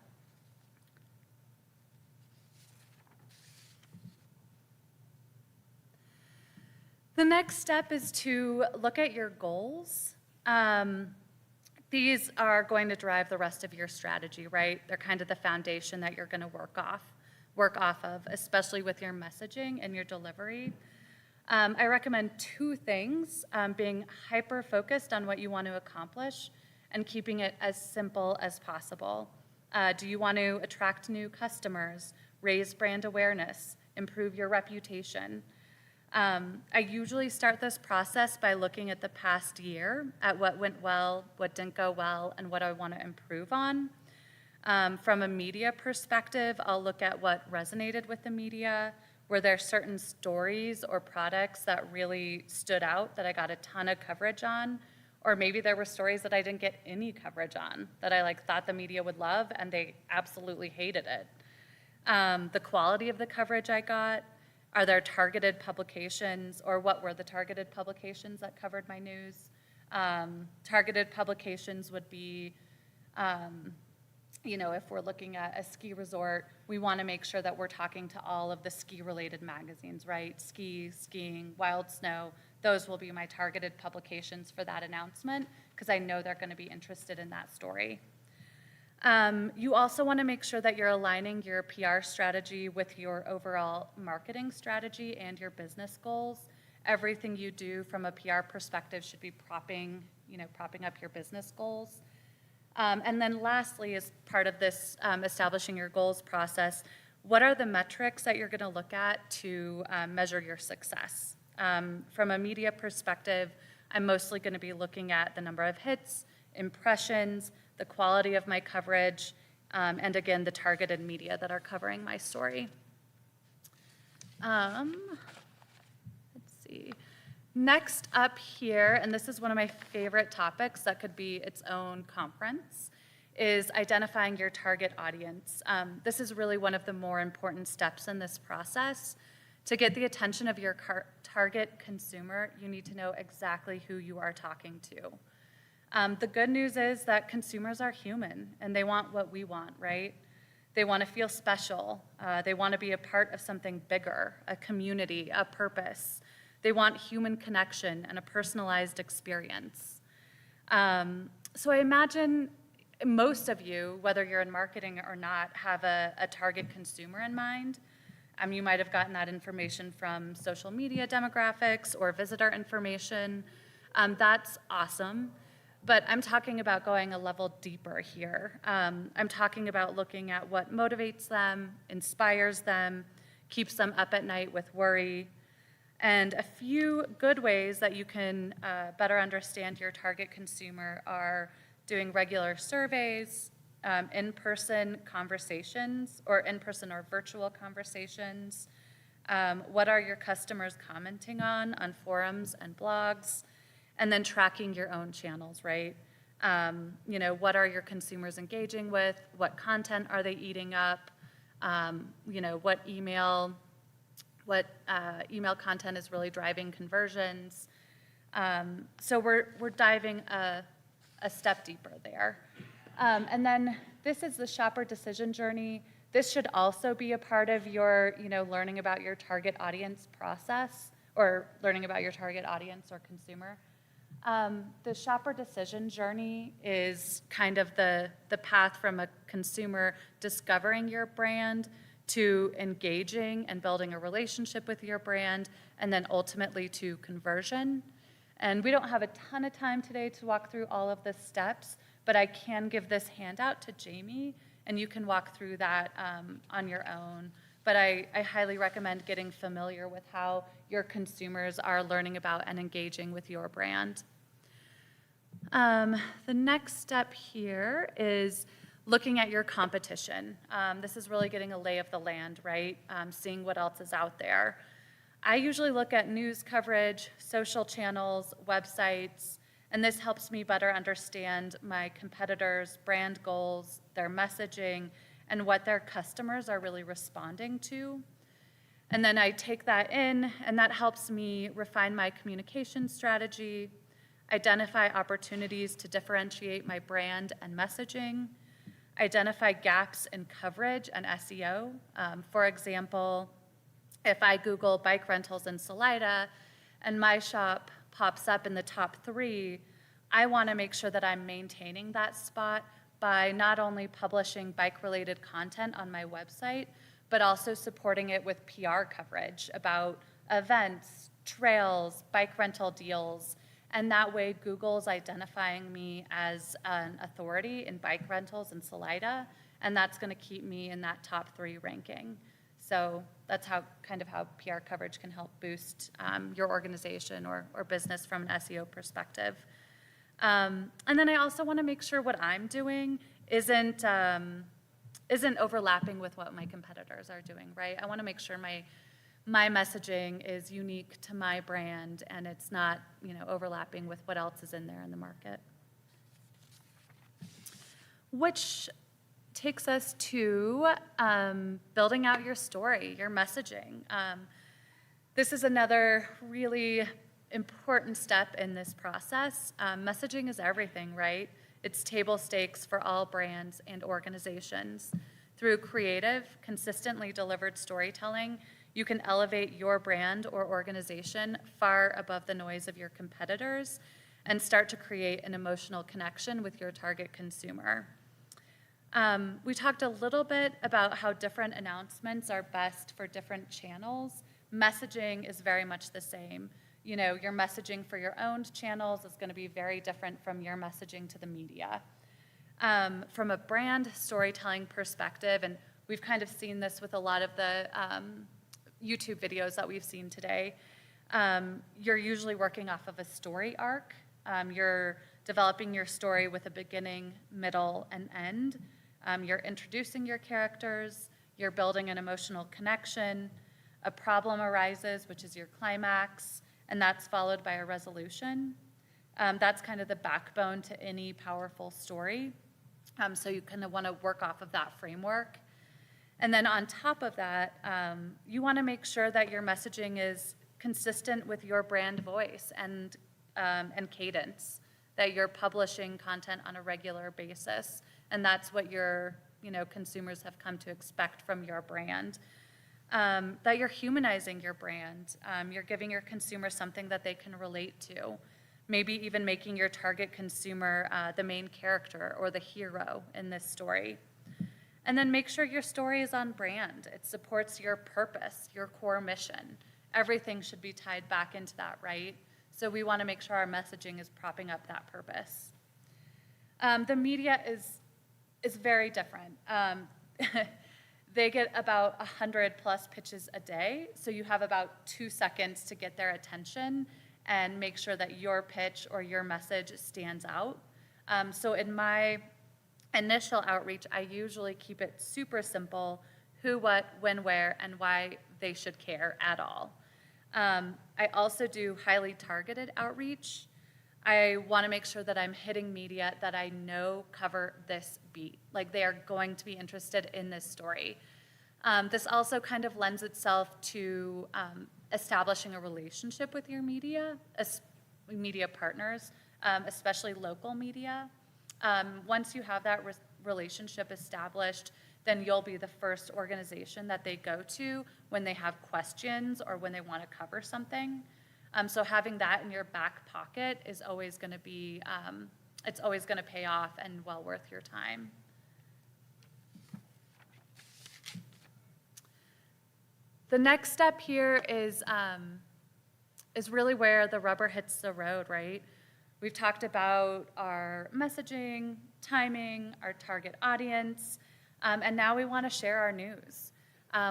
The next step is to look at your goals. These are going to drive the rest of your strategy, right? They're kind of the foundation that you're going to work off of, especially with your messaging and your delivery. I recommend 2 things, being hyper-focused on what you want to accomplish and keeping it as simple as possible. Do you want to attract new customers, raise brand awareness, improve your reputation? I usually start this process by looking at the past year, at what went well, what didn't go well, and what I want to improve on. From a media perspective, I'll look at what resonated with the media. Were there certain stories or products that really stood out that I got a ton of coverage on? Or maybe there were stories that I didn't get any coverage on that I thought the media would love and they absolutely hated it. The quality of the coverage I got. Are there targeted publications, or what were the targeted publications that covered my news? Targeted publications would be, if we're looking at a ski resort, we want to make sure that we're talking to all of the ski-related magazines, right? Skiing, Wild Snow. Those will be my targeted publications for that announcement because I know they're going to be interested in that story. You also want to make sure that you're aligning your PR strategy with your overall marketing strategy and your business goals. Everything you do from a PR perspective should be propping up your business goals. And then lastly, as part of this establishing your goals process, what are the metrics that you're going to look at to measure your success? From a media perspective, I'm mostly going to be looking at the number of hits, impressions, the quality of my coverage, and again, the targeted media that are covering my story. Let's see. Next up here, and this is one of my favorite topics that could be its own conference, is identifying your target audience. This is really one of the more important steps in this process. To get the attention of your target consumer, you need to know exactly who you are talking to. The good news is that consumers are human and they want what we want, right? They want to feel special. They want to be a part of something bigger, a community, a purpose. They want human connection and a personalized experience. So I imagine most of you, whether you're in marketing or not, have a target consumer in mind. You might have gotten that information from social media demographics or visitor information. That's awesome. But I'm talking about going a level deeper here. I'm talking about looking at what motivates them, inspires them, keeps them up at night with worry. And a few good ways that you can better understand your target consumer are doing regular surveys, in-person conversations, or in-person or virtual conversations. What are your customers commenting on forums and blogs? And then tracking your own channels, right? What are your consumers engaging with? What content are they eating up? What email content is really driving conversions? So we're diving a step deeper there. And then this is the shopper decision journey. This should also be a part of your, learning about your target audience process, or learning about your target audience or consumer. The shopper decision journey is kind of the path from a consumer discovering your brand to engaging and building a relationship with your brand, and then ultimately to conversion. And we don't have a ton of time today to walk through all of the steps, but I can give this handout to Jamie, and you can walk through that on your own. But I highly recommend getting familiar with how your consumers are learning about and engaging with your brand. The next step here is looking at your competition. This is really getting a lay of the land, right? Seeing what else is out there. I usually look at news coverage, social channels, websites, and this helps me better understand my competitors' brand goals, their messaging, and what their customers are really responding to. And then I take that in, and that helps me refine my communication strategy, identify opportunities to differentiate my brand and messaging, identify gaps in coverage and SEO. For example, if I Google bike rentals in Salida and my shop pops up in the top 3, I want to make sure that I'm maintaining that spot by not only publishing bike-related content on my website, but also supporting it with PR coverage about events, trails, bike rental deals, and that way Google's identifying me as an authority in bike rentals in Salida, and that's going to keep me in that top 3 ranking. So that's how PR coverage can help boost your organization or business from an SEO perspective. And then I also want to make sure what I'm doing isn't overlapping with what my competitors are doing, right? I want to make sure my messaging is unique to my brand and it's not, overlapping with what else is in there in the market. Which takes us to building out your story, your messaging. This is another really important step in this process. Messaging is everything, right? It's table stakes for all brands and organizations. Through creative, consistently delivered storytelling, you can elevate your brand or organization far above the noise of your competitors and start to create an emotional connection with your target consumer. We talked a little bit about how different announcements are best for different channels. Messaging is very much the same. Your messaging for your own channels is going to be very different from your messaging to the media. From a brand storytelling perspective, and we've kind of seen this with a lot of the YouTube videos that we've seen today, you're usually working off of a story arc. You're developing your story with a beginning, middle, and end. You're introducing your characters, you're building an emotional connection, a problem arises, which is your climax, and that's followed by a resolution. That's kind of the backbone to any powerful story. So you kind of want to work off of that framework. And then on top of that, you want to make sure that your messaging is consistent with your brand voice and cadence, that you're publishing content on a regular basis. And that's what your consumers have come to expect from your brand. That you're humanizing your brand. You're giving your consumer something that they can relate to. Maybe even making your target consumer the main character or the hero in this story. And then make sure your story is on brand. It supports your purpose, your core mission. Everything should be tied back into that, right? So we want to make sure our messaging is propping up that purpose. The media is very different. They get about 100 plus pitches a day, so you have about 2 seconds to get their attention and make sure that your pitch or your message stands out. So in my initial outreach, I usually keep it super simple: who, what, when, where, and why they should care at all. I also do highly targeted outreach. I want to make sure that I'm hitting media that I know cover this beat, like they are going to be interested in this story. This also kind of lends itself to establishing a relationship with your media partners, especially local media. Once you have that relationship established, then you'll be the first organization that they go to when they have questions or when they want to cover something. So having that in your back pocket is always going to be, it's always going to pay off and well worth your time. The next step here is really where the rubber hits the road, right? We've talked about our messaging, timing, our target audience, and now we want to share our news.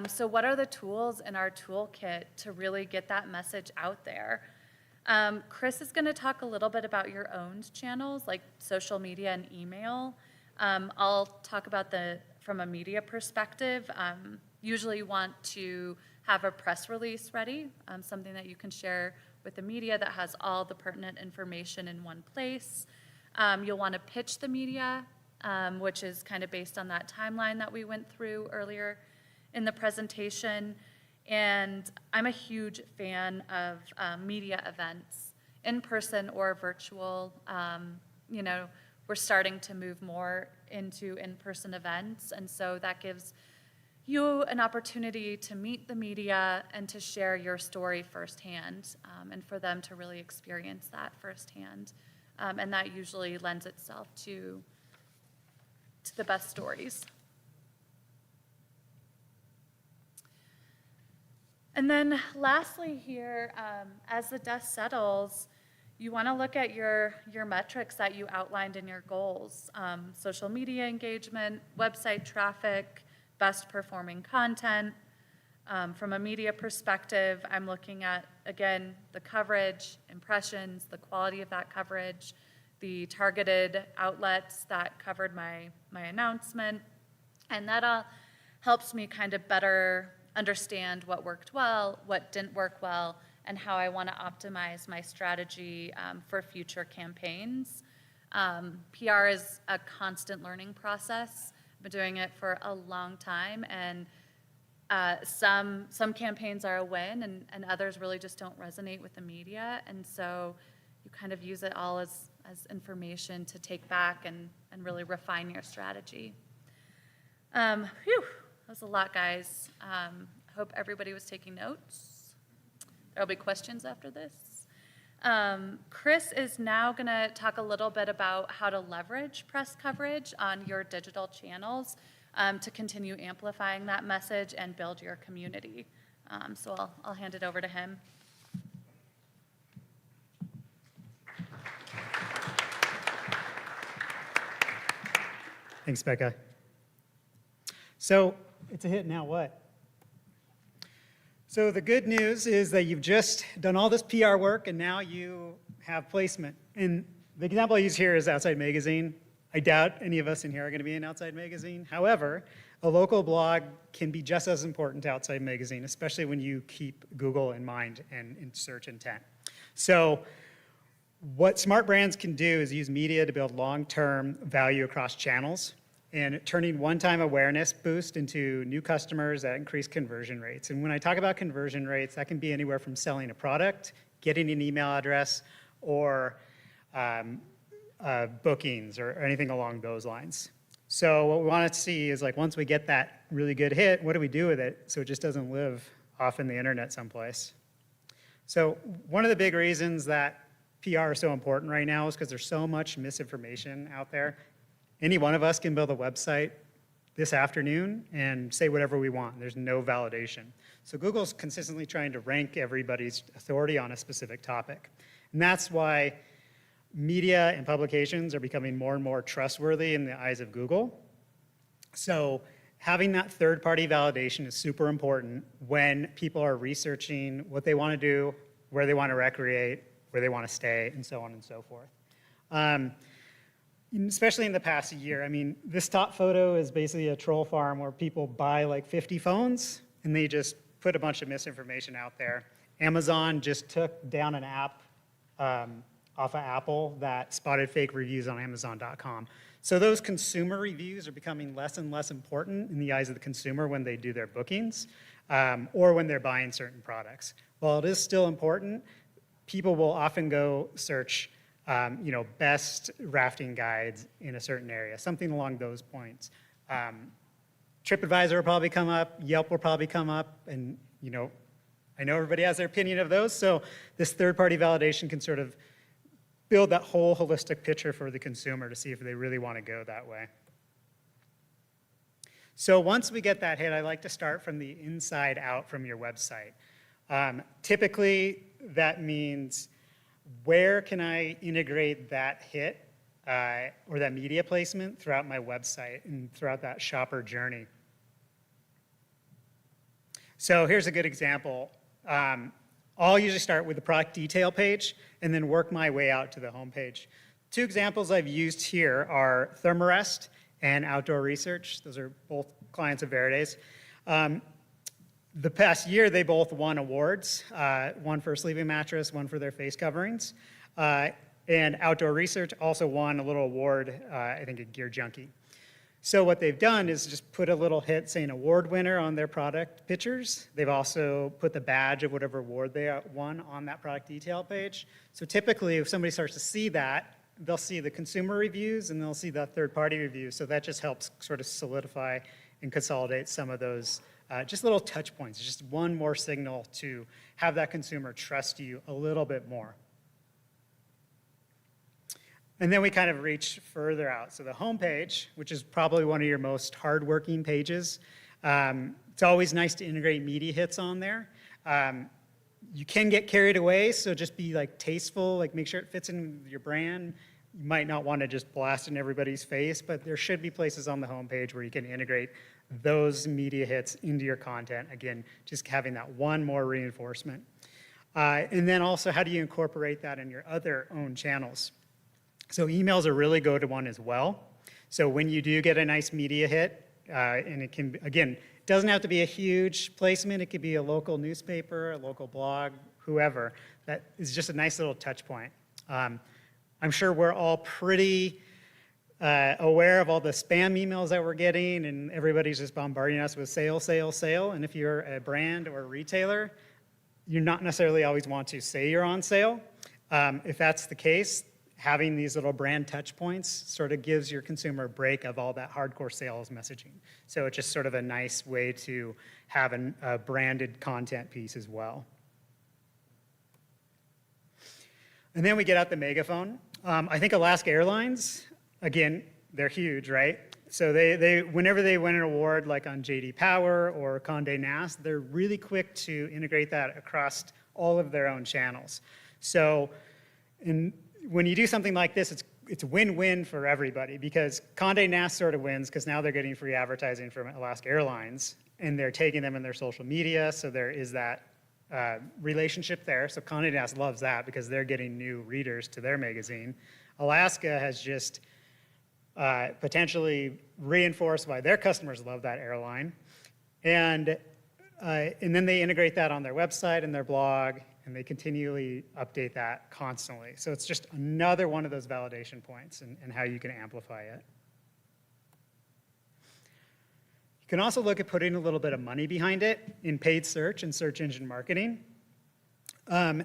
So what are the tools in our toolkit to really get that message out there? Chris is going to talk a little bit about your own channels, like social media and email. I'll talk about from a media perspective. Usually you want to have a press release ready, something that you can share with the media that has all the pertinent information in one place. You'll want to pitch the media, which is kind of based on that timeline that we went through earlier in the presentation. And I'm a huge fan of media events, in person or virtual. You know, we're starting to move more into in-person events, and so that gives you an opportunity to meet the media and to share your story firsthand, and for them to really experience that firsthand. And that usually lends itself to the best stories. And then lastly here, as the dust settles, you want to look at your metrics that you outlined in your goals: social media engagement, website traffic, best performing content. From a media perspective, I'm looking at, again, the coverage, impressions, the quality of that coverage, the targeted outlets that covered my announcement, and that all helps me kind of better understand what worked well, what didn't work well, and how I want to optimize my strategy for future campaigns. PR is a constant learning process. I've been doing it for a long time, and some campaigns are a win, and others really just don't resonate with the media, and so you kind of use it all as information to take back and really refine your strategy. That was a lot, guys. I hope everybody was taking notes. There'll be questions after this. Chris is now going to talk a little bit about how to leverage press coverage on your digital channels to continue amplifying that message and build your community. So I'll hand it over to him. Thanks, Becca. So it's a hit, now what? So the good news is that you've just done all this PR work and now you have placement. And the example I use here is Outside Magazine. I doubt any of us in here are going to be in Outside Magazine. However, a local blog can be just as important to Outside Magazine, especially when you keep Google in mind and in search intent. So what smart brands can do is use media to build long-term value across channels, and turning one-time awareness boost into new customers that increase conversion rates. And when I talk about conversion rates, that can be anywhere from selling a product, getting an email address, or bookings or anything along those lines. So what we want to see is, like, once we get that really good hit, what do we do with it so it just doesn't live off in the internet someplace? So one of the big reasons that PR is so important right now is because there's so much misinformation out there. Any one of us can build a website this afternoon and say whatever we want. There's no validation. So Google's consistently trying to rank everybody's authority on a specific topic. And that's why media and publications are becoming more and more trustworthy in the eyes of Google. So having that third-party validation is super important when people are researching what they want to do, where they want to recreate, where they want to stay, and so on and so forth. Especially in the past year, I mean, this top photo is basically a troll farm where people buy like 50 phones and they just put a bunch of misinformation out there. Amazon just took down an app off of Apple that spotted fake reviews on Amazon.com. So those consumer reviews are becoming less and less important in the eyes of the consumer when they do their bookings or when they're buying certain products. While it is still important, people will often go search best rafting guides in a certain area, something along those points. TripAdvisor will probably come up, Yelp will probably come up, and I know everybody has their opinion of those, so this third-party validation can sort of build that whole holistic picture for the consumer to see if they really want to go that way. So once we get that hit, I like to start from the inside out from your website. Typically, that means where can I integrate that hit or that media placement throughout my website and throughout that shopper journey. So here's a good example. I'll usually start with the product detail page and then work my way out to the home page. Two examples I've used here are Thermarest and Outdoor Research. Those are both clients of Veride's. The past year, they both won awards, one for a sleeping mattress, one for their face coverings. And Outdoor Research also won a little award, I think at Gear Junkie. So what they've done is just put a little hit saying award winner on their product pictures. They've also put the badge of whatever award they won on that product detail page. So typically, if somebody starts to see that, they'll see the consumer reviews and they'll see the third-party reviews. So that just helps sort of solidify and consolidate some of those just little touch points. Just one more signal to have that consumer trust you a little bit more. And then we kind of reach further out. So the home page, which is probably one of your most hardworking pages, it's always nice to integrate media hits on there. You can get carried away, so just be like tasteful, like make sure it fits in your brand. You might not want to just blast in everybody's face, but there should be places on the home page where you can integrate those media hits into your content. Again, just having that one more reinforcement. And then also, how do you incorporate that in your other own channels? So emails are really go to one as well. So when you do get a nice media hit, and it can, again, it doesn't have to be a huge placement. It could be a local newspaper, a local blog, whoever. That is just a nice little touch point. I'm sure we're all pretty aware of all the spam emails that we're getting, and everybody's just bombarding us with sale, sale, sale. And if you're a brand or a retailer, you not necessarily always want to say you're on sale. If that's the case, having these little brand touch points sort of gives your consumer a break of all that hardcore sales messaging. So it's just sort of a nice way to have a branded content piece as well. And then we get out the megaphone. I think Alaska Airlines, again, they're huge, right? So they whenever they win an award like on JD Power or Condé Nast, they're really quick to integrate that across all of their own channels. So when you do something like this, it's win-win for everybody because Condé Nast sort of wins because now they're getting free advertising from Alaska Airlines and they're taking them in their social media, so there is that relationship there. So Condé Nast loves that because they're getting new readers to their magazine. Alaska has just potentially reinforced why their customers love that airline. And then they integrate that on their website and their blog, and they continually update that constantly. So it's just another one of those validation points and how you can amplify it. You can also look at putting a little bit of money behind it in paid search and search engine marketing.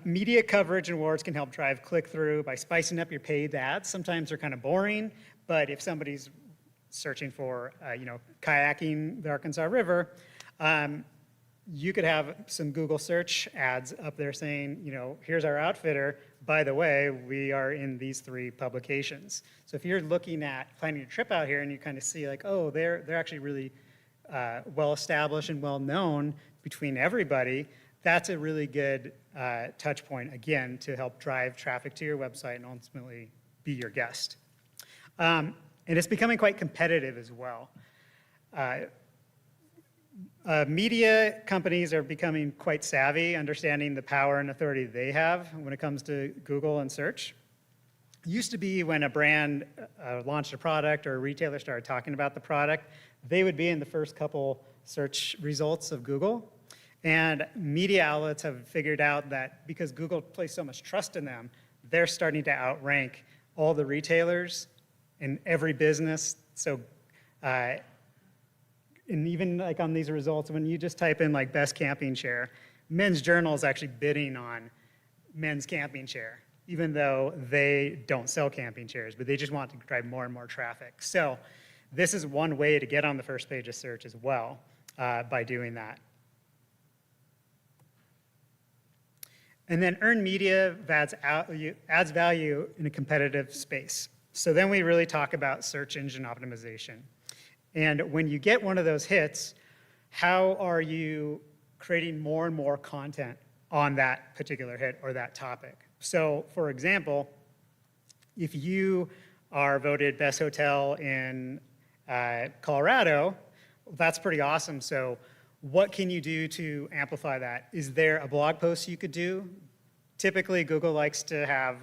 Media coverage and awards can help drive click-through by spicing up your paid ads. Sometimes they're kind of boring, but if somebody's searching for, kayaking the Arkansas River, you could have some Google search ads up there saying, here's our outfitter. By the way, we are in these 3 publications. So if you're looking at planning a trip out here and you kind of see like, oh, they're actually really well-established and well-known between everybody, that's a really good touch point, again, to help drive traffic to your website and ultimately be your guest. And it's becoming quite competitive as well. Media companies are becoming quite savvy, understanding the power and authority they have when it comes to Google and search. It used to be when a brand launched a product or a retailer started talking about the product, they would be in the first couple search results of Google. And media outlets have figured out that because Google placed so much trust in them, they're starting to outrank all the retailers in every business. So, and even like on these results, when you just type in like best camping chair, Men's Journal is actually bidding on men's camping chair, even though they don't sell camping chairs, but they just want to drive more and more traffic. So this is one way to get on the first page of search as well by doing that. And then earned media adds value in a competitive space. So then we really talk about search engine optimization. And when you get one of those hits, how are you creating more and more content on that particular hit or that topic? So for example, if you are voted best hotel in Colorado, that's pretty awesome. So what can you do to amplify that? Is there a blog post you could do? Typically, Google likes to have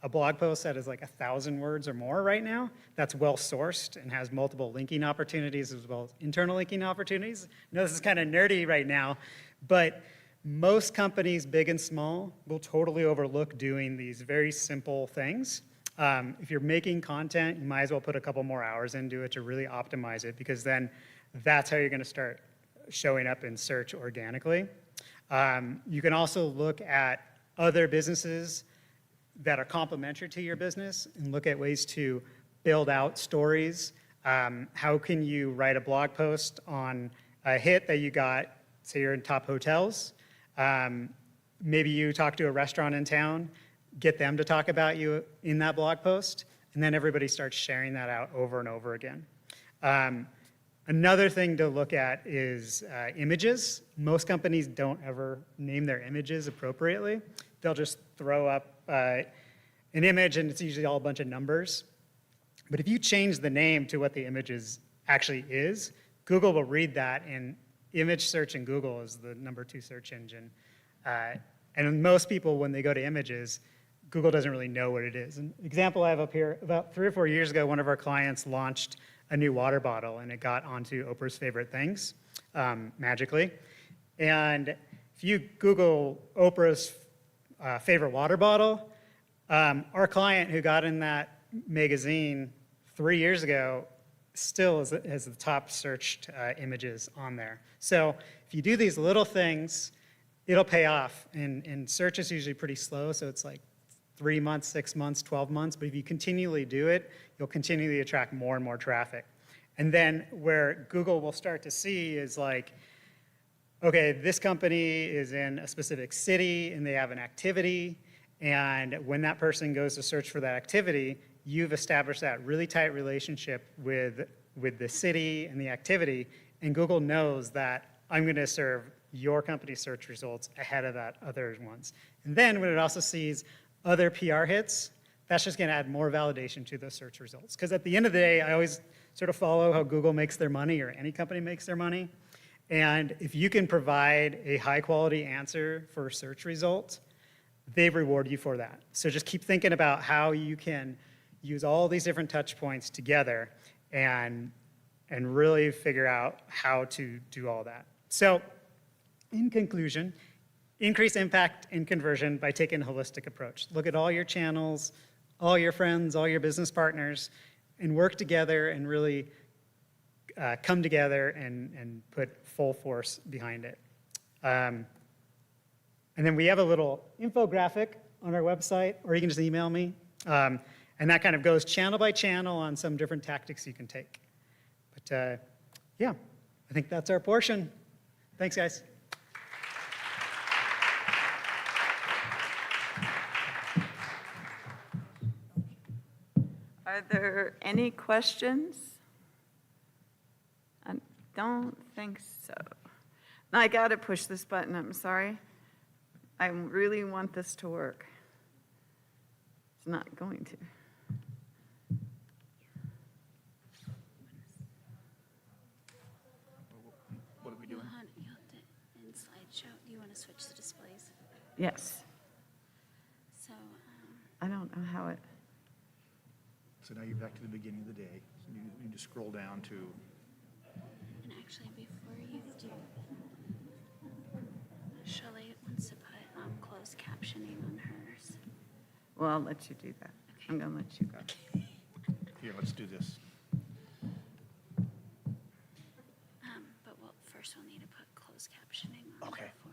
a blog post that is like 1,000 words or more right now. That's well sourced and has multiple linking opportunities as well as internal linking opportunities. I know this is kind of nerdy right now, but most companies, big and small, will totally overlook doing these very simple things. If you're making content, you might as well put a couple more hours into it to really optimize it, because then that's how you're going to start showing up in search organically. You can also look at other businesses that are complementary to your business and look at ways to build out stories. How can you write a blog post on a hit that you got, say you're in top hotels? Maybe you talk to a restaurant in town, get them to talk about you in that blog post, and then everybody starts sharing that out over and over again. Another thing to look at is images. Most companies don't ever name their images appropriately. They'll just throw up an image, and it's usually all a bunch of numbers. But if you change the name to what the image actually is, Google will read that, and image search in Google is the #2 search engine. And most people, when they go to images, Google doesn't really know what it is. An example I have up here, about 3 or 4 years ago, one of our clients launched a new water bottle, and it got onto Oprah's favorite things, magically. And if you Google Oprah's favorite water bottle, our client who got in that magazine 3 years ago still has the top searched images on there. So if you do these little things, it'll pay off. And search is usually pretty slow, so it's like 3 months, 6 months, 12 months. But if you continually do it, you'll continually attract more and more traffic. And then where Google will start to see is like, okay, this company is in a specific city and they have an activity. And when that person goes to search for that activity, you've established that really tight relationship with the city and the activity. And Google knows that I'm going to serve your company's search results ahead of that other ones. And then when it also sees other PR hits, that's just going to add more validation to those search results. Because at the end of the day, I always sort of follow how Google makes their money, or any company makes their money. And if you can provide a high quality answer for a search result, they reward you for that. So just keep thinking about how you can use all these different touch points together and really figure out how to do all that. So in conclusion, increase impact and conversion by taking a holistic approach. Look at all your channels, all your friends, all your business partners, and work together and really come together and put full force behind it. And then we have a little infographic on our website, or you can just email me. And that kind of goes channel by channel on some different tactics you can take. But yeah, I think that's our portion. Thanks, guys. Are there any questions? I don't think so. I got to push this button, I'm sorry. I really want this to work. It's not going to. What are we doing? You have to, in slideshow, you want to switch the displays? Yes. So, I don't know how it, So now you're back to the beginning of the day. So you need to scroll down to, and actually before you do, Shelley wants to put closed captioning on hers. well, I'll let you do that. I'm going to let you go. here, let's do this. But first we'll need to put closed captioning on Okay. before,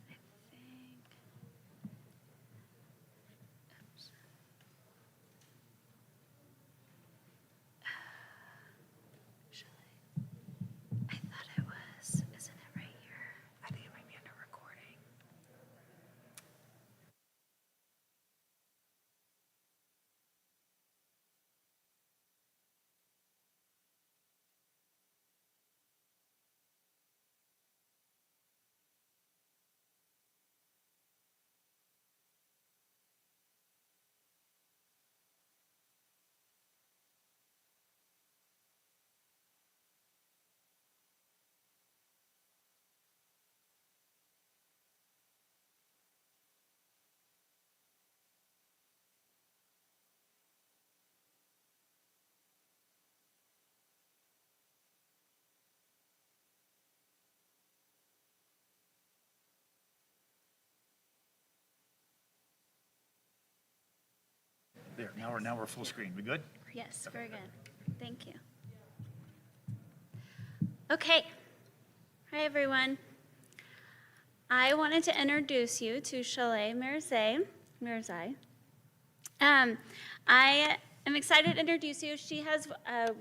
I think. Oops. Shelley, I thought it was, isn't it right here? I think it might be under recording. There, now we're full screen. We good? Yes, very good. Thank you. Okay. Hi, everyone. I wanted to introduce you to Shelley Mirzai. I am excited to introduce you. She has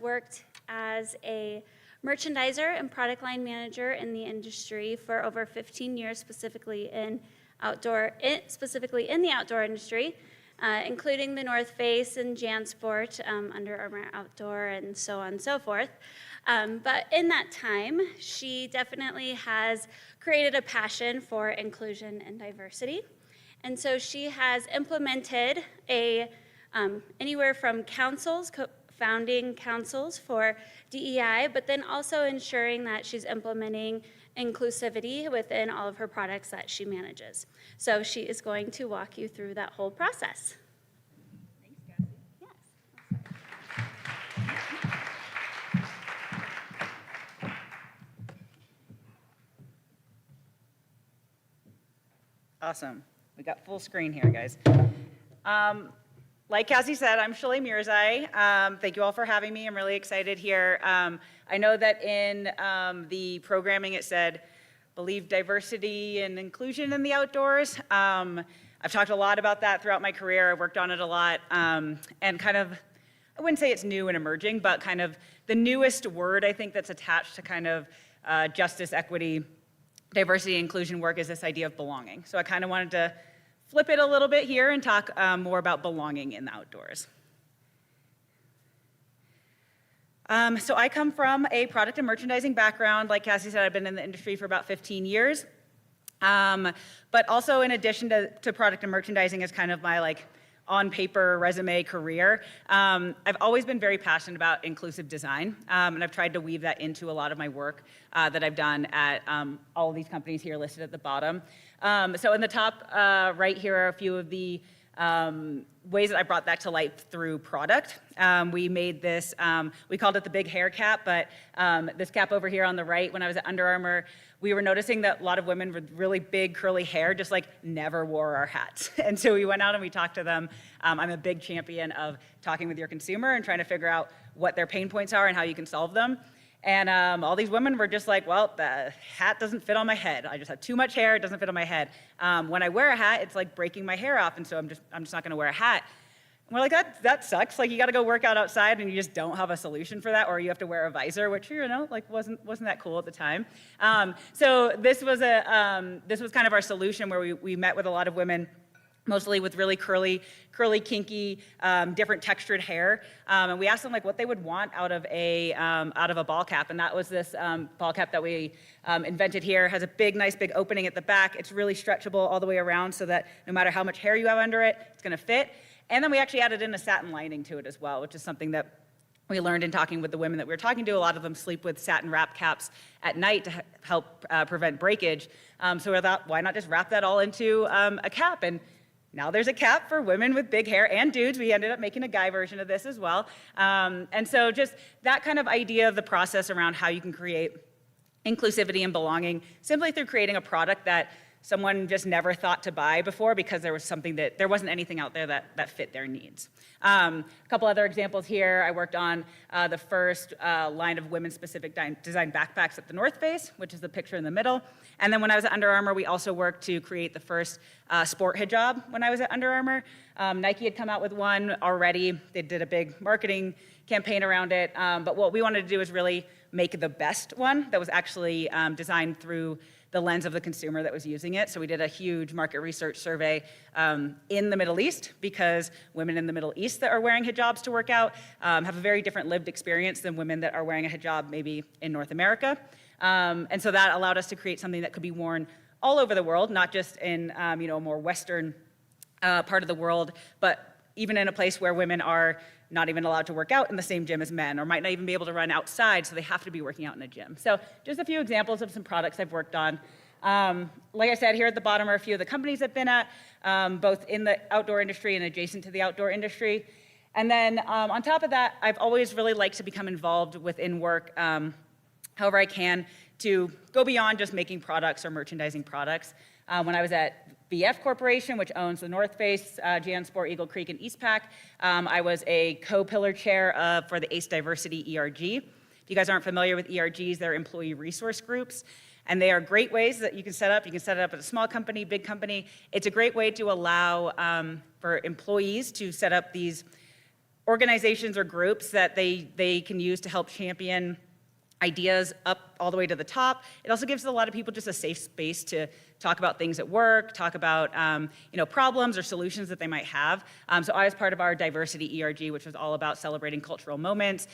worked as a merchandiser and product line manager in the industry for over 15 years, specifically in the outdoor industry, including the North Face and JanSport, Under Armour Outdoor, and so on and so forth. But in that time, she definitely has created a passion for inclusion and diversity. And so she has implemented anywhere from founding councils for DEI, but then also ensuring that she's implementing inclusivity within all of her products that she manages. So she is going to walk you through that whole process. Thanks, Cassie. Awesome. We got full screen here, guys. Like Cassie said, I'm Shelley Mirzai. Thank you all for having me. I'm really excited here. I know that in the programming it said, believe diversity and inclusion in the outdoors. I've talked a lot about that throughout my career. I've worked on it a lot. And kind of, I wouldn't say it's new and emerging, but kind of the newest word I think that's attached to kind of justice, equity, diversity, inclusion work is this idea of belonging. So I kind of wanted to flip it a little bit here and talk more about belonging in the outdoors. So I come from a product and merchandising background. Like Cassie said, I've been in the industry for about 15 years. But also in addition to product and merchandising is kind of my on paper resume career. I've always been very passionate about inclusive design, and I've tried to weave that into a lot of my work that I've done at all of these companies here listed at the bottom. So in the top right here are a few of the ways that I brought that to life through product. We made this, we called it the big hair cap, but this cap over here on the right, when I was at Under Armour, we were noticing that a lot of women with really big curly hair just never wore our hats. And so we went out and we talked to them. I'm a big champion of talking with your consumer and trying to figure out what their pain points are and how you can solve them. And all these women were just like, well, the hat doesn't fit on my head. I just have too much hair, it doesn't fit on my head. When I wear a hat, it's like breaking my hair off, and so I'm just not gonna wear a hat. And we're like, that sucks. You gotta go work out outside and you just don't have a solution for that, or you have to wear a visor, which, wasn't that cool at the time. So this was kind of our solution where we met with a lot of women mostly with really curly, kinky, different textured hair. And we asked them like what they would want out of a ball cap, and that was this ball cap that we invented here. It has a nice big opening at the back. It's really stretchable all the way around so that no matter how much hair you have under it, it's gonna fit. And then we actually added in a satin lining to it as well, which is something that we learned in talking with the women that we were talking to. A lot of them sleep with satin wrap caps at night to help prevent breakage. So we thought, why not just wrap that all into a cap? And now there's a cap for women with big hair and dudes. We ended up making a guy version of this as well. And so just that kind of idea of the process around how you can create inclusivity and belonging simply through creating a product that someone just never thought to buy before because there wasn't anything out there that fit their needs. A couple other examples here. I worked on the first line of women-specific design backpacks at the North Face, which is the picture in the middle. And then when I was at Under Armour, we also worked to create the first sport hijab when I was at Under Armour. Nike had come out with one already. They did a big marketing campaign around it. But what we wanted to do is really make the best one that was actually designed through the lens of the consumer that was using it. So we did a huge market research survey in the Middle East because women in the Middle East that are wearing hijabs to work out have a very different lived experience than women that are wearing a hijab maybe in North America. And so that allowed us to create something that could be worn all over the world, not just in a more Western part of the world, but even in a place where women are not even allowed to work out in the same gym as men, or might not even be able to run outside, so they have to be working out in a gym. So just a few examples of some products I've worked on. Like I said, here at the bottom are a few of the companies I've been at, both in the outdoor industry and adjacent to the outdoor industry. And then on top of that, I've always really liked to become involved within work, however I can, to go beyond just making products or merchandising products. When I was at VF Corporation, which owns the North Face, JanSport, Eagle Creek, and Eastpak, I was a co-pillar chair for the ACE Diversity ERG. If you guys aren't familiar with ERGs, they're employee resource groups. And they are great ways that you can set up. You can set it up at a small company, big company. It's a great way to allow for employees to set up these organizations or groups that they can use to help champion ideas up all the way to the top. It also gives a lot of people just a safe space to talk about things at work, talk about problems or solutions that they might have. So I was part of our diversity ERG, which was all about celebrating cultural moments,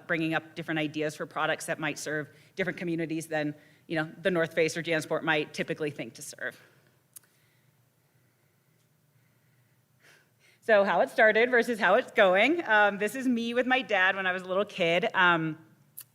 bringing up different ideas for products that might serve different communities than the North Face or JanSport might typically think to serve. So how it started versus how it's going. This is me with my dad when I was a little kid.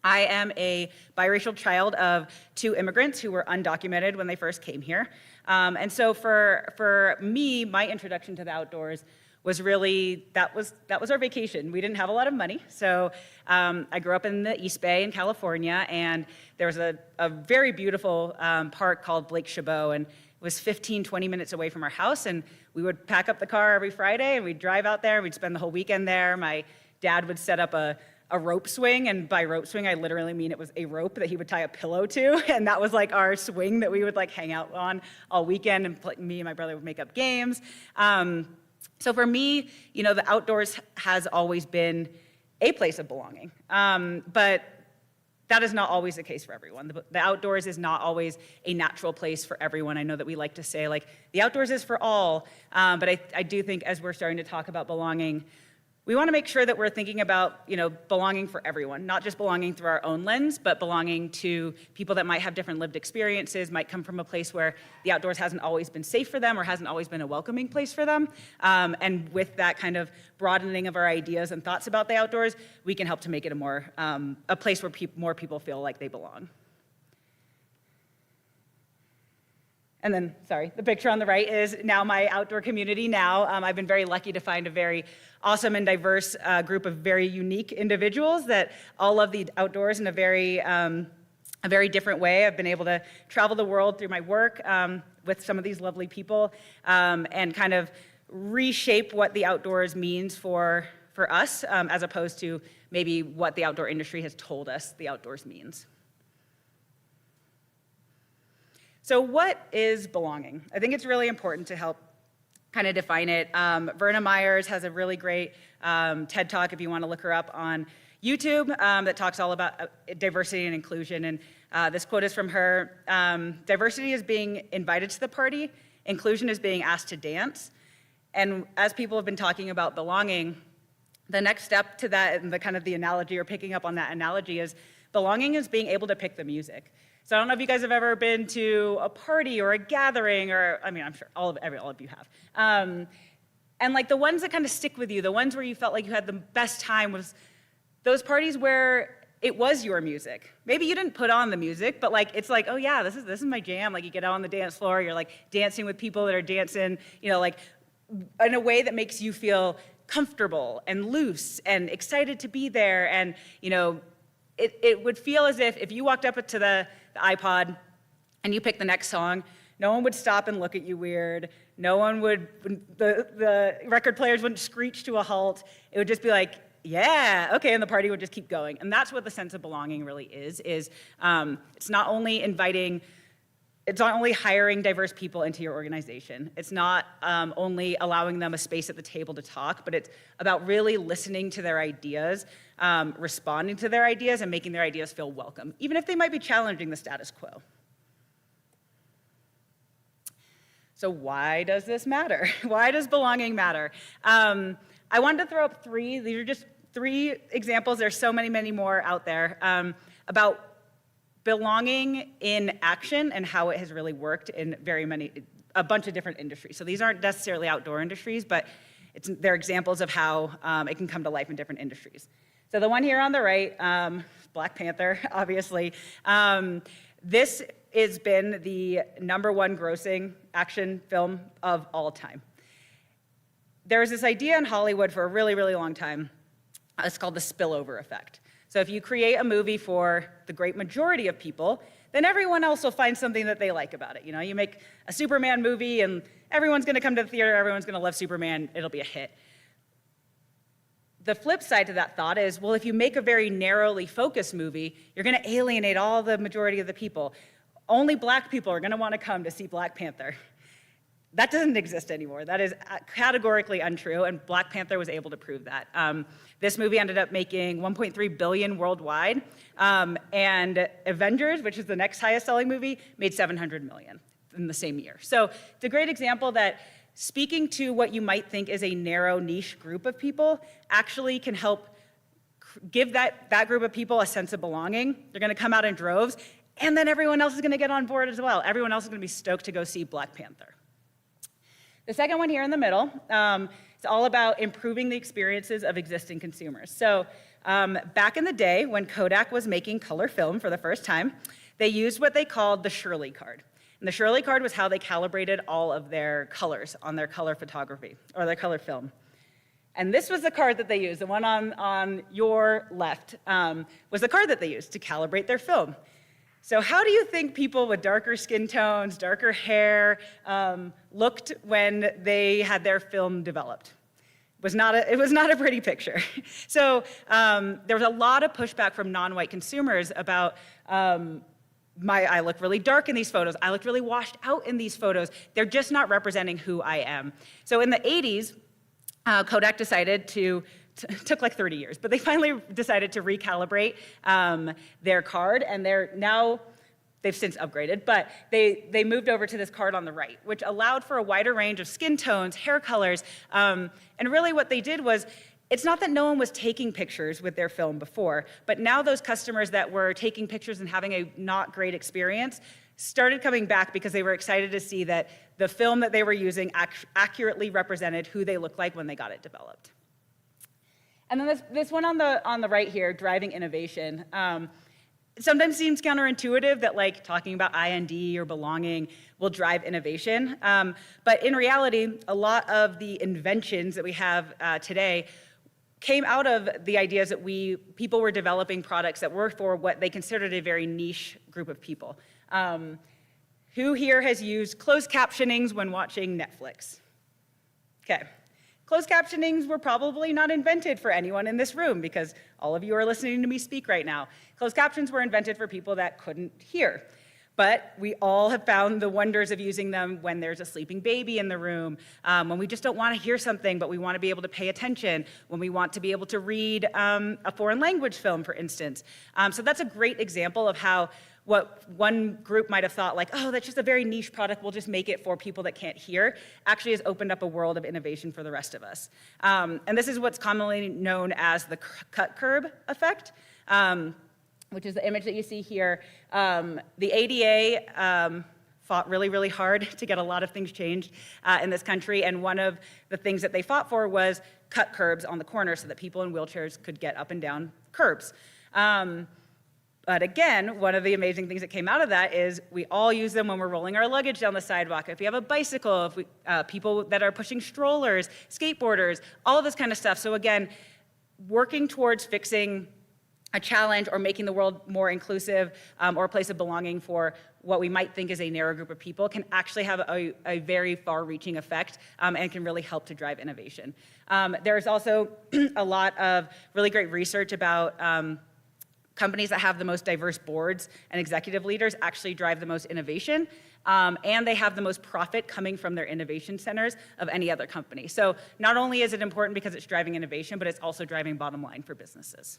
I am a biracial child of 2 immigrants who were undocumented when they first came here. And so for me, my introduction to the outdoors was really, that was our vacation. We didn't have a lot of money. So I grew up in the East Bay in California, and there was a very beautiful park called Lake Chabot, and it was 15, 20 minutes away from our house. And we would pack up the car every Friday, and we'd drive out there, and we'd spend the whole weekend there. My dad would set up a rope swing, and by rope swing, I literally mean it was a rope that he would tie a pillow to, and that was like our swing that we would like hang out on all weekend, and me and my brother would make up games. So for me, the outdoors has always been a place of belonging, but that is not always the case for everyone. The outdoors is not always a natural place for everyone. I know that we like to say like the outdoors is for all, but I do think as we're starting to talk about belonging, we want to make sure that we're thinking about, belonging for everyone, not just belonging through our own lens, but belonging to people that might have different lived experiences, might come from a place where the outdoors hasn't always been safe for them or hasn't always been a welcoming place for them. And with that kind of broadening of our ideas and thoughts about the outdoors, we can help to make it a place where more people feel like they belong. And then, sorry, the picture on the right is now my outdoor community now. I've been very lucky to find a very awesome and diverse group of very unique individuals that all love the outdoors in a very different way. I've been able to travel the world through my work with some of these lovely people and kind of reshape what the outdoors means for us as opposed to maybe what the outdoor industry has told us the outdoors means. So what is belonging? I think it's really important to help kind of define it. Verna Myers has a really great TED Talk, if you want to look her up on YouTube, that talks all about diversity and inclusion. And this quote is from her. Diversity is being invited to the party. Inclusion is being asked to dance. And as people have been talking about belonging, the next step to that, and the kind of the analogy, or picking up on that analogy, is belonging is being able to pick the music. So I don't know if you guys have ever been to a party or a gathering, or, I mean, I'm sure all of you have. And like the ones that kind of stick with you, the ones where you felt like you had the best time, was those parties where it was your music. Maybe you didn't put on the music, but like it's like, oh yeah, this is my jam. Like you get out on the dance floor, you're like dancing with people that are dancing, you know, like in a way that makes you feel comfortable and loose and excited to be there. And you know, it would feel as if you walked up to the iPod and you picked the next song, no one would stop and look at you weird. No one would, the record players wouldn't screech to a halt. It would just be like, yeah, okay, and the party would just keep going. And that's what the sense of belonging really is it's not only hiring diverse people into your organization. It's not only allowing them a space at the table to talk, but it's about really listening to their ideas, responding to their ideas, and making their ideas feel welcome, even if they might be challenging the status quo. So why does this matter? Why does belonging matter? I wanted to throw up three. These are just 3 examples. There's so many, many more out there about belonging in action and how it has really worked in a bunch of different industries. So these aren't necessarily outdoor industries, but they're examples of how it can come to life in different industries. So the one here on the right, Black Panther, obviously. This has been the #1 grossing action film of all time. There was this idea in Hollywood for a really, really long time. It's called the spillover effect. So if you create a movie for the great majority of people, then everyone else will find something that they like about it. You know, you make a Superman movie and everyone's gonna come to the theater, everyone's gonna love Superman, it'll be a hit. The flip side to that thought is, well, if you make a very narrowly focused movie, you're gonna alienate all the majority of the people. Only Black people are gonna wanna come to see Black Panther. That doesn't exist anymore. That is categorically untrue, and Black Panther was able to prove that. This movie ended up making $1.3 billion worldwide, and Avengers, which is the next highest selling movie, made $700 million in the same year. So it's a great example that speaking to what you might think is a narrow niche group of people actually can help give that group of people a sense of belonging. They're gonna come out in droves, and then everyone else is gonna get on board as well. Everyone else is gonna be stoked to go see Black Panther. The second one here in the middle, it's all about improving the experiences of existing consumers. So back in the day when Kodak was making color film for the first time, they used what they called the Shirley card. And the Shirley card was how they calibrated all of their colors on their color photography, or their color film. And this was the card that they used, the one on your left, was the card that they used to calibrate their film. So how do you think people with darker skin tones, darker hair, looked when they had their film developed? It was not a pretty picture. So there was a lot of pushback from non-white consumers about, I look really dark in these photos, I look really washed out in these photos, they're just not representing who I am. So in the 80s, Kodak decided took like 30 years, but they finally decided to recalibrate their card, and they've since upgraded, but they moved over to this card on the right, which allowed for a wider range of skin tones, hair colors, and really what they did was, it's not that no one was taking pictures with their film before, but now those customers that were taking pictures and having a not great experience started coming back because they were excited to see that the film that they were using accurately represented who they looked like when they got it developed. And then this one on the right here, driving innovation. It sometimes seems counterintuitive that like talking about I&D or belonging will drive innovation. But in reality, a lot of the inventions that we have today came out of the ideas that people were developing products that were for what they considered a very niche group of people. Who here has used closed captionings when watching Netflix? Okay. Closed captionings were probably not invented for anyone in this room because all of you are listening to me speak right now. Closed captions were invented for people that couldn't hear. But we all have found the wonders of using them when there's a sleeping baby in the room, when we just don't want to hear something, but we want to be able to pay attention, when we want to be able to read a foreign language film, for instance. So that's a great example of how what one group might have thought like, oh, that's just a very niche product, we'll just make it for people that can't hear, actually has opened up a world of innovation for the rest of us. And this is what's commonly known as the cut curb effect, which is the image that you see here. The ADA fought really, really hard to get a lot of things changed in this country, and one of the things that they fought for was cut curbs on the corner so that people in wheelchairs could get up and down curbs. But again, one of the amazing things that came out of that is we all use them when we're rolling our luggage down the sidewalk. If you have a bicycle, if we, people that are pushing strollers, skateboarders, all of this kind of stuff. So again, working towards fixing a challenge or making the world more inclusive or a place of belonging for what we might think is a narrow group of people can actually have a very far-reaching effect and can really help to drive innovation. There's also a lot of really great research about companies that have the most diverse boards and executive leaders actually drive the most innovation, and they have the most profit coming from their innovation centers of any other company. So not only is it important because it's driving innovation, but it's also driving bottom line for businesses.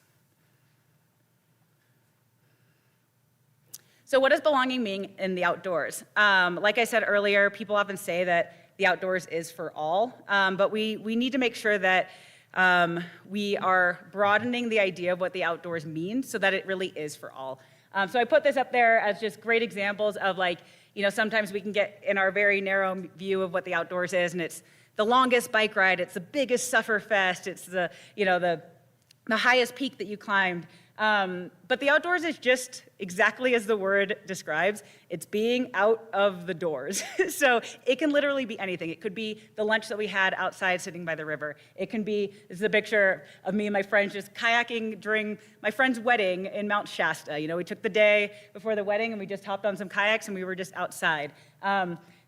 So what does belonging mean in the outdoors? Like I said earlier, people often say that the outdoors is for all, but we need to make sure that we are broadening the idea of what the outdoors means so that it really is for all. So I put this up there as just great examples of like, you know, sometimes we can get in our very narrow view of what the outdoors is, and it's the longest bike ride, it's the biggest sufferfest, it's the, you know, the highest peak that you climbed. But the outdoors is just exactly as the word describes. It's being out of the doors. So it can literally be anything. It could be the lunch that we had outside sitting by the river. It can be, this is a picture of me and my friends just kayaking during my friend's wedding in Mount Shasta. You know, we took the day before the wedding and we just hopped on some kayaks and we were just outside.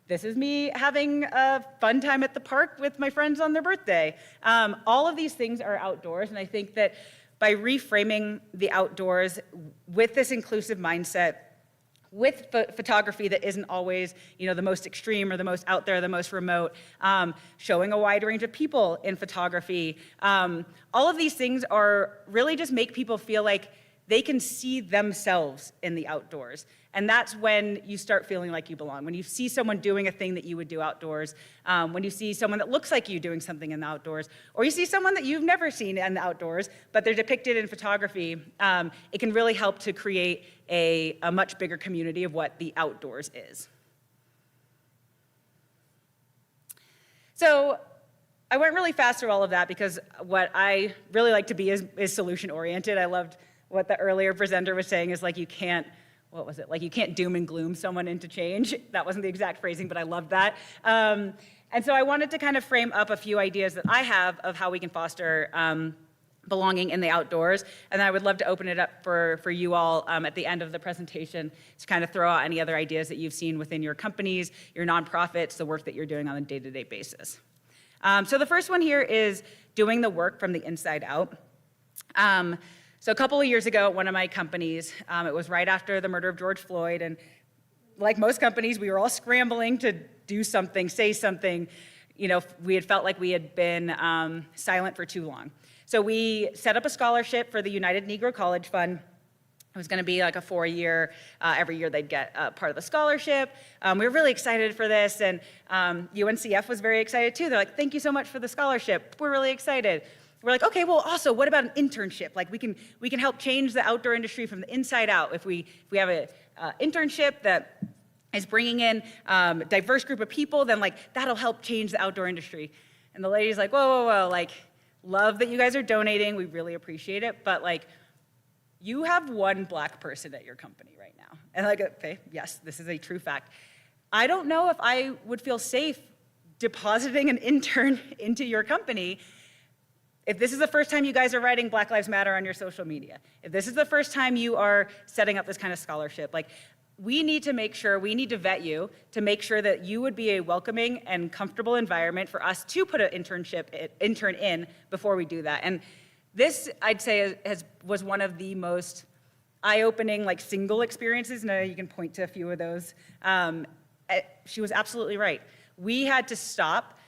This is me having a fun time at the park with my friends on their birthday. All of these things are outdoors, and I think that by reframing the outdoors with this inclusive mindset, with photography that isn't always, you know, the most extreme or the most out there, the most remote, showing a wide range of people in photography. All of these things are really just make people feel like they can see themselves in the outdoors. And that's when you start feeling like you belong. When you see someone doing a thing that you would do outdoors, when you see someone that looks like you doing something in the outdoors, or you see someone that you've never seen in the outdoors, but they're depicted in photography, it can really help to create a much bigger community of what the outdoors is. So I went really fast through all of that because what I really like to be is solution-oriented. I loved what the earlier presenter was saying is like you can't, what was it? Like you can't doom and gloom someone into change. That wasn't the exact phrasing, but I loved that. And so I wanted to kind of frame up a few ideas that I have of how we can foster belonging in the outdoors. And I would love to open it up for you all at the end of the presentation to kind of throw out any other ideas that you've seen within your companies, your nonprofits, the work that you're doing on a day-to-day basis. So the first one here is doing the work from the inside out. So a couple of years ago at one of my companies, it was right after the murder of George Floyd, and like most companies, we were all scrambling to do something, say something. You know, we had felt like we had been silent for too long. So we set up a scholarship for the United Negro College Fund. It was going to be like a 4-year, every year they'd get part of the scholarship. We were really excited for this, and UNCF was very excited too. They're like, thank you so much for the scholarship. We're really excited. We're like, okay, well, also, what about an internship? Like, we can help change the outdoor industry from the inside out. If we have an internship that is bringing in a diverse group of people, then like that'll help change the outdoor industry. And the lady's like, whoa, like, love that you guys are donating. We really appreciate it, but like, you have one Black person at your company right now. And like, okay, yes, this is a true fact. I don't know if I would feel safe depositing an intern into your company if this is the first time you guys are writing Black Lives Matter on your social media, if this is the first time you are setting up this kind of scholarship, like, we need to make sure, we need to vet you to make sure that you would be a welcoming and comfortable environment for us to put an intern in before we do that. And this, I'd say, was one of the most eye-opening, like, single experiences, and I know you can point to a few of those. She was absolutely right. We had to stop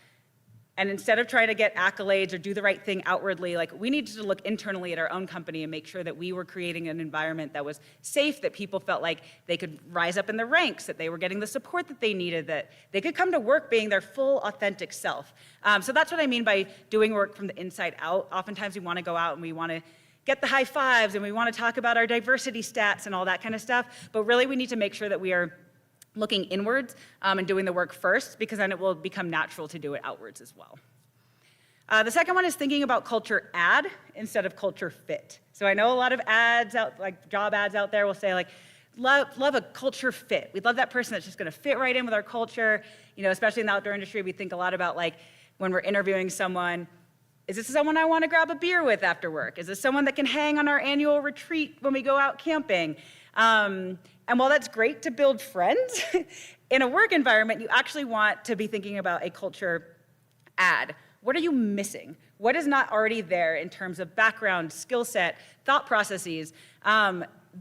And instead of trying to get accolades or do the right thing outwardly, like we needed to look internally at our own company and make sure that we were creating an environment that was safe, that people felt like they could rise up in the ranks, that they were getting the support that they needed, that they could come to work being their full authentic self. So that's what I mean by doing work from the inside out. Oftentimes we want to go out and we want to get the high fives and we want to talk about our diversity stats and all that kind of stuff, but really we need to make sure that we are looking inwards and doing the work first, because then it will become natural to do it outwards as well. The second one is thinking about culture add instead of culture fit. So I know a lot of ads out, like job ads out there will say like, love a culture fit. We'd love that person that's just gonna fit right in with our culture. You know, especially in the outdoor industry, we think a lot about like when we're interviewing someone, is this someone I wanna grab a beer with after work? Is this someone that can hang on our annual retreat when we go out camping? And while that's great to build friends, in a work environment, you actually want to be thinking about a culture add. What are you missing? What is not already there in terms of background, skill set, thought processes?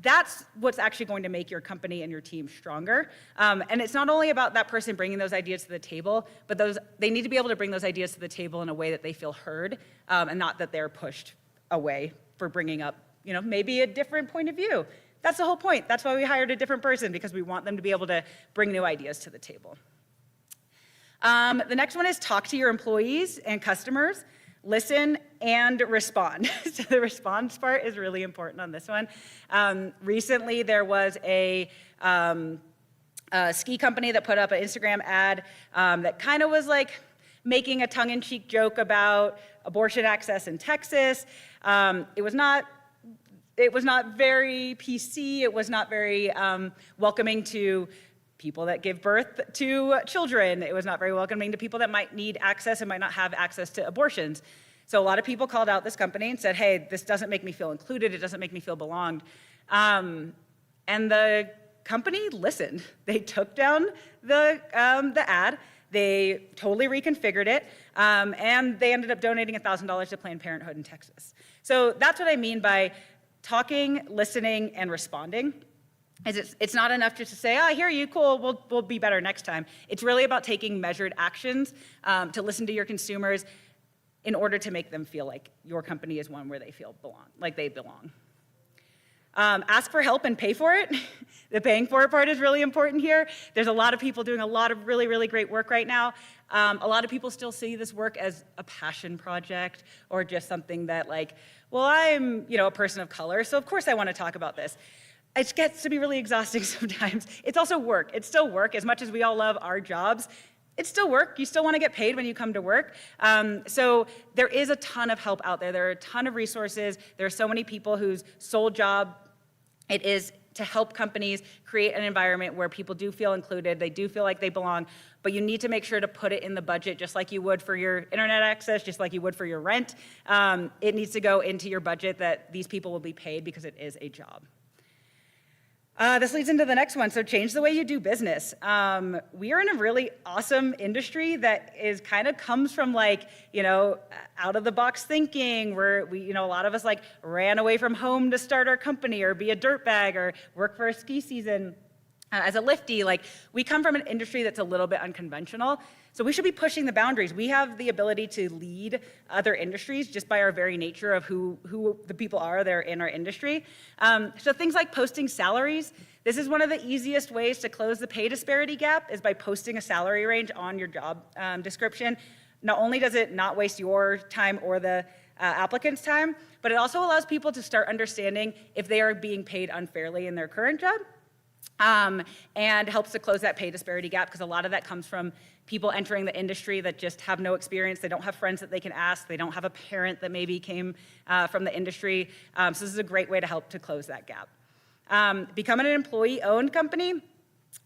That's what's actually going to make your company and your team stronger. And it's not only about that person bringing those ideas to the table, but they need to be able to bring those ideas to the table in a way that they feel heard, and not that they're pushed away for bringing up, you know, maybe a different point of view. That's the whole point. That's why we hired a different person, because we want them to be able to bring new ideas to the table. The next one is talk to your employees and customers, listen and respond. So the response part is really important on this one. Recently there was a ski company that put up an Instagram ad that kind of was like making a tongue-in-cheek joke about abortion access in Texas. It was not very PC, it was not very welcoming to people that give birth to children. It was not very welcoming to people that might need access and might not have access to abortions. So a lot of people called out this company and said, hey, this doesn't make me feel included, it doesn't make me feel belonged. And the company listened. They took down the ad, they totally reconfigured it, and they ended up donating $1,000 to Planned Parenthood in Texas. So that's what I mean by talking, listening, and responding. It's not enough just to say, oh, I hear you, cool, we'll be better next time. It's really about taking measured actions to listen to your consumers in order to make them feel like your company is one where they feel like they belong. Ask for help and pay for it. The paying for it part is really important here. There's a lot of people doing a lot of really, really great work right now. A lot of people still see this work as a passion project or just something that like, well, I'm a person of color, so of course I want to talk about this. It gets to be really exhausting sometimes. It's also work. It's still work. As much as we all love our jobs, it's still work. You still want to get paid when you come to work. So there is a ton of help out there. There are a ton of resources. There are so many people whose sole job it is to help companies create an environment where people do feel included, they do feel like they belong, but you need to make sure to put it in the budget just like you would for your internet access, just like you would for your rent. It needs to go into your budget that these people will be paid because it is a job. This leads into the next one, so change the way you do business. We are in a really awesome industry that kind of comes from like, out of the box thinking, where a lot of us like ran away from home to start our company or be a dirtbag or work for a ski season as a lifty. Like we come from an industry that's a little bit unconventional. So we should be pushing the boundaries. We have the ability to lead other industries just by our very nature of who the people are that are in our industry. So things like posting salaries. This is one of the easiest ways to close the pay disparity gap is by posting a salary range on your job description. Not only does it not waste your time or the applicant's time, but it also allows people to start understanding if they are being paid unfairly in their current job. And helps to close that pay disparity gap because a lot of that comes from people entering the industry that just have no experience. They don't have friends that they can ask. They don't have a parent that maybe came from the industry. So this is a great way to help to close that gap. Becoming an employee-owned company.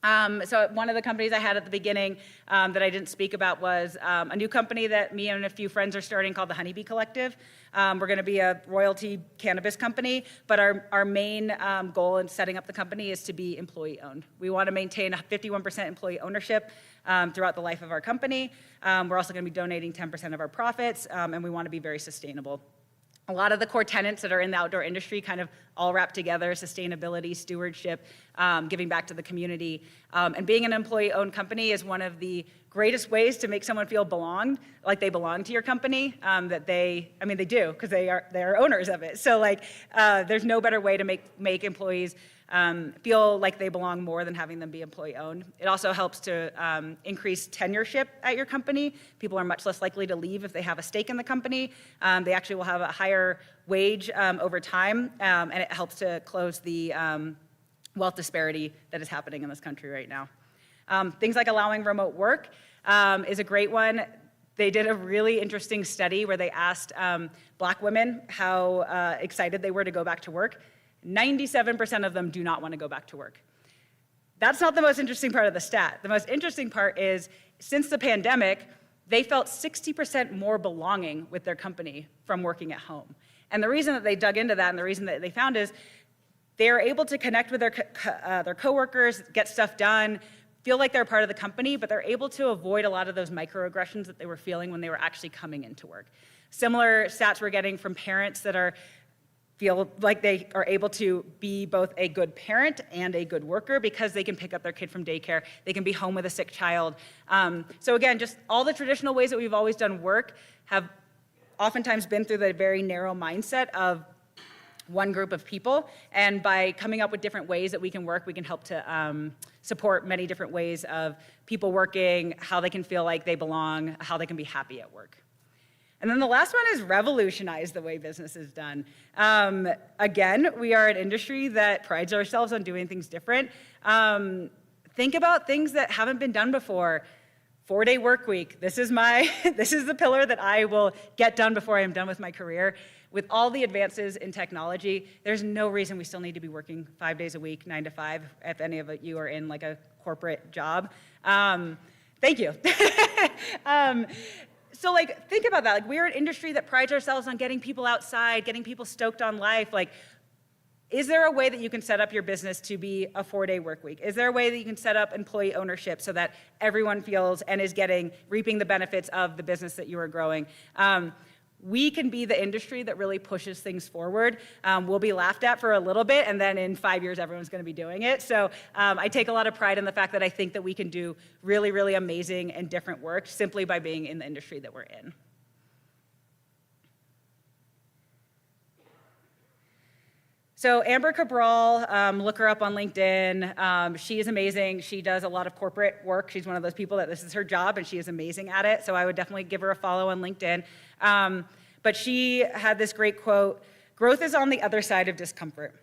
So one of the companies I had at the beginning that I didn't speak about was a new company that me and a few friends are starting called the Honeybee Collective. We're going to be a royalty cannabis company, but our main goal in setting up the company is to be employee-owned. We want to maintain a 51% employee ownership throughout the life of our company. We're also going to be donating 10% of our profits, and we want to be very sustainable. A lot of the core tenets that are in the outdoor industry kind of all wrap together: sustainability, stewardship, giving back to the community. And being an employee-owned company is one of the greatest ways to make someone feel like they belong to your company, they do, because they're owners of it. So like, there's no better way to make employees feel like they belong more than having them be employee-owned. It also helps to increase tenureship at your company. People are much less likely to leave if they have a stake in the company. They actually will have a higher wage over time, and it helps to close the wealth disparity that is happening in this country right now. Things like allowing remote work is a great one. They did a really interesting study where they asked Black women how excited they were to go back to work. 97% of them do not want to go back to work. That's not the most interesting part of the stat. The most interesting part is, since the pandemic, they felt 60% more belonging with their company from working at home. And the reason that they dug into that, and the reason that they found, is they are able to connect with their coworkers, get stuff done, feel like they're part of the company, but they're able to avoid a lot of those microaggressions that they were feeling when they were actually coming into work. Similar stats we're getting from parents that feel like they are able to be both a good parent and a good worker because they can pick up their kid from daycare, they can be home with a sick child. So again, just all the traditional ways that we've always done work have oftentimes been through the very narrow mindset of one group of people, and by coming up with different ways that we can work, we can help to support many different ways of people working, how they can feel like they belong, how they can be happy at work. And then the last one is revolutionize the way business is done. Again, we are an industry that prides ourselves on doing things different. Think about things that haven't been done before. 4-day work week. This is the pillar that I will get done before I am done with my career. With all the advances in technology, there's no reason we still need to be working 5 days a week, 9 to 5, if any of you are in like a corporate job. Thank you. So like, think about that. Like, we're an industry that prides ourselves on getting people outside, getting people stoked on life. Like, is there a way that you can set up your business to be a 4-day work week? Is there a way that you can set up employee ownership so that everyone feels and is reaping the benefits of the business that you are growing? We can be the industry that really pushes things forward. We'll be laughed at for a little bit, and then in 5 years, everyone's going to be doing it. So I take a lot of pride in the fact that I think that we can do really, really amazing and different work simply by being in the industry that we're in. So Amber Cabral, look her up on LinkedIn. She is amazing. She does a lot of corporate work. She's one of those people that this is her job, and she is amazing at it. So I would definitely give her a follow on LinkedIn. But she had this great quote: "Growth is on the other side of discomfort."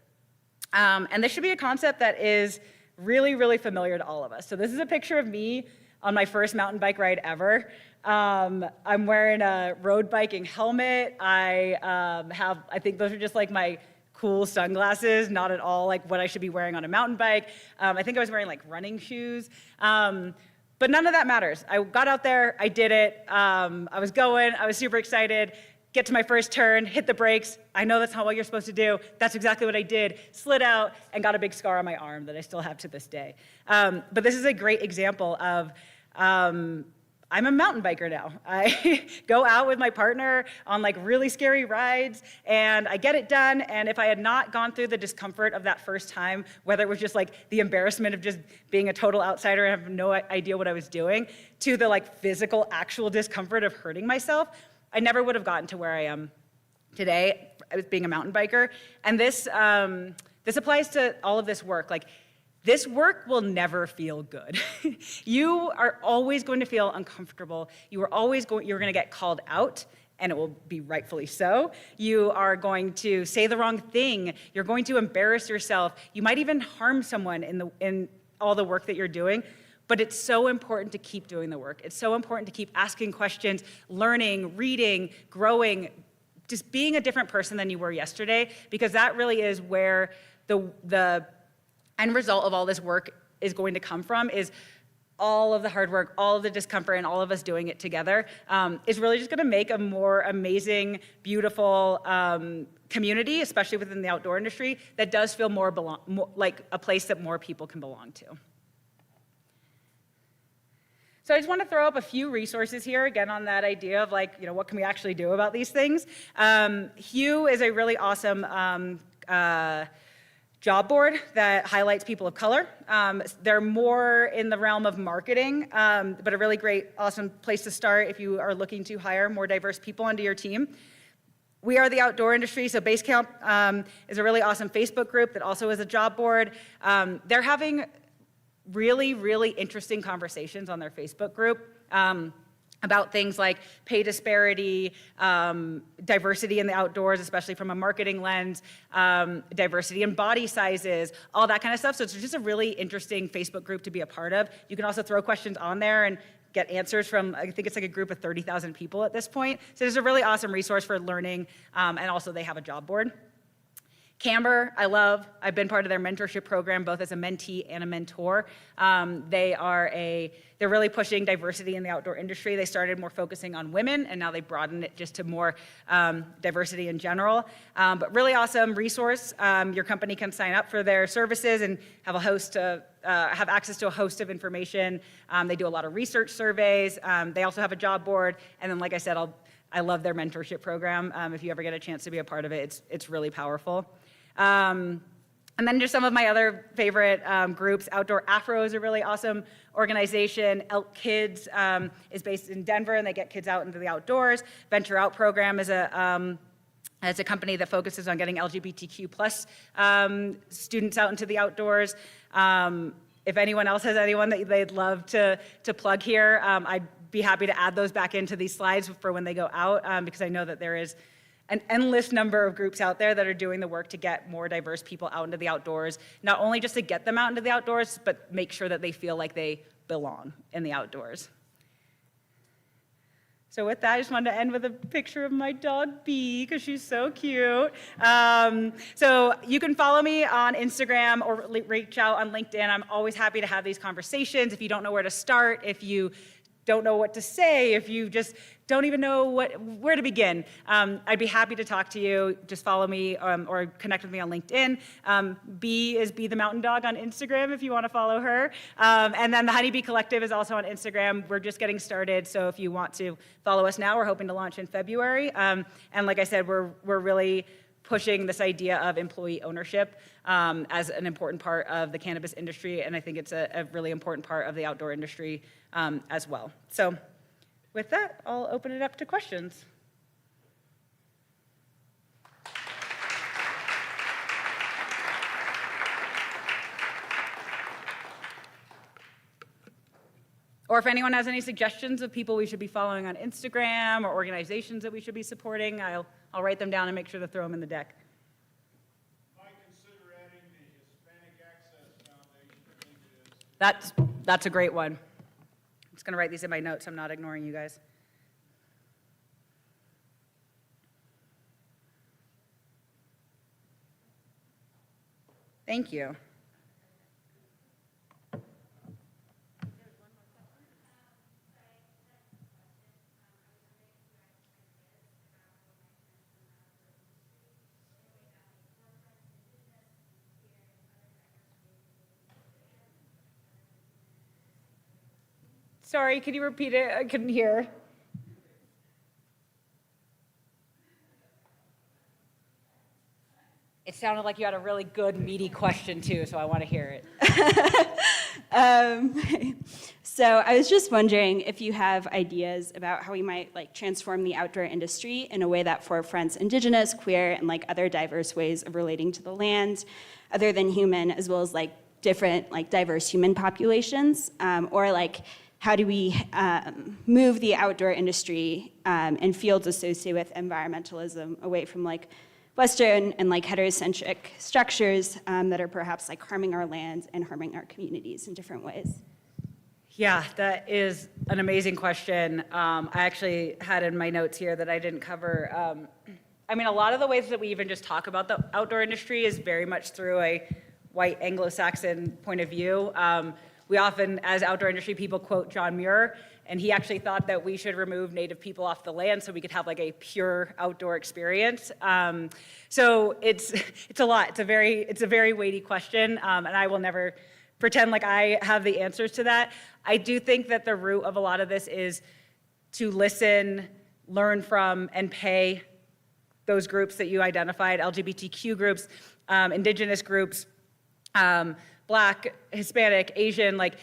And this should be a concept that is really, really familiar to all of us. So this is a picture of me on my first mountain bike ride ever. I'm wearing a road biking helmet. I think those are just like my cool sunglasses, not at all like what I should be wearing on a mountain bike. I think I was wearing like running shoes. But none of that matters. I got out there, I did it. I was super excited. Get to my first turn, hit the brakes. I know that's not what you're supposed to do. That's exactly what I did. Slid out and got a big scar on my arm that I still have to this day. But this is a great example of I'm a mountain biker now. I go out with my partner on like really scary rides, and I get it done. And if I had not gone through the discomfort of that first time, whether it was just like the embarrassment of just being a total outsider and have no idea what I was doing, to the like physical, actual discomfort of hurting myself, I never would have gotten to where I am today as being a mountain biker. And this applies to all of this work. Like, this work will never feel good. You are always going to feel uncomfortable. You're going to get called out, and it will be rightfully so. You are going to say the wrong thing. You're going to embarrass yourself. You might even harm someone in all the work that you're doing. But it's so important to keep doing the work. It's so important to keep asking questions, learning, reading, growing, just being a different person than you were yesterday, because that really is where the end result of all this work is going to come from, is all of the hard work, all of the discomfort, and all of us doing it together is really just going to make a more amazing, beautiful community, especially within the outdoor industry, that does feel more like a place that more people can belong to. So I just want to throw up a few resources here, again, on that idea of like, what can we actually do about these things? Hue is a really awesome job board that highlights people of color. They're more in the realm of marketing, but a really great, awesome place to start if you are looking to hire more diverse people onto your team. We are the outdoor industry, so Basecamp is a really awesome Facebook group that also is a job board. They're having really, really interesting conversations on their Facebook group about things like pay disparity, diversity in the outdoors, especially from a marketing lens, diversity in body sizes, all that kind of stuff. So it's just a really interesting Facebook group to be a part of. You can also throw questions on there and get answers from, I think it's like a group of 30,000 people at this point. So it's a really awesome resource for learning, and also they have a job board. Camber, I love. I've been part of their mentorship program, both as a mentee and a mentor. They're really pushing diversity in the outdoor industry. They started more focusing on women, and now they broadened it just to more diversity in general. But really awesome resource. Your company can sign up for their services and have have access to a host of information. They do a lot of research surveys. They also have a job board. And then, like I said, I love their mentorship program. If you ever get a chance to be a part of it, it's really powerful. And then just some of my other favorite groups. Outdoor Afro is a really awesome organization. Elk Kids is based in Denver, and they get kids out into the outdoors. Venture Out program is a company that focuses on getting LGBTQ plus students out into the outdoors. If anyone else has anyone that they'd love to plug here, I'd be happy to add those back into these slides for when they go out, because I know that there is an endless number of groups out there that are doing the work to get more diverse people out into the outdoors, not only just to get them out into the outdoors, but make sure that they feel like they belong in the outdoors. So with that, I just wanted to end with a picture of my dog, Bee, because she's so cute. So you can follow me on Instagram or reach out on LinkedIn. I'm always happy to have these conversations. If you don't know where to start, if you don't know what to say, if you just don't even know where to begin, I'd be happy to talk to you. Just follow me or connect with me on LinkedIn. Bee is Bee the Mountain Dog on Instagram if you want to follow her. And then the Honeybee Collective is also on Instagram. We're just getting started, so if you want to follow us now, we're hoping to launch in February. And like I said, we're really pushing this idea of employee ownership as an important part of the cannabis industry, and I think it's a really important part of the outdoor industry as well. So with that, I'll open it up to questions. Or if anyone has any suggestions of people we should be following on Instagram or organizations that we should be supporting, I'll write them down and make sure to throw them in the deck. Might consider adding the Hispanic Access Foundation. That's a great one. I'm just going to write these in my notes. I'm not ignoring you guys. Thank you. Sorry, could you repeat it? I couldn't hear. It sounded like you had a really good, meaty question, too, so I want to hear it. So I was just wondering if you have ideas about how we might transform the outdoor industry in a way that forefronts Indigenous, queer, and other diverse ways of relating to the land, other than human, as well as different diverse human populations, or how do we move the outdoor industry and fields associated with environmentalism away from Western and heterocentric structures that are perhaps harming our land and harming our communities in different ways? Yeah, that is an amazing question. I actually had in my notes here that I didn't cover. I mean, a lot of the ways that we even just talk about the outdoor industry is very much through a white Anglo-Saxon point of view. We often, as outdoor industry people, quote John Muir, and he actually thought that we should remove Native people off the land so we could have a pure outdoor experience. So it's a lot. It's a very weighty question, and I will never pretend like I have the answers to that. I do think that the root of a lot of this is to listen, learn from, and pay those groups that you identified, LGBTQ groups, indigenous groups, Black, Hispanic, Asian, like,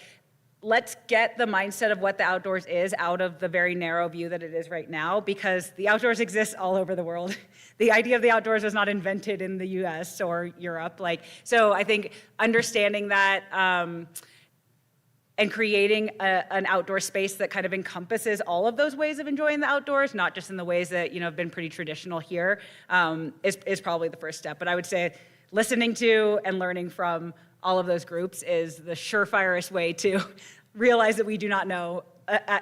let's get the mindset of what the outdoors is out of the very narrow view that it is right now, because the outdoors exists all over the world. The idea of the outdoors was not invented in the US or Europe. So I think understanding that and creating an outdoor space that kind of encompasses all of those ways of enjoying the outdoors, not just in the ways that have been pretty traditional here, is probably the first step. But I would say listening to and learning from all of those groups is the surefirest way to realize that we do not know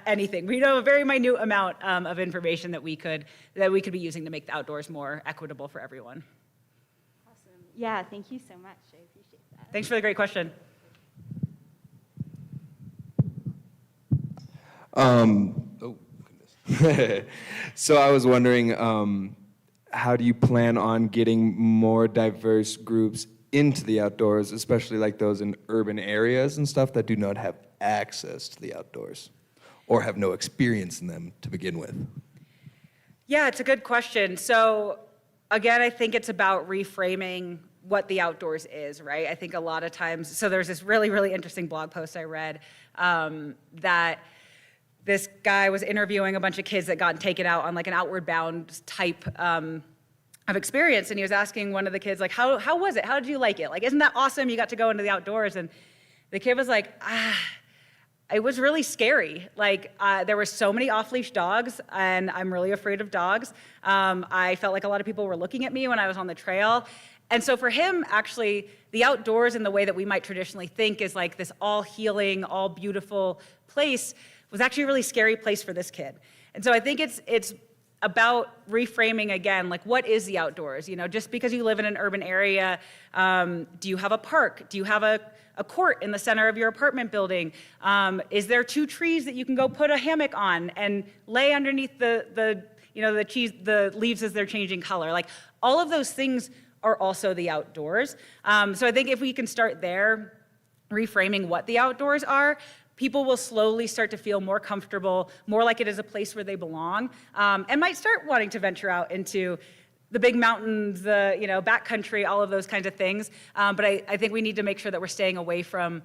anything. We know a very minute amount of information that we could be using to make the outdoors more equitable for everyone. Awesome. Yeah, thank you so much. I appreciate that. Thanks for the great question. So I was wondering, how do you plan on getting more diverse groups into the outdoors, especially like those in urban areas and stuff that do not have access to the outdoors or have no experience in them to begin with? Yeah, it's a good question. So again, I think it's about reframing what the outdoors is, right? I think a lot of times, so there's this really, really interesting blog post I read that this guy was interviewing a bunch of kids that got taken out on like an outward bound type of experience, and he was asking one of the kids, like, how was it? How did you like it? Like, isn't that awesome? You got to go into the outdoors. And the kid was like, it was really scary. Like, there were so many off-leash dogs, and I'm really afraid of dogs. I felt like a lot of people were looking at me when I was on the trail. And so for him, actually, the outdoors in the way that we might traditionally think is like this all healing, all beautiful place was actually a really scary place for this kid. And so I think it's about reframing again, like, what is the outdoors? Just because you live in an urban area, do you have a park? Do you have a court in the center of your apartment building? Is there 2 trees that you can go put a hammock on and lay underneath the leaves as they're changing color? Like, all of those things are also the outdoors. So I think if we can start there, reframing what the outdoors are, people will slowly start to feel more comfortable, more like it is a place where they belong, and might start wanting to venture out into the big mountains, the backcountry, all of those kinds of things. But I think we need to make sure that we're staying away from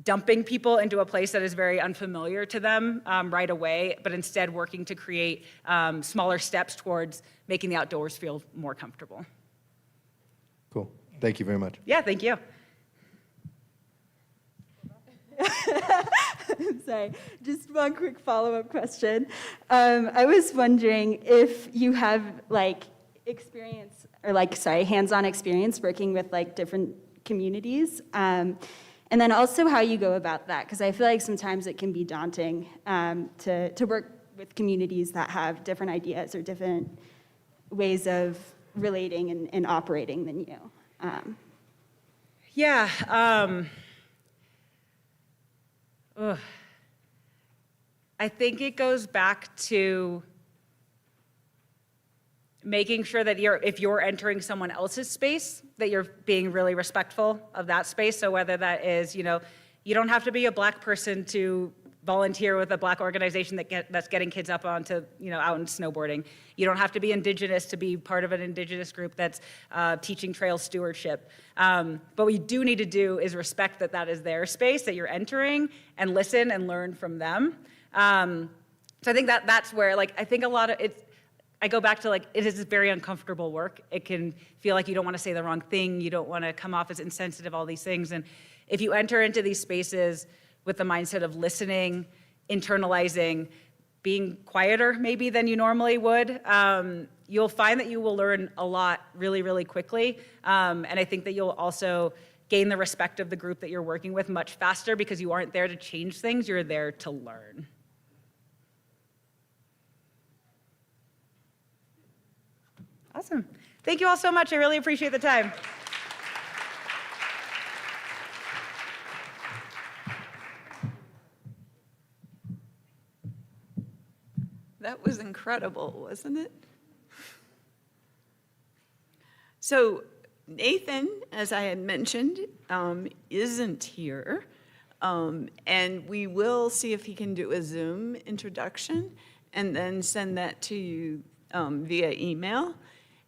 dumping people into a place that is very unfamiliar to them right away, but instead working to create smaller steps towards making the outdoors feel more comfortable. Cool. Thank you very much. Yeah, thank you. Sorry, just one quick follow-up question. I was wondering if you have hands-on experience working with different communities, and then also how you go about that, because I feel like sometimes it can be daunting to work with communities that have different ideas or different ways of relating and operating than you. I think it goes back to making sure that if you're entering someone else's space, that you're being really respectful of that space. So whether that is, you don't have to be a Black person to volunteer with a Black organization that's getting kids up onto, out and snowboarding. You don't have to be Indigenous to be part of an Indigenous group that's teaching trail stewardship. But what you do need to do is respect that is their space that you're entering, and listen and learn from them. So I think that's where, I think a lot of I go back to it is very uncomfortable work. It can feel like you don't want to say the wrong thing. You don't want to come off as insensitive, all these things. And if you enter into these spaces with the mindset of listening, internalizing, being quieter maybe than you normally would, you'll find that you will learn a lot really, really quickly. And I think that you'll also gain the respect of the group that you're working with much faster, because you aren't there to change things, you're there to learn. Awesome. Thank you all so much. I really appreciate the time. That was incredible, wasn't it? So Nathan, as I had mentioned, isn't here. And we will see if he can do a Zoom introduction and then send that to you via email.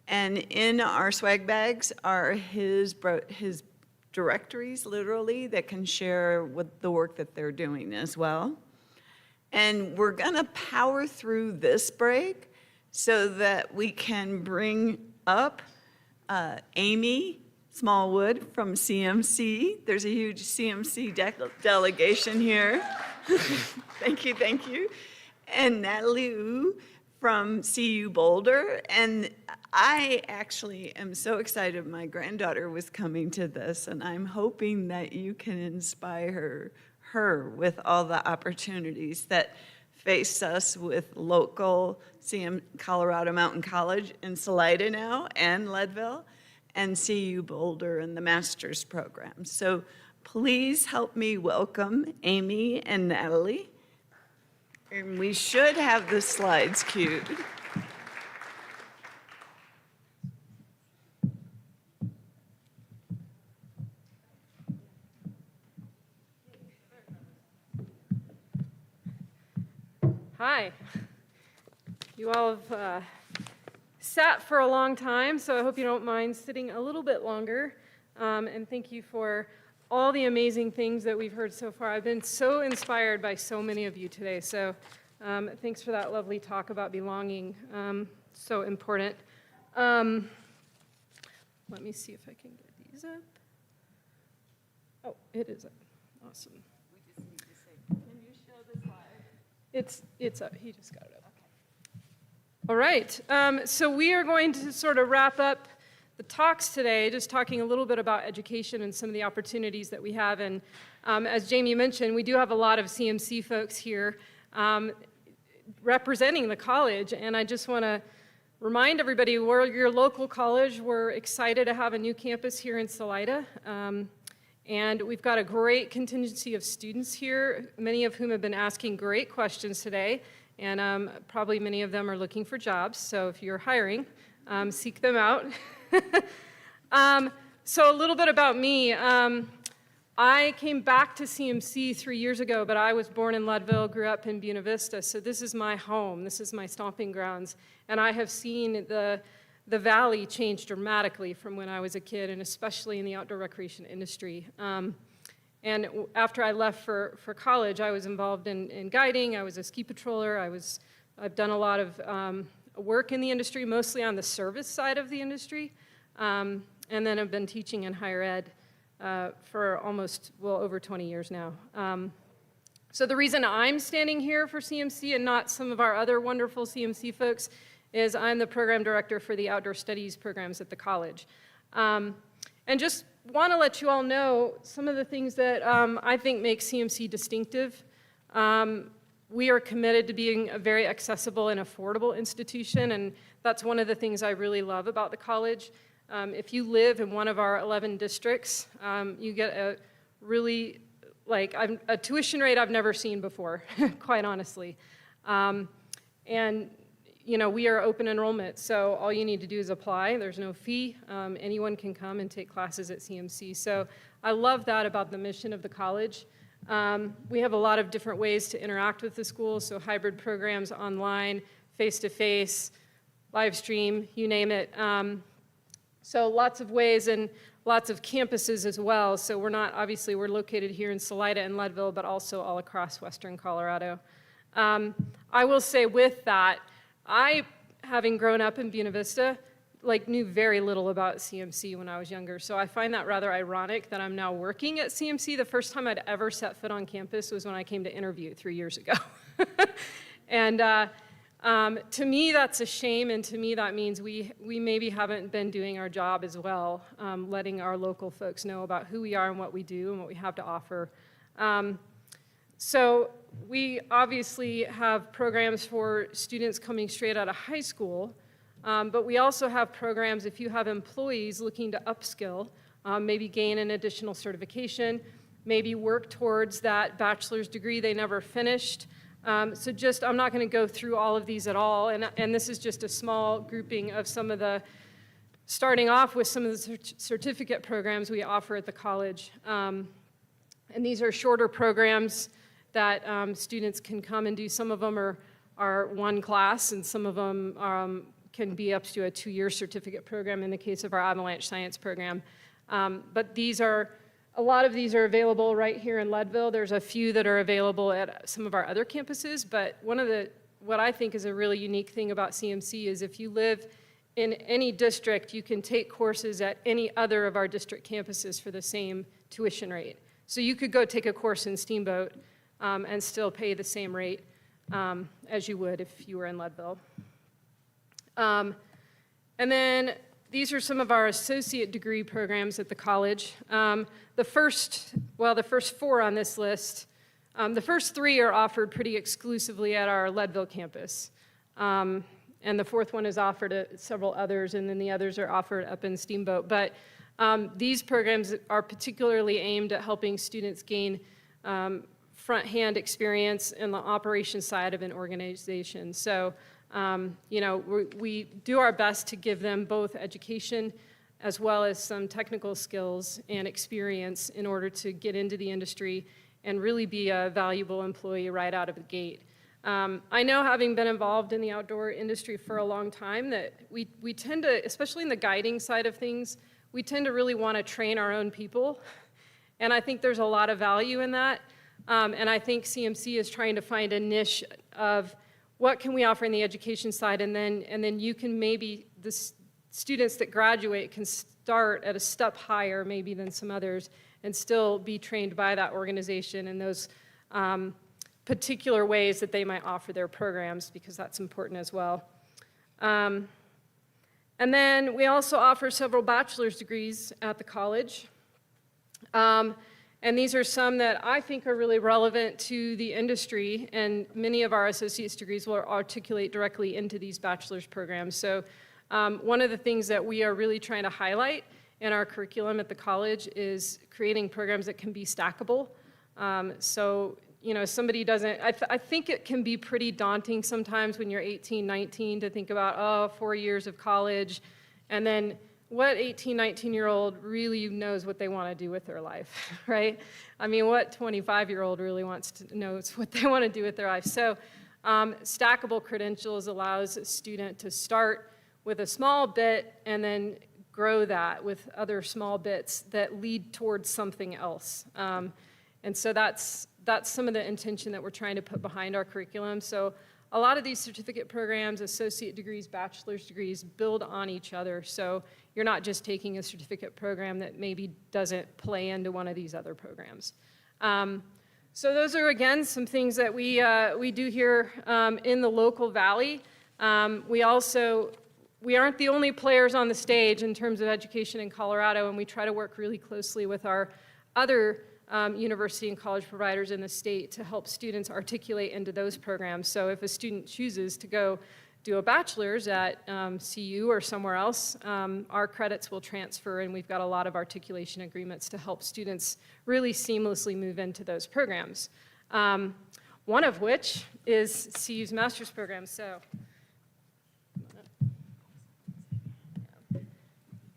And in our swag bags are his directories, literally, that can share what the work that they're doing as well. And we're gonna power through this break so that we can bring up Amy Smallwood from CMC. There's a huge CMC delegation here. Thank you, thank you. And Natalie Wu from CU Boulder. And I actually am so excited my granddaughter was coming to this, and I'm hoping that you can inspire her with all the opportunities that face us with local Colorado Mountain College in Salida now and Leadville, and CU Boulder and the master's program. So please help me welcome Amy and Natalie. And we should have the slides queued. Hi. You all have sat for a long time, so I hope you don't mind sitting a little bit longer. And thank you for all the amazing things that we've heard so far. I've been so inspired by so many of you today, so thanks for that lovely talk about belonging. So important. Let me see if I can get these up. Oh, it is up. Awesome. Can you show the slide? It's up. He just got it up. All right. So we are going to sort of wrap up the talks today, just talking a little bit about education and some of the opportunities that we have. And as Jamie mentioned, we do have a lot of CMC folks here representing the college. And I just want to remind everybody, we're your local college. We're excited to have a new campus here in Salida. And we've got a great contingency of students here, many of whom have been asking great questions today. And probably many of them are looking for jobs. So if you're hiring, seek them out. So a little bit about me. I came back to CMC 3 years ago, but I was born in Leadville, grew up in Buena Vista. So this is my home. This is my stomping grounds. And I have seen the valley change dramatically from when I was a kid, and especially in the outdoor recreation industry. And after I left for college, I was involved in guiding. I was a ski patroller. I've done a lot of work in the industry, mostly on the service side of the industry. And then I've been teaching in higher ed for almost, over 20 years now. So the reason I'm standing here for CMC and not some of our other wonderful CMC folks is I'm the program director for the outdoor studies programs at the college. And just want to let you all know some of the things that I think make CMC distinctive. We are committed to being a very accessible and affordable institution, and that's one of the things I really love about the college. If you live in one of our 11 districts, you get a really, a tuition rate I've never seen before, quite honestly. And we are open enrollment, so all you need to do is apply. There's no fee. Anyone can come and take classes at CMC. So I love that about the mission of the college. We have a lot of different ways to interact with the school, so hybrid programs, online, face-to-face, live stream, you name it. So lots of ways and lots of campuses as well. So we're located here in Salida and Leadville, but also all across Western Colorado. I will say with that, I, having grown up in Buena Vista, knew very little about CMC when I was younger. So I find that rather ironic that I'm now working at CMC. The first time I'd ever set foot on campus was when I came to interview 3 years ago. And to me, that's a shame, and to me, that means we maybe haven't been doing our job as well, letting our local folks know about who we are and what we do and what we have to offer. So we obviously have programs for students coming straight out of high school, but we also have programs if you have employees looking to upskill, maybe gain an additional certification, maybe work towards that bachelor's degree they never finished. I'm not going to go through all of these at all, and this is just a small grouping of some of the starting off with some of the certificate programs we offer at the college. And these are shorter programs that students can come and do. Some of them are one class, and some of them can be up to a 2-year certificate program in the case of our avalanche science program. But a lot of these are available right here in Leadville. There's a few that are available at some of our other campuses, but what I think is a really unique thing about CMC is if you live in any district, you can take courses at any other of our district campuses for the same tuition rate. So you could go take a course in Steamboat and still pay the same rate as you would if you were in Leadville. And then these are some of our associate degree programs at the college. The first 4 on this list, the first 3 are offered pretty exclusively at our Leadville campus. And the 4th one is offered at several others, and then the others are offered up in Steamboat. But these programs are particularly aimed at helping students gain front-hand experience in the operations side of an organization. So, we do our best to give them both education as well as some technical skills and experience in order to get into the industry and really be a valuable employee right out of the gate. I know, having been involved in the outdoor industry for a long time, that we tend to, especially in the guiding side of things, we tend to really want to train our own people. And I think there's a lot of value in that. And I think CMC is trying to find a niche of what can we offer in the education side, and then you can maybe, the students that graduate can start at a step higher maybe than some others and still be trained by that organization in those particular ways that they might offer their programs, because that's important as well. And then we also offer several bachelor's degrees at the college. And these are some that I think are really relevant to the industry, and many of our associate's degrees will articulate directly into these bachelor's programs. So one of the things that we are really trying to highlight in our curriculum at the college is creating programs that can be stackable. So, somebody doesn't, I think it can be pretty daunting sometimes when you're 18, 19 to think about, 4 years of college, and then what 18, 19-year-old really knows what they want to do with their life, right? I mean, what 25-year-old really knows what they want to do with their life? So stackable credentials allows a student to start with a small bit and then grow that with other small bits that lead towards something else. And so that's some of the intention that we're trying to put behind our curriculum. So a lot of these certificate programs, associate degrees, bachelor's degrees, build on each other. So you're not just taking a certificate program that maybe doesn't play into one of these other programs. So those are, again, some things that we do here in the local valley. We aren't the only players on the stage in terms of education in Colorado, and we try to work really closely with our other university and college providers in the state to help students articulate into those programs. So if a student chooses to go do a bachelor's at CU or somewhere else, our credits will transfer, and we've got a lot of articulation agreements to help students really seamlessly move into those programs. One of which is CU's master's program. So.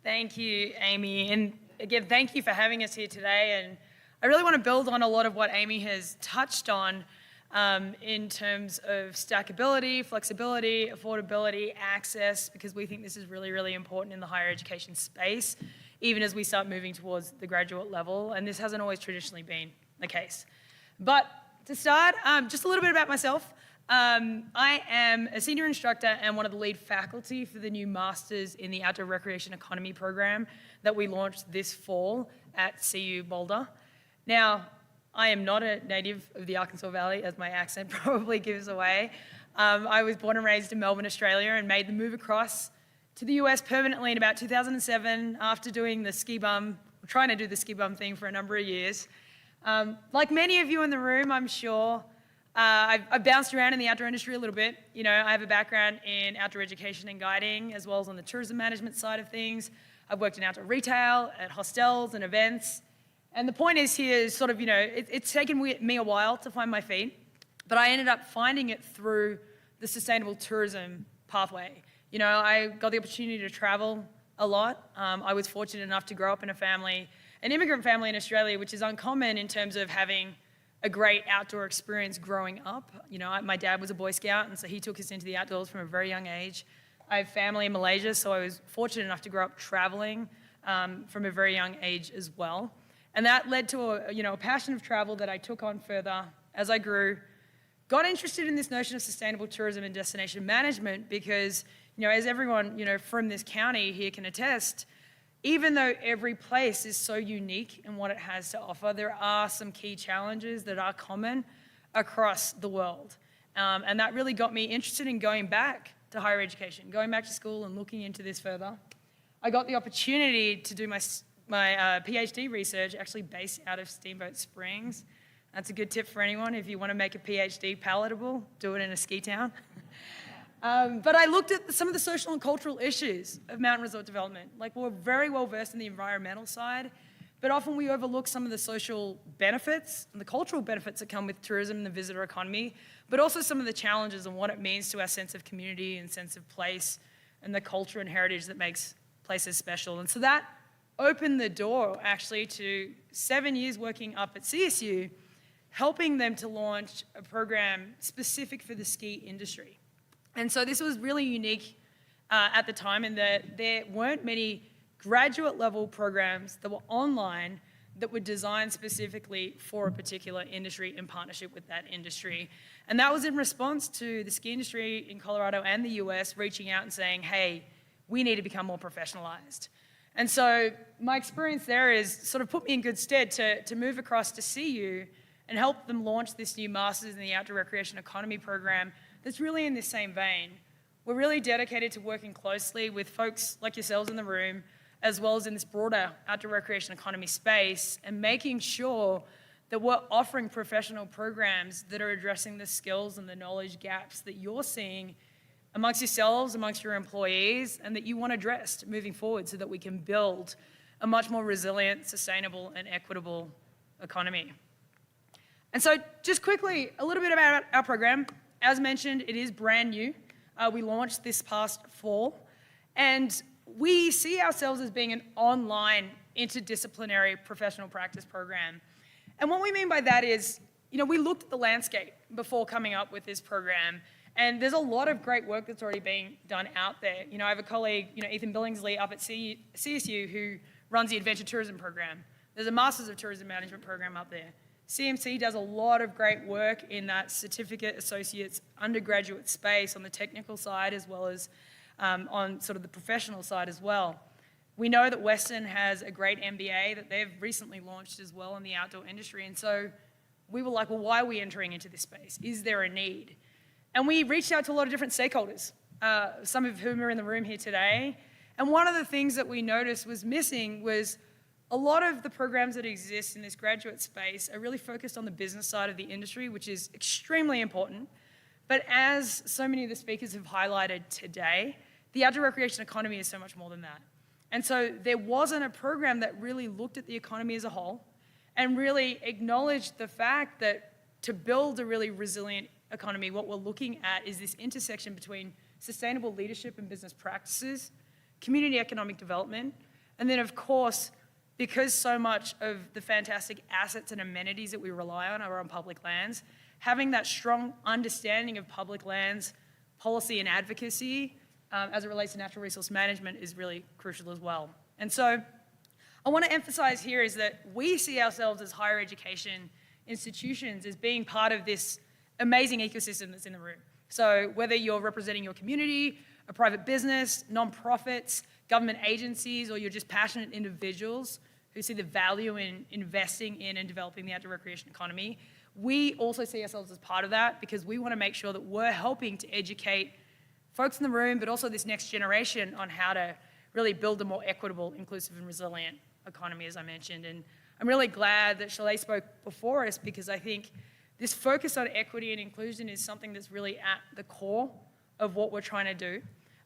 Thank you, Amy. And again, thank you for having us here today. And I really want to build on a lot of what Amy has touched on in terms of stackability, flexibility, affordability, access, because we think this is really, really important in the higher education space, even as we start moving towards the graduate level. And this hasn't always traditionally been the case. But to start, just a little bit about myself. I am a senior instructor and one of the lead faculty for the new Masters in the Outdoor Recreation Economy program that we launched this fall at CU Boulder. Now, I am not a native of the Arkansas Valley, as my accent probably gives away. I was born and raised in Melbourne, Australia, and made the move across to the US permanently in about 2007 after doing the ski bum, trying to do the ski bum thing for a number of years. Like many of you in the room, I'm sure, I've bounced around in the outdoor industry a little bit. You know, I have a background in outdoor education and guiding, as well as on the tourism management side of things. I've worked in outdoor retail, at hostels and events. And the point is here is sort of, you know, it's taken me a while to find my feet, but I ended up finding it through the sustainable tourism pathway. You know, I got the opportunity to travel a lot. I was fortunate enough to grow up in an immigrant family in Australia, which is uncommon in terms of having a great outdoor experience growing up. You know, my dad was a Boy Scout, and so he took us into the outdoors from a very young age. I have family in Malaysia, so I was fortunate enough to grow up traveling from a very young age as well. And that led to a passion of travel that I took on further as I grew. Got interested in this notion of sustainable tourism and destination management because, as everyone, from this county here can attest, even though every place is so unique in what it has to offer, there are some key challenges that are common across the world. And that really got me interested in going back to higher education, going back to school and looking into this further. I got the opportunity to do my PhD research actually based out of Steamboat Springs. That's a good tip for anyone. If you want to make a PhD palatable, do it in a ski town. But I looked at some of the social and cultural issues of mountain resort development. Like, we're very well versed in the environmental side, but often we overlook some of the social benefits and the cultural benefits that come with tourism and the visitor economy, but also some of the challenges and what it means to our sense of community and sense of place and the culture and heritage that makes places special. And so that opened the door actually to 7 years working up at CSU, helping them to launch a program specific for the ski industry. And so this was really unique at the time in that there weren't many graduate level programs that were online that were designed specifically for a particular industry in partnership with that industry. And that was in response to the ski industry in Colorado and the US reaching out and saying, hey, we need to become more professionalized. And so my experience there is sort of put me in good stead to move across to CU and help them launch this new Masters in the Outdoor Recreation Economy program that's really in this same vein. We're really dedicated to working closely with folks like yourselves in the room, as well as in this broader outdoor recreation economy space, and making sure that we're offering professional programs that are addressing the skills and the knowledge gaps that you're seeing amongst yourselves, amongst your employees, and that you want addressed moving forward so that we can build a much more resilient, sustainable, and equitable economy. And so just quickly, a little bit about our program. As mentioned, it is brand new. We launched this past fall, and we see ourselves as being an online interdisciplinary professional practice program. And what we mean by that is, we looked at the landscape before coming up with this program, and there's a lot of great work that's already being done out there. I have a colleague, Ethan Billingsley up at CSU who runs the Adventure Tourism program. There's a Masters of Tourism Management program up there. CMC does a lot of great work in that certificate, associates, undergraduate space on the technical side as well as on sort of the professional side as well. We know that Western has a great MBA that they've recently launched as well in the outdoor industry. And so we were like, well, why are we entering into this space? Is there a need? And we reached out to a lot of different stakeholders, some of whom are in the room here today. And one of the things that we noticed was missing was a lot of the programs that exist in this graduate space are really focused on the business side of the industry, which is extremely important. But as so many of the speakers have highlighted today, the outdoor recreation economy is so much more than that. And so there wasn't a program that really looked at the economy as a whole and really acknowledged the fact that to build a really resilient economy, what we're looking at is this intersection between sustainable leadership and business practices, community economic development, and then of course, because so much of the fantastic assets and amenities that we rely on are on public lands, having that strong understanding of public lands, policy and advocacy as it relates to natural resource management is really crucial as well. And so I want to emphasize here is that we see ourselves as higher education institutions as being part of this amazing ecosystem that's in the room. So whether you're representing your community, a private business, nonprofits, government agencies, or you're just passionate individuals who see the value in investing in and developing the outdoor recreation economy, we also see ourselves as part of that because we want to make sure that we're helping to educate folks in the room, but also this next generation on how to really build a more equitable, inclusive, and resilient economy, as I mentioned. And I'm really glad that Chalet spoke before us because I think this focus on equity and inclusion is something that's really at the core of what we're trying to do.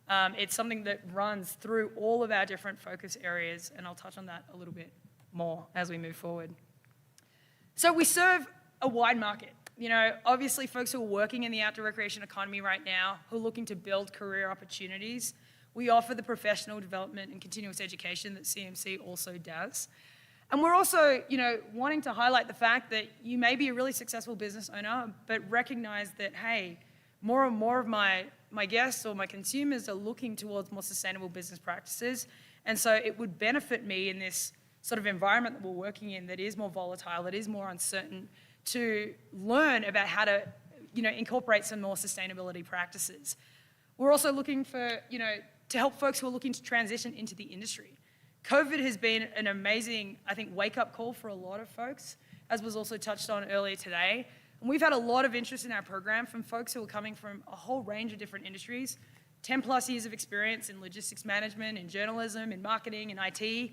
It's something that runs through all of our different focus areas, and I'll touch on that a little bit more as we move forward. So we serve a wide market. Obviously folks who are working in the outdoor recreation economy right now, who are looking to build career opportunities. we offer the professional development and continuous education that CMC also does. And we're also, wanting to highlight the fact that you may be a really successful business owner, but recognize that, hey, more and more of my guests or my consumers are looking towards more sustainable business practices. And so it would benefit me in this sort of environment that we're working in that is more volatile, that is more uncertain, to learn about how to, incorporate some more sustainability practices. We're also looking for, to help folks who are looking to transition into the industry. COVID has been an amazing, I think, wake-up call for a lot of folks, as was also touched on earlier today. And we've had a lot of interest in our program from folks who are coming from a whole range of different industries, 10 plus years of experience in logistics management, in journalism, in marketing, in IT.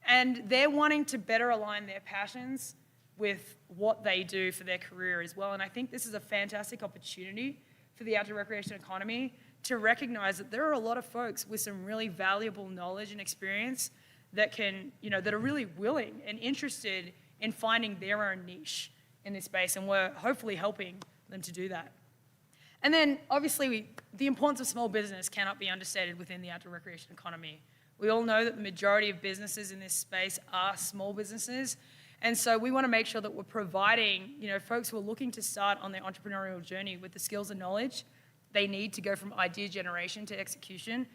And they're wanting to better align their passions with what they do for their career as well. And I think this is a fantastic opportunity for the outdoor recreation economy to recognize that there are a lot of folks with some really valuable knowledge and experience that can, that are really willing and interested in finding their own niche in this space, and we're hopefully helping them to do that. And then, obviously, the importance of small business cannot be understated within the outdoor recreation economy. We all know that the majority of businesses in this space are small businesses, and so we want to make sure that we're providing, folks who are looking to start on their entrepreneurial journey with the skills and knowledge they need to go from idea generation to execution,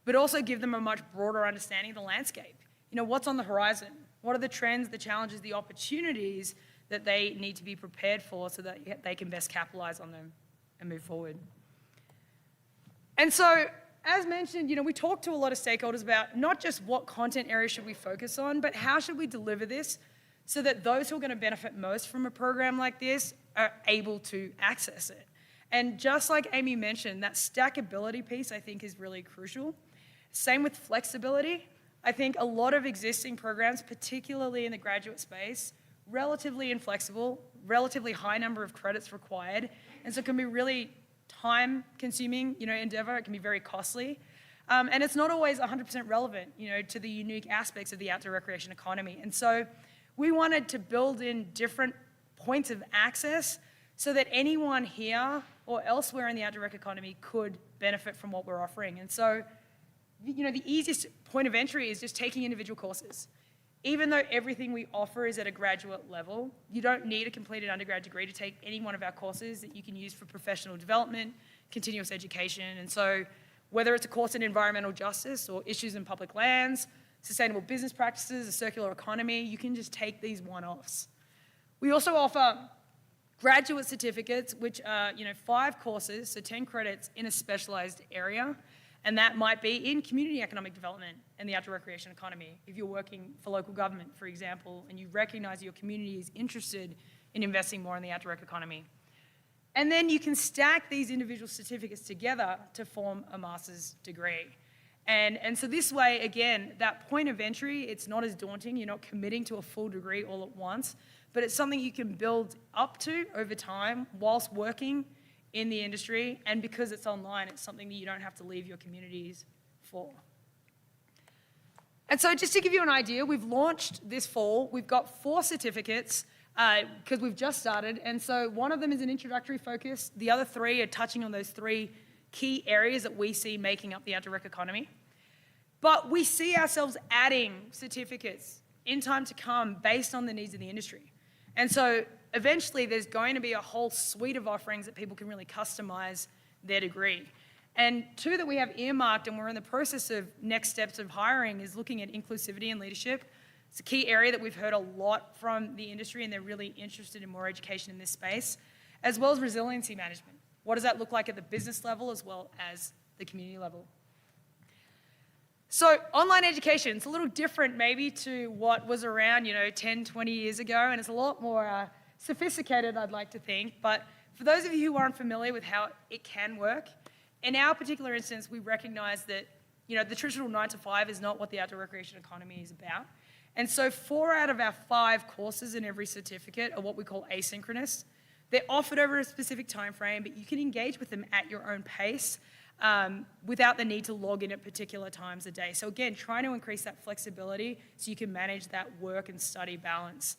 but also give them a much broader understanding of the landscape. What's on the horizon? What are the trends, the challenges, the opportunities that they need to be prepared for so that they can best capitalize on them and move forward? And so, as mentioned, we talked to a lot of stakeholders about not just what content area should we focus on, but how should we deliver this so that those who are going to benefit most from a program like this are able to access it. And just like Amy mentioned, that stackability piece I think is really crucial. Same with flexibility. I think a lot of existing programs, particularly in the graduate space, relatively inflexible, relatively high number of credits required, and so it can be really time-consuming, endeavor. It can be very costly, and it's not always 100% relevant, to the unique aspects of the outdoor recreation economy. And so we wanted to build in different points of access so that anyone here or elsewhere in the outdoor rec economy could benefit from what we're offering. And so, the easiest point of entry is just taking individual courses. Even though everything we offer is at a graduate level, you don't need a completed undergrad degree to take any one of our courses that you can use for professional development, continuous education. And so whether it's a course in environmental justice or issues in public lands, sustainable business practices, a circular economy, you can just take these one-offs. We also offer graduate certificates, which are 5 courses, so 10 credits in a specialized area. And that might be in community economic development and the outdoor recreation economy. If you're working for local government, for example, and you recognize your community is interested in investing more in the outdoor rec economy. And then you can stack these individual certificates together to form a master's degree. And so this way, again, that point of entry, it's not as daunting. You're not committing to a full degree all at once, but it's something you can build up to over time whilst working in the industry, and because it's online, it's something that you don't have to leave your communities for. And so just to give you an idea, we've launched this fall. We've got 4 certificates because we've just started, and so one of them is an introductory focus. The other 3 are touching on those 3 key areas that we see making up the outdoor rec economy. But we see ourselves adding certificates in time to come based on the needs of the industry. And so eventually there's going to be a whole suite of offerings that people can really customize their degree. And 2 that we have earmarked and we're in the process of next steps of hiring is looking at inclusivity and leadership. It's a key area that we've heard a lot from the industry, and they're really interested in more education in this space, as well as resiliency management. What does that look like at the business level as well as the community level? So online education, it's a little different maybe to what was around 10, 20 years ago, and it's a lot more sophisticated, I'd like to think. But for those of you who aren't familiar with how it can work, in our particular instance, we recognize that the traditional 9 to 5 is not what the outdoor recreation economy is about. And so 4 out of our 5 courses in every certificate are what we call asynchronous. They're offered over a specific time frame, but you can engage with them at your own pace without the need to log in at particular times a day. So again, trying to increase that flexibility so you can manage that work and study balance.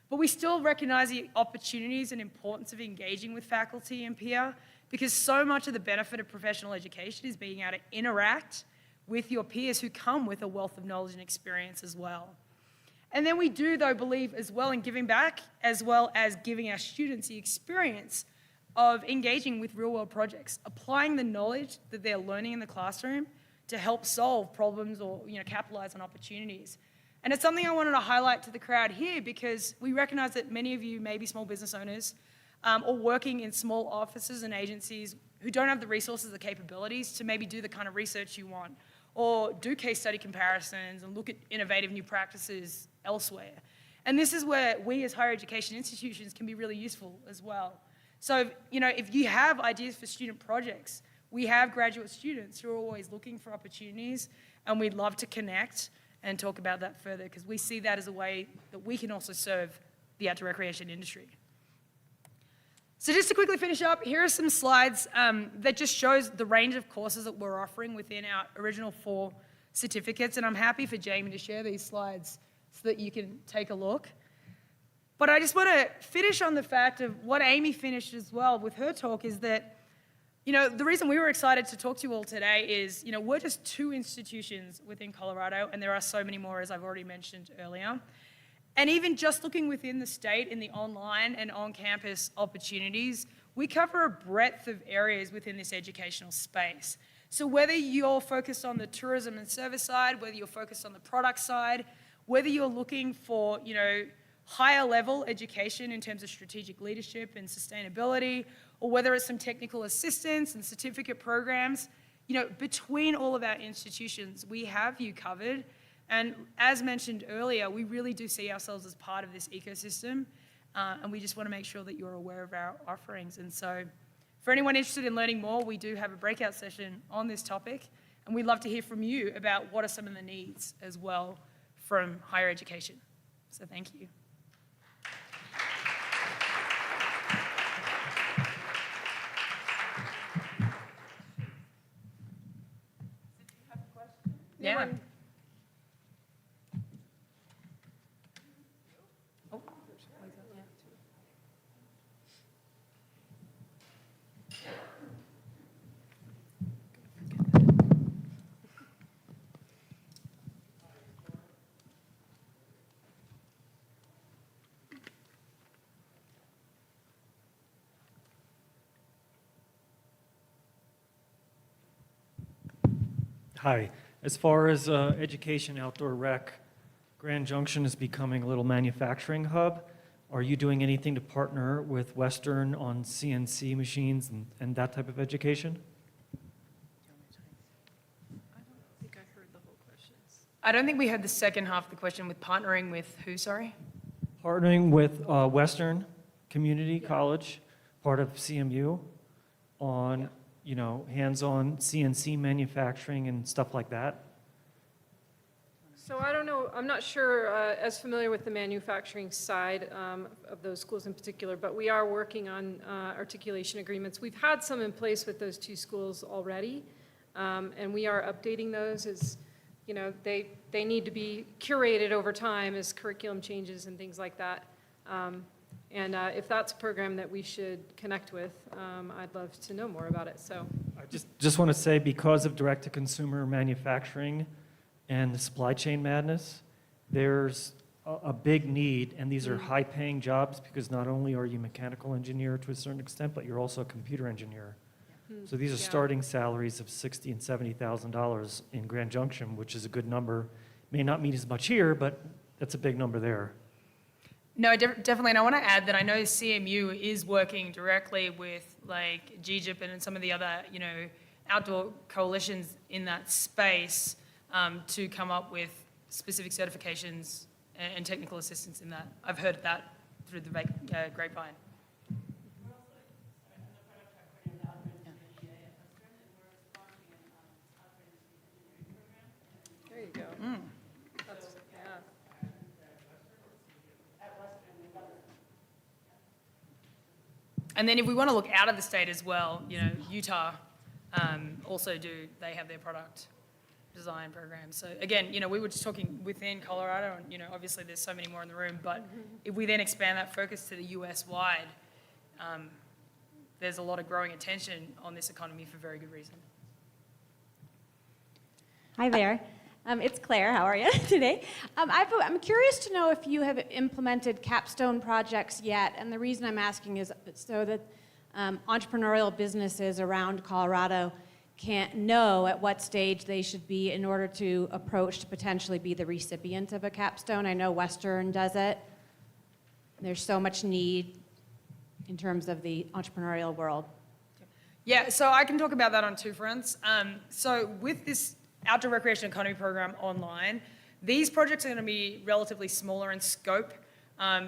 But we still recognize the opportunities and importance of engaging with faculty and peer, because so much of the benefit of professional education is being able to interact with your peers who come with a wealth of knowledge and experience as well. And then we do, though, believe as well in giving back, as well as giving our students the experience of engaging with real-world projects, applying the knowledge that they're learning in the classroom to help solve problems or capitalize on opportunities. And it's something I wanted to highlight to the crowd here because we recognize that many of you may be small business owners or working in small offices and agencies who don't have the resources or capabilities to maybe do the kind of research you want or do case study comparisons and look at innovative new practices elsewhere. And this is where we as higher education institutions can be really useful as well. So, if you have ideas for student projects, we have graduate students who are always looking for opportunities, and we'd love to connect and talk about that further because we see that as a way that we can also serve the outdoor recreation industry. So just to quickly finish up, here are some slides that just shows the range of courses that we're offering within our original 4 certificates, and I'm happy for Jamie to share these slides so that you can take a look. But I just want to finish on the fact of what Amy finished as well with her talk is that, the reason we were excited to talk to you all today is, we're just 2 institutions within Colorado, and there are so many more, as I've already mentioned earlier. And even just looking within the state in the online and on-campus opportunities, we cover a breadth of areas within this educational space. So whether you're focused on the tourism and service side, whether you're focused on the product side, whether you're looking for, higher level education in terms of strategic leadership and sustainability, or whether it's some technical assistance and certificate programs, between all of our institutions, we have you covered. And as mentioned earlier, we really do see ourselves as part of this ecosystem, and we just want to make sure that you're aware of our offerings. And so for anyone interested in learning more, we do have a breakout session on this topic, and we'd love to hear from you about what are some of the needs as well from higher education. So thank you. Yeah. Hi. As far as education, outdoor rec, Grand Junction is becoming a little manufacturing hub. Are you doing anything to partner with Western on CNC machines and that type of education? I don't think we heard the second half of the question with partnering with who, sorry? Partnering with Western Community College, part of CMU, on hands-on CNC manufacturing and stuff like that? So I don't know, I'm not sure as familiar with the manufacturing side of those schools in particular, but we are working on articulation agreements. We've had some in place with those 2 schools already, and we are updating those as, they need to be curated over time as curriculum changes and things like that. And if that's a program that we should connect with, I'd love to know more about it. So I just want to say, because of direct-to-consumer manufacturing and the supply chain madness, there's a big need, and these are high-paying jobs because not only are you a mechanical engineer to a certain extent, but you're also a computer engineer. So these are starting salaries of $60,000 and $70,000 in Grand Junction, which is a good number. May not mean as much here, but that's a big number there. No, definitely, and I want to add that I know CMU is working directly with like GGIP and some of the other, outdoor coalitions in that space to come up with specific certifications and technical assistance in that. I've heard that through the grapevine. there you go. That's, yeah. And then if we want to look out of the state as well, Utah also they have their product design program. So again, we were just talking within Colorado, and obviously there's so many more in the room, but if we then expand that focus to the US wide, there's a lot of growing attention on this economy for very good reason. Hi there. It's Claire. How are you today? I'm curious to know if you have implemented capstone projects yet. And the reason I'm asking is so that entrepreneurial businesses around Colorado can't know at what stage they should be in order to approach to potentially be the recipient of a capstone. I know Western does it. There's so much need in terms of the entrepreneurial world. Yeah, so I can talk about that on two fronts. So with this outdoor recreation economy program online, these projects are going to be relatively smaller in scope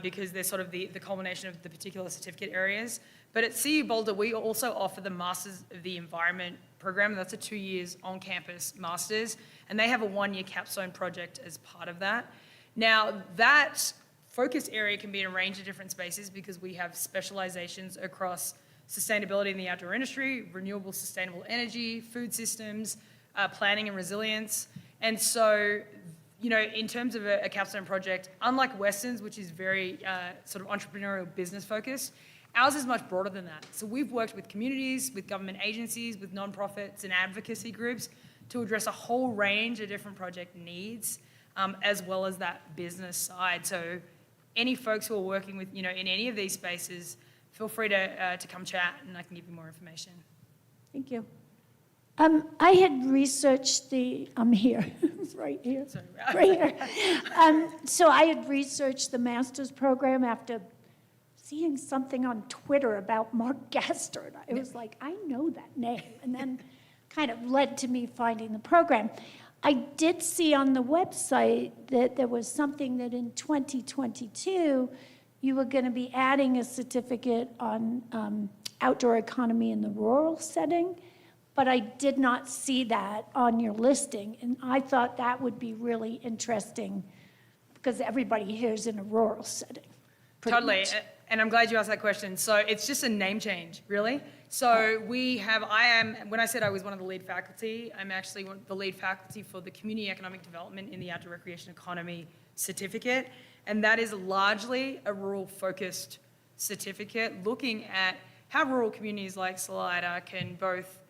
because they're sort of the culmination of the particular certificate areas. But at CU Boulder, we also offer the Masters of the Environment program. That's a 2 years on-campus master's, and they have a 1-year capstone project as part of that. Now, that focus area can be in a range of different spaces because we have specializations across sustainability in the outdoor industry, renewable sustainable energy, food systems, planning and resilience. And so, you know, in terms of a capstone project, unlike Western's, which is very sort of entrepreneurial business focused, ours is much broader than that. So we've worked with communities, with government agencies, with nonprofits and advocacy groups to address a whole range of different project needs, as well as that business side. So any folks who are working with, you know, in any of these spaces, feel free to come chat and I can give you more information. Thank you. I had researched I'm here, right here, right here. So I had researched the master's program after seeing something on Twitter about Mark Gaster. It was like, I know that name. And then kind of led to me finding the program. I did see on the website that there was something that in 2022, you were going to be adding a certificate on outdoor economy in the rural setting, but I did not see that on your listing. And I thought that would be really interesting because everybody here is in a rural setting. Totally, much. And I'm glad you asked that question. So it's just a name change, really. So when I said I was one of the lead faculty, I'm actually the lead faculty for the Community Economic Development in the Outdoor Recreation Economy certificate. And that is largely a rural-focused certificate looking at how rural communities like Salida can both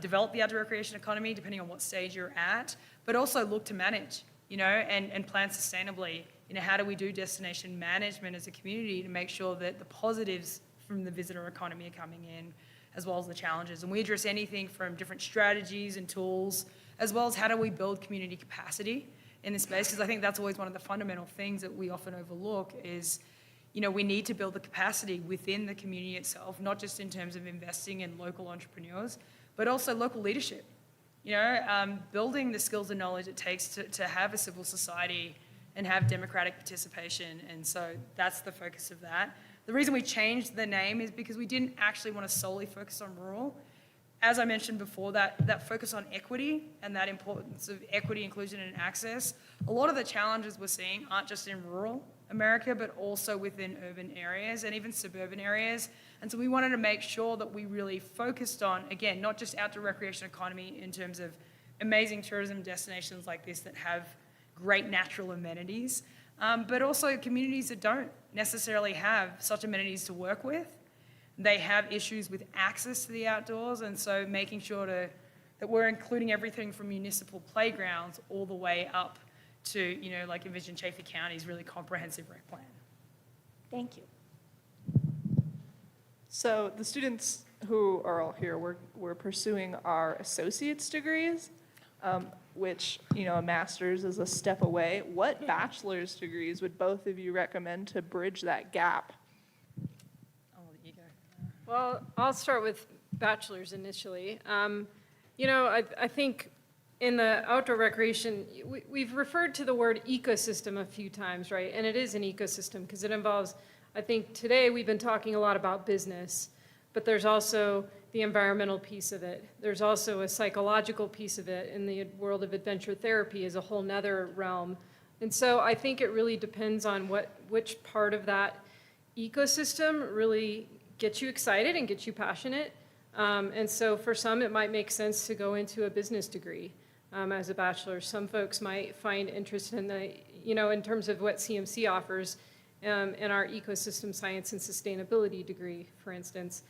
develop the outdoor recreation economy, depending on what stage you're at, but also look to manage, you know, and plan sustainably. You know, how do we do destination management as a community to make sure that the positives from the visitor economy are coming in, as well as the challenges. And we address anything from different strategies and tools, as well as how do we build community capacity in this space, because I think that's always one of the fundamental things that we often overlook is, you know, we need to build the capacity within the community itself, not just in terms of investing in local entrepreneurs, but also local leadership. You know, building the skills and knowledge it takes to have a civil society and have democratic participation. And so that's the focus of that. The reason we changed the name is because we didn't actually want to solely focus on rural. As I mentioned before, that focus on equity and that importance of equity, inclusion, and access, a lot of the challenges we're seeing aren't just in rural America, but also within urban areas and even suburban areas. And so we wanted to make sure that we really focused on, again, not just outdoor recreation economy in terms of amazing tourism destinations like this that have great natural amenities, but also communities that don't necessarily have such amenities to work with. They have issues with access to the outdoors, and so making sure that we're including everything from municipal playgrounds all the way up to, you know, like Envision Chaffey County's really comprehensive rec plan. Thank you. So the students who are all here, we're pursuing our associate's degrees, which, you know, a master's is a step away. What bachelor's degrees would both of you recommend to bridge that gap? Well, I'll start with bachelor's initially. You know, I think in the outdoor recreation, we've referred to the word ecosystem a few times, right? And it is an ecosystem because it involves, I think today we've been talking a lot about business, but there's also the environmental piece of it. There's also a psychological piece of it in the world of adventure therapy is a whole nother realm. And so I think it really depends on which part of that ecosystem really gets you excited and gets you passionate. And so for some, it might make sense to go into a business degree as a bachelor. Some folks might find interest in the, you know, in terms of what CMC offers in our ecosystem science and sustainability degree, for instance.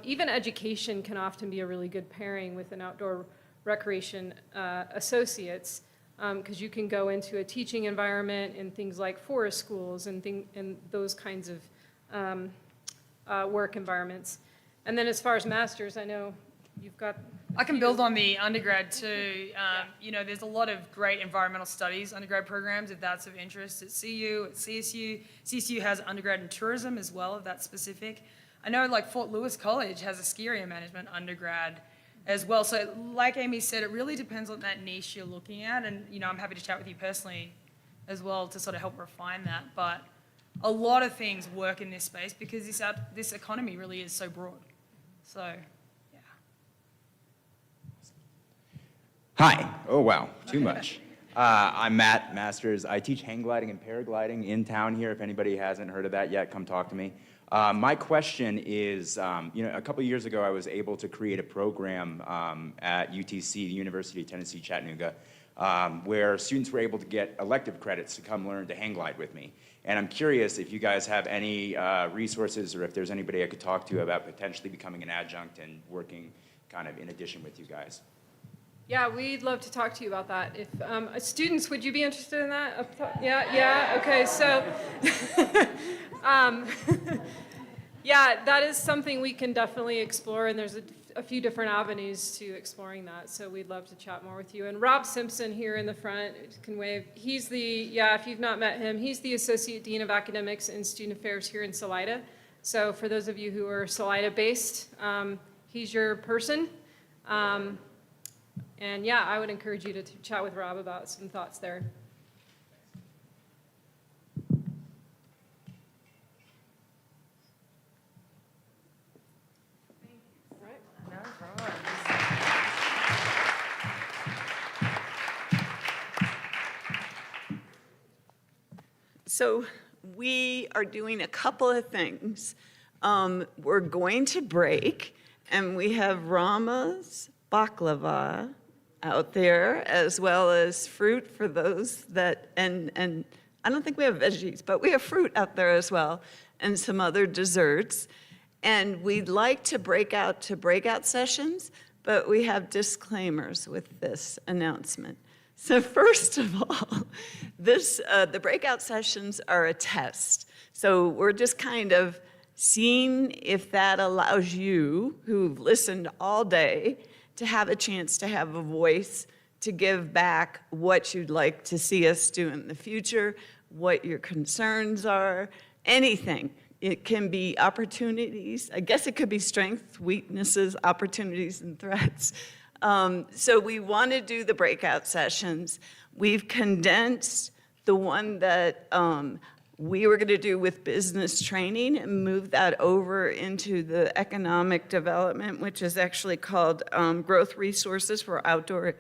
Even education can often be a really good pairing with an outdoor recreation associates, because you can go into a teaching environment in things like forest schools and those kinds of work environments. And then as far as masters, I know you've got. I can build on the undergrad too. You know, there's a lot of great environmental studies undergrad programs if that's of interest at CU, at CSU. CSU has undergrad in tourism as well, if that's specific. I know like Fort Lewis College has a ski area management undergrad as well. So like Amy said, it really depends on that niche you're looking at. And, you know, I'm happy to chat with you personally as well to sort of help refine that. But a lot of things work in this space because this economy really is so broad. So. Hi. Oh, wow. Too much. I'm Matt Masters. I teach hang gliding and paragliding in town here. If anybody hasn't heard of that yet, come talk to me. My question is, you know, a couple of years ago, I was able to create a program at UTC, the University of Tennessee, Chattanooga, where students were able to get elective credits to come learn to hang glide with me. And I'm curious if you guys have any resources or if there's anybody I could talk to about potentially becoming an adjunct and working kind of in addition with you guys. Yeah, we'd love to talk to you about that. If students, would you be interested in that? Up top? Yeah. Okay, so yeah, that is something we can definitely explore, and there's a few different avenues to exploring that. So we'd love to chat more with you. And Rob Simpson here in the front can wave. He's if you've not met him, he's the Associate Dean of Academics and Student Affairs here in Salida. So for those of you who are Salida-based, he's your person. And yeah, I would encourage you to chat with Rob about some thoughts there. So we are doing a couple of things. We're going to break, and we have Rama's baklava out there, as well as fruit for those that, and I don't think we have veggies, but we have fruit out there as well, and some other desserts. And we'd like to break out to breakout sessions, but we have disclaimers with this announcement. So first of all, the breakout sessions are a test. So we're just kind of seeing if that allows you, who've listened all day, to have a chance to have a voice, to give back what you'd like to see us do in the future, what your concerns are, anything. It can be opportunities. I guess it could be strengths, weaknesses, opportunities, and threats. So we want to do the breakout sessions. We've condensed the one that we were going to do with business training and move that over into the economic development, which is actually called Growth Resources for Outdoor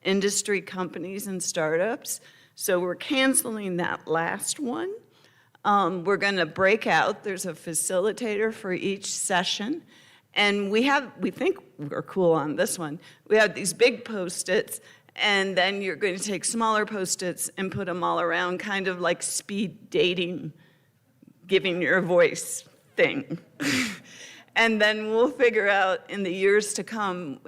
Industry Companies and Startups. So we're canceling that last one. We're going to break out. There's a facilitator for each session. And we think we're cool on this one. We have these big Post-its, and then you're going to take smaller Post-its and put them all around, kind of like speed dating, giving your voice thing. And then we'll figure out in the years to come,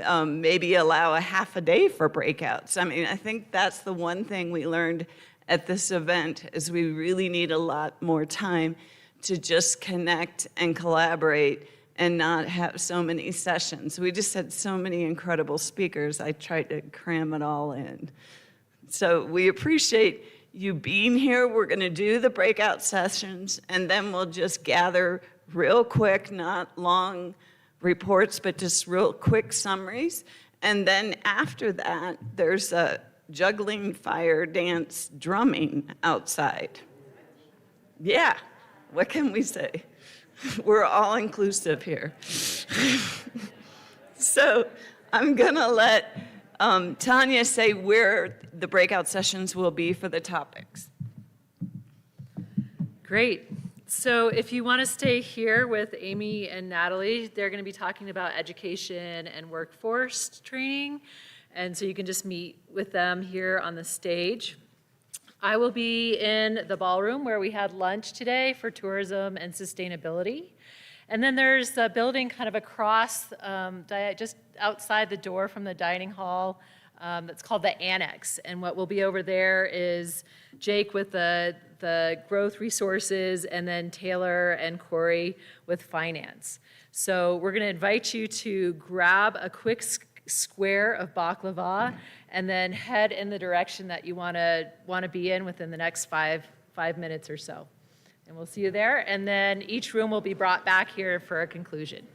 maybe allow a half a day for breakouts. I mean, I think that's the one thing we learned at this event, is we really need a lot more time to just connect and collaborate and not have so many sessions. We just had so many incredible speakers. I tried to cram it all in. So we appreciate you being here. We're going to do the breakout sessions, and then we'll just gather real quick, not long reports, but just real quick summaries. And then after that, there's a juggling, fire, dance, drumming outside. Yeah, what can we say? We're all inclusive here. So I'm gonna let Tanya say where the breakout sessions will be for the topics. Great. So if you want to stay here with Amy and Natalie, they're going to be talking about education and workforce training. And so you can just meet with them here on the stage. I will be in the ballroom where we had lunch today for tourism and sustainability. And then there's a building kind of across, just outside the door from the dining hall, that's called the Annex. And what will be over there is Jake with the growth resources, and then Taylor and Corey with finance. So we're going to invite you to grab a quick square of baklava and then head in the direction that you want to be in within the next five minutes or so. And we'll see you there. And then each room will be brought back here for a conclusion.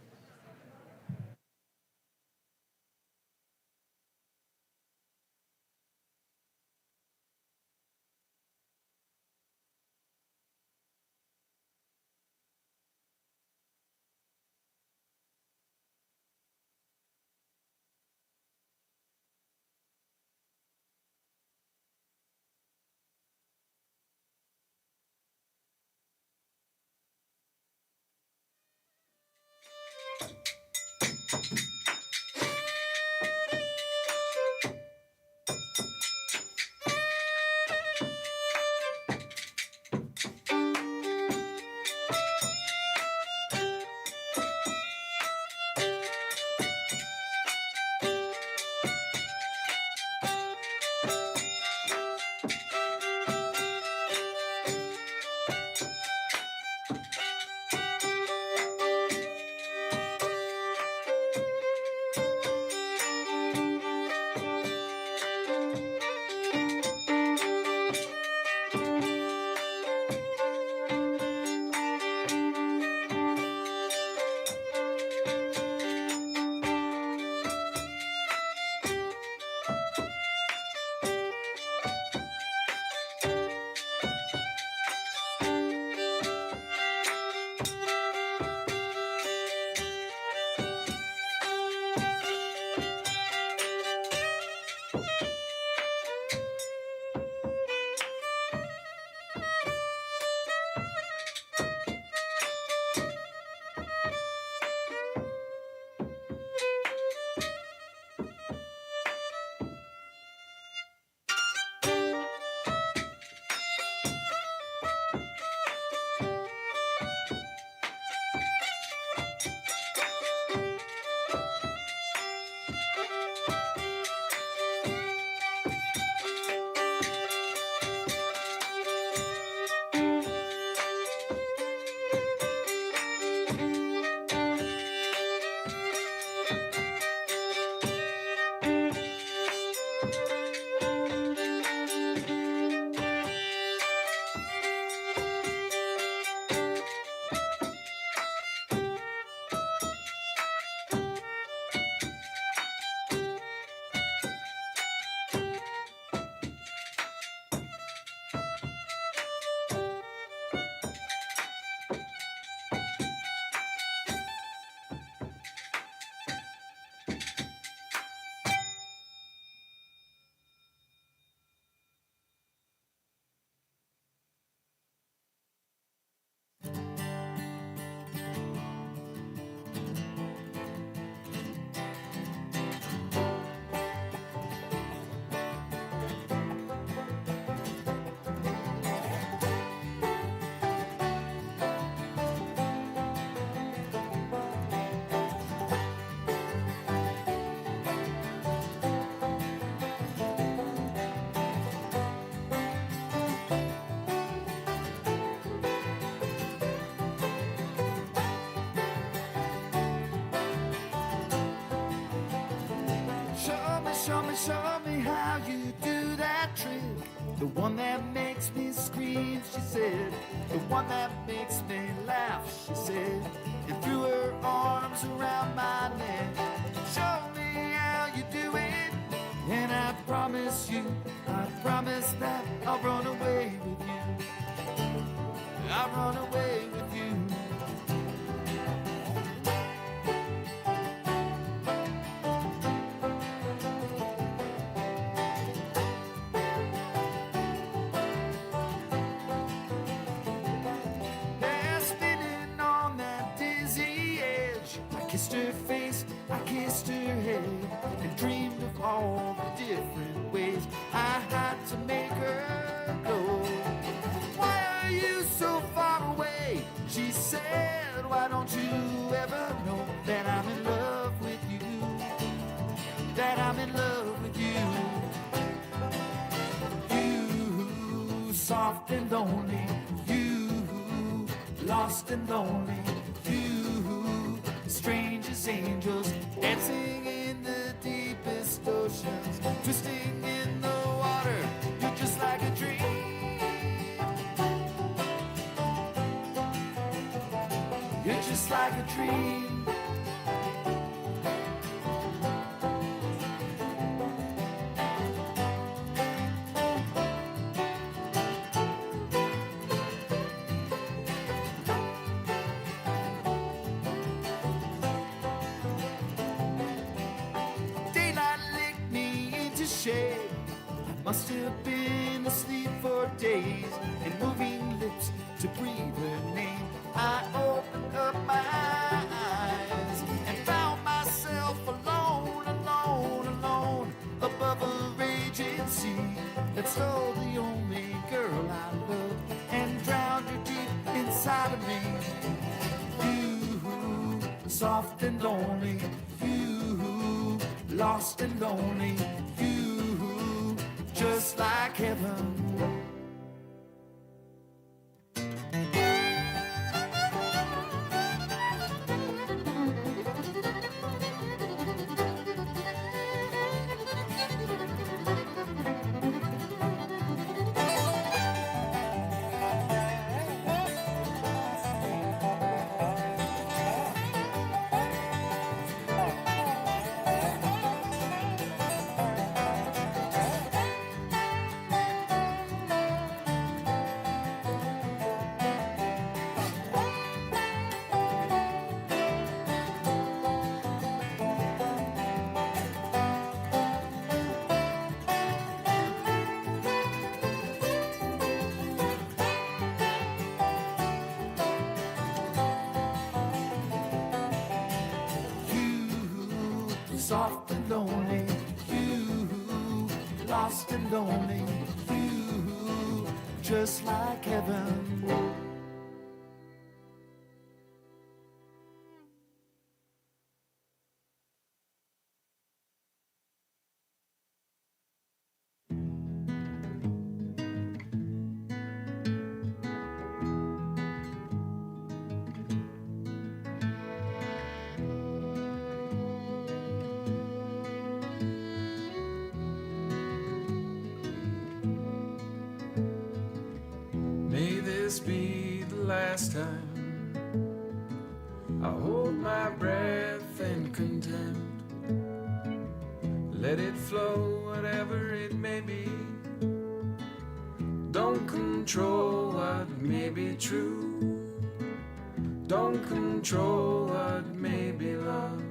Show me how you do that trick. The one that makes me scream, she said. The one that makes me laugh, she said. And threw her arms around my neck. Show me how you do it. And I promise that I'll run away with you. I'll run away with you. Kissed her face, I kissed her head, and dreamed of all the different ways I had to make her go. Why are you so far away? She said, And why don't you ever know that I'm in love with you? That I'm in love with you. You, soft and lonely. You, lost and lonely. You, strange as angels, dancing in the deepest oceans, twisting in the water. You're just like a dream. You're just like a dream. Daylight licked me into shade. I must have been asleep for days, and moving lips to breathe her name. I opened up my eyes and found myself alone, alone, alone, above a raging sea that stole the only girl I loved and drowned her deep inside of me. You, soft and lonely. You, lost and lonely. You, just like heaven. Soft and lonely, you, lost and lonely, you, just like heaven. May this be the last time I hold my breath in contempt. Let it flow, whatever it may be. Don't control what may be true. Don't control what may be love.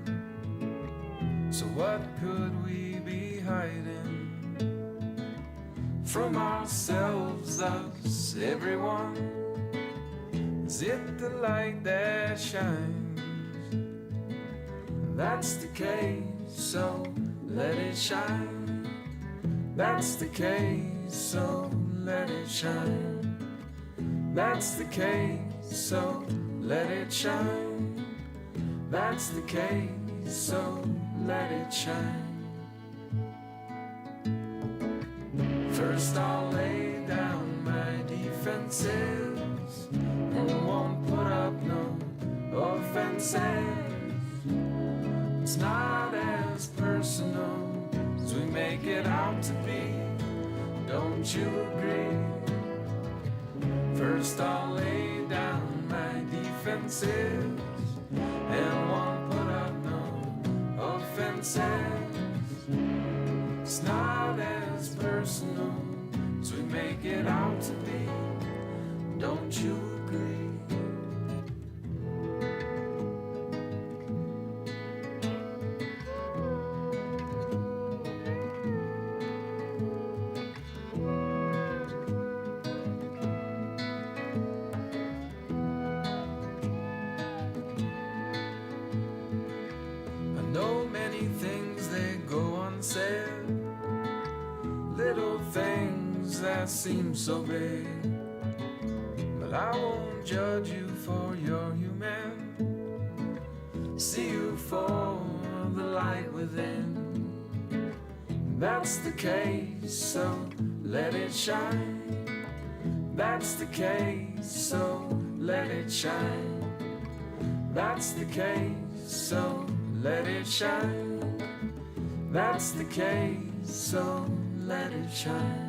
So what could we be hiding from ourselves, us, everyone? Is it the light that shines? That's the case, so let it shine. That's the case, so let it shine. That's the case, so let it shine. That's the case, so let it shine. First I'll lay down my defenses and won't put up no offenses. It's not as personal as we make it out to be. Don't you agree? First I'll lay down my defenses and won't put up no offenses. It's not as personal as we make it out to be. Don't you agree? I know many things they go unsaid, little things that seem so big, but I won't judge you for your human. See you for the light within. That's the case, so let it shine. That's the case, so let it shine. That's the case, so let it shine. That's the case, so let it shine.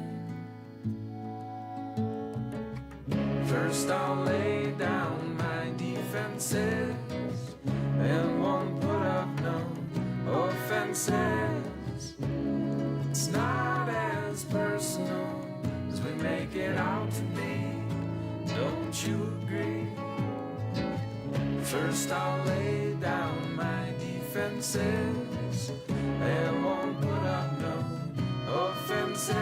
First I'll lay down my defenses and won't put up no offenses. It's not as personal as we make it out to be. Don't you agree? First I'll lay down my defenses and won't put up no offenses.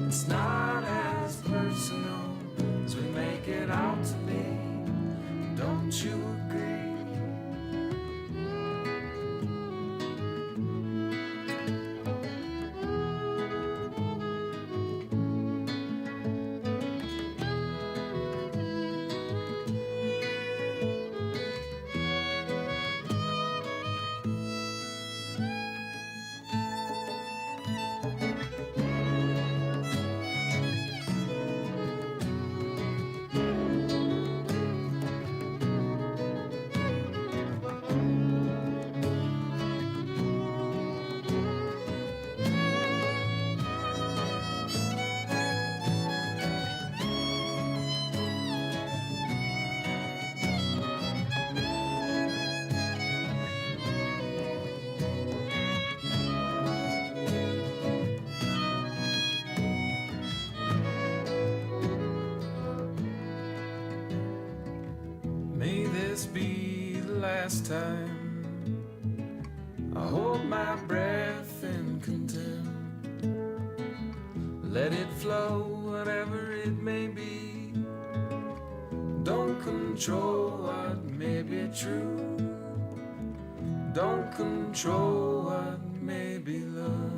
It's not as personal as we make it out to be. Don't you agree? May this be the last time I hold my breath in contempt. Let it flow, whatever it may be. Don't control what may be true. Don't control what may be love.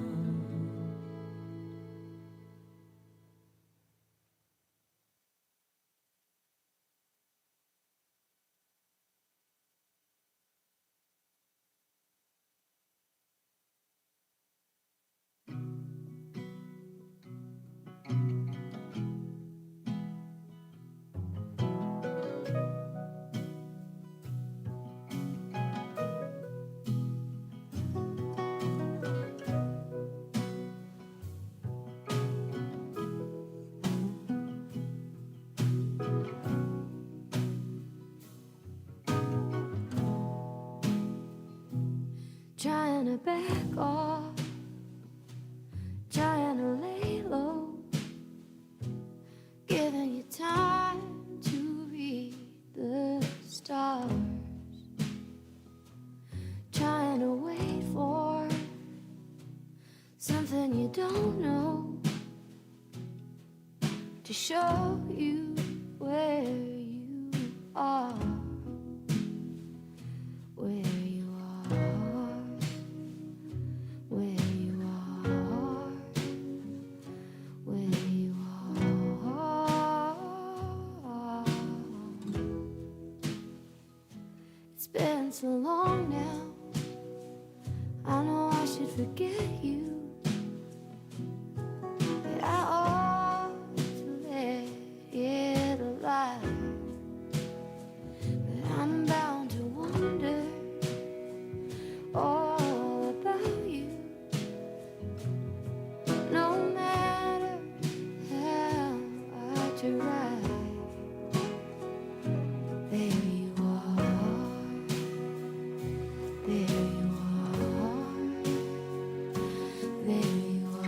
Trying to back off, trying to lay low, giving you time to read the stars, trying to wait for something you don't know to show you where you are, where you are, where you are, where you are. It's been so long now, I know I should forget you, but I ought to let it alive. But I'm bound to wonder all about you, no matter how I try. There you are, there you are, there you are.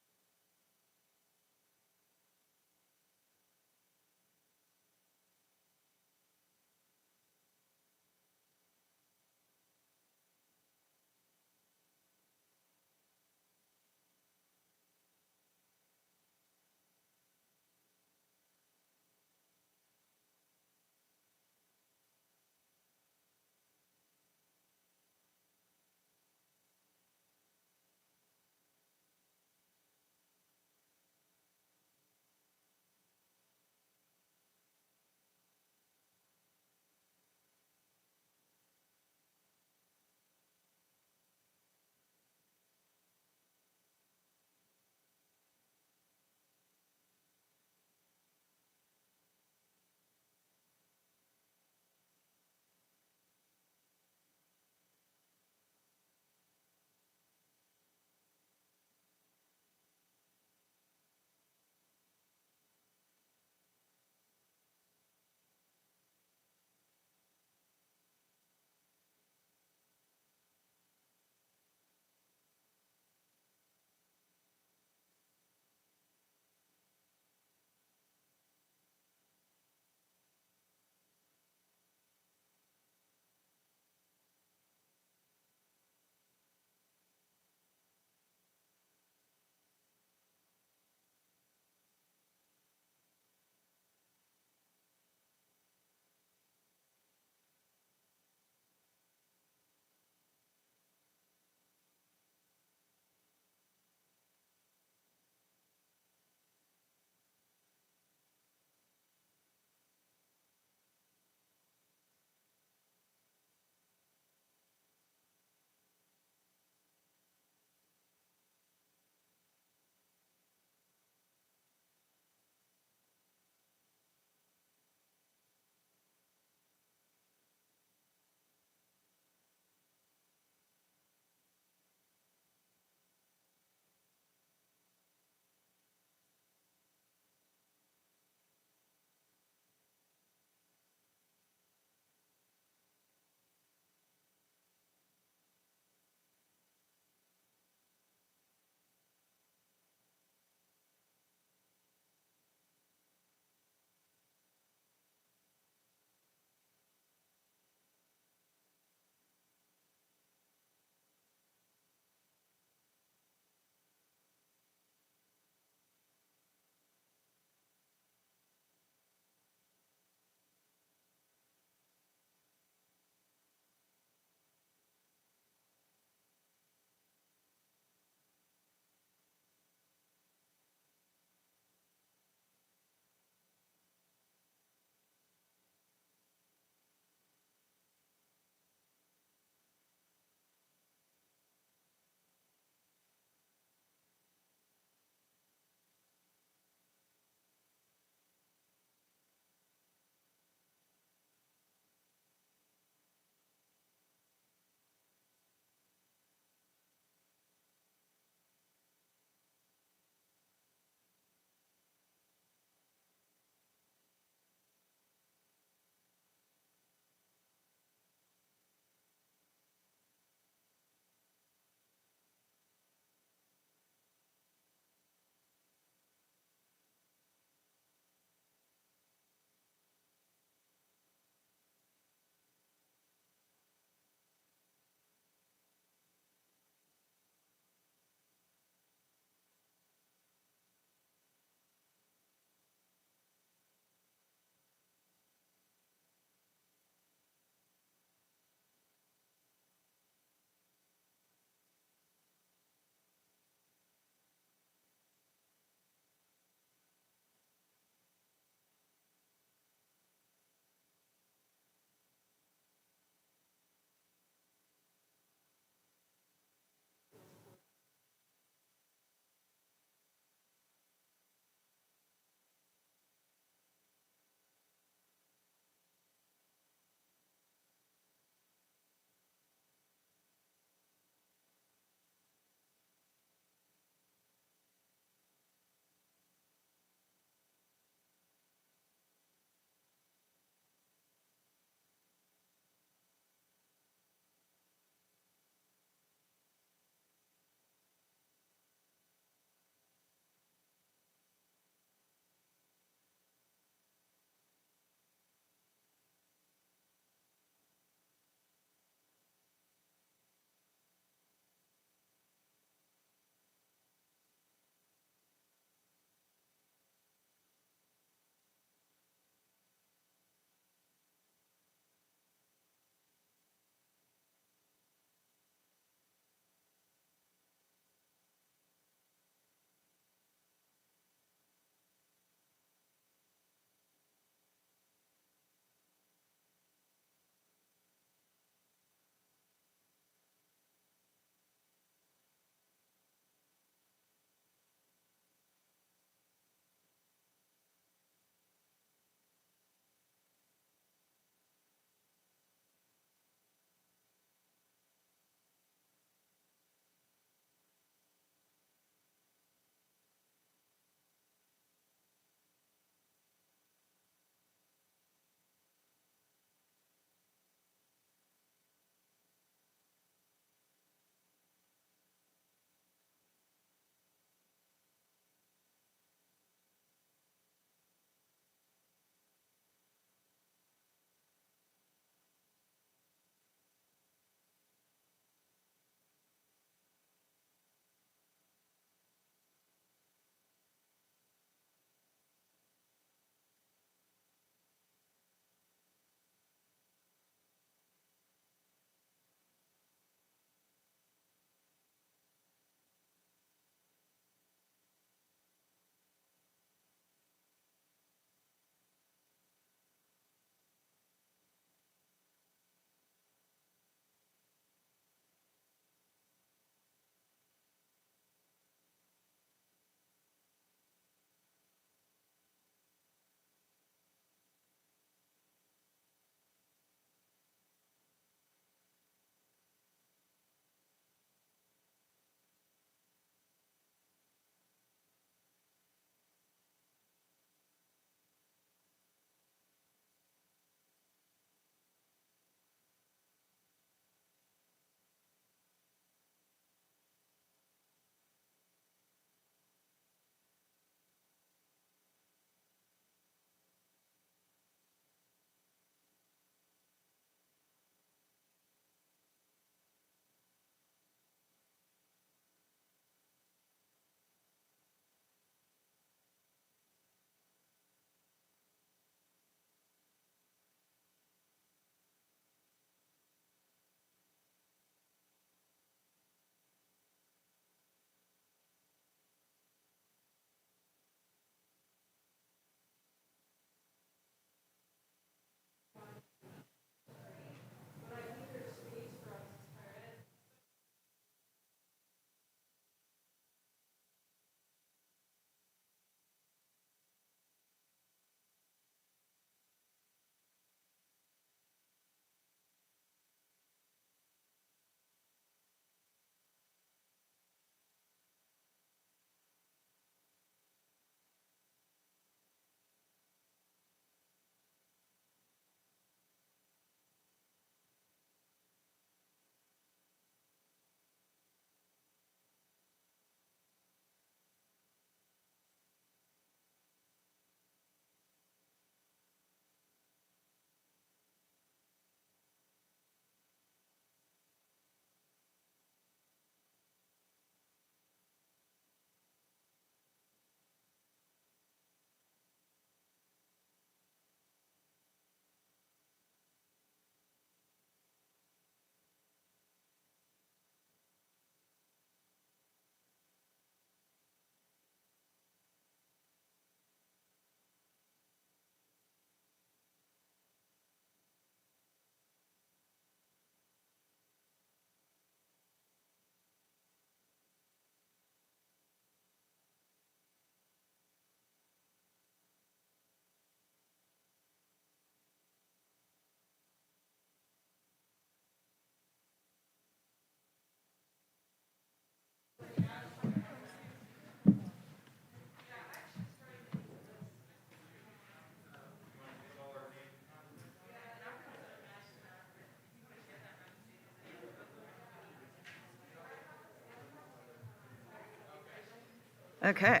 Okay.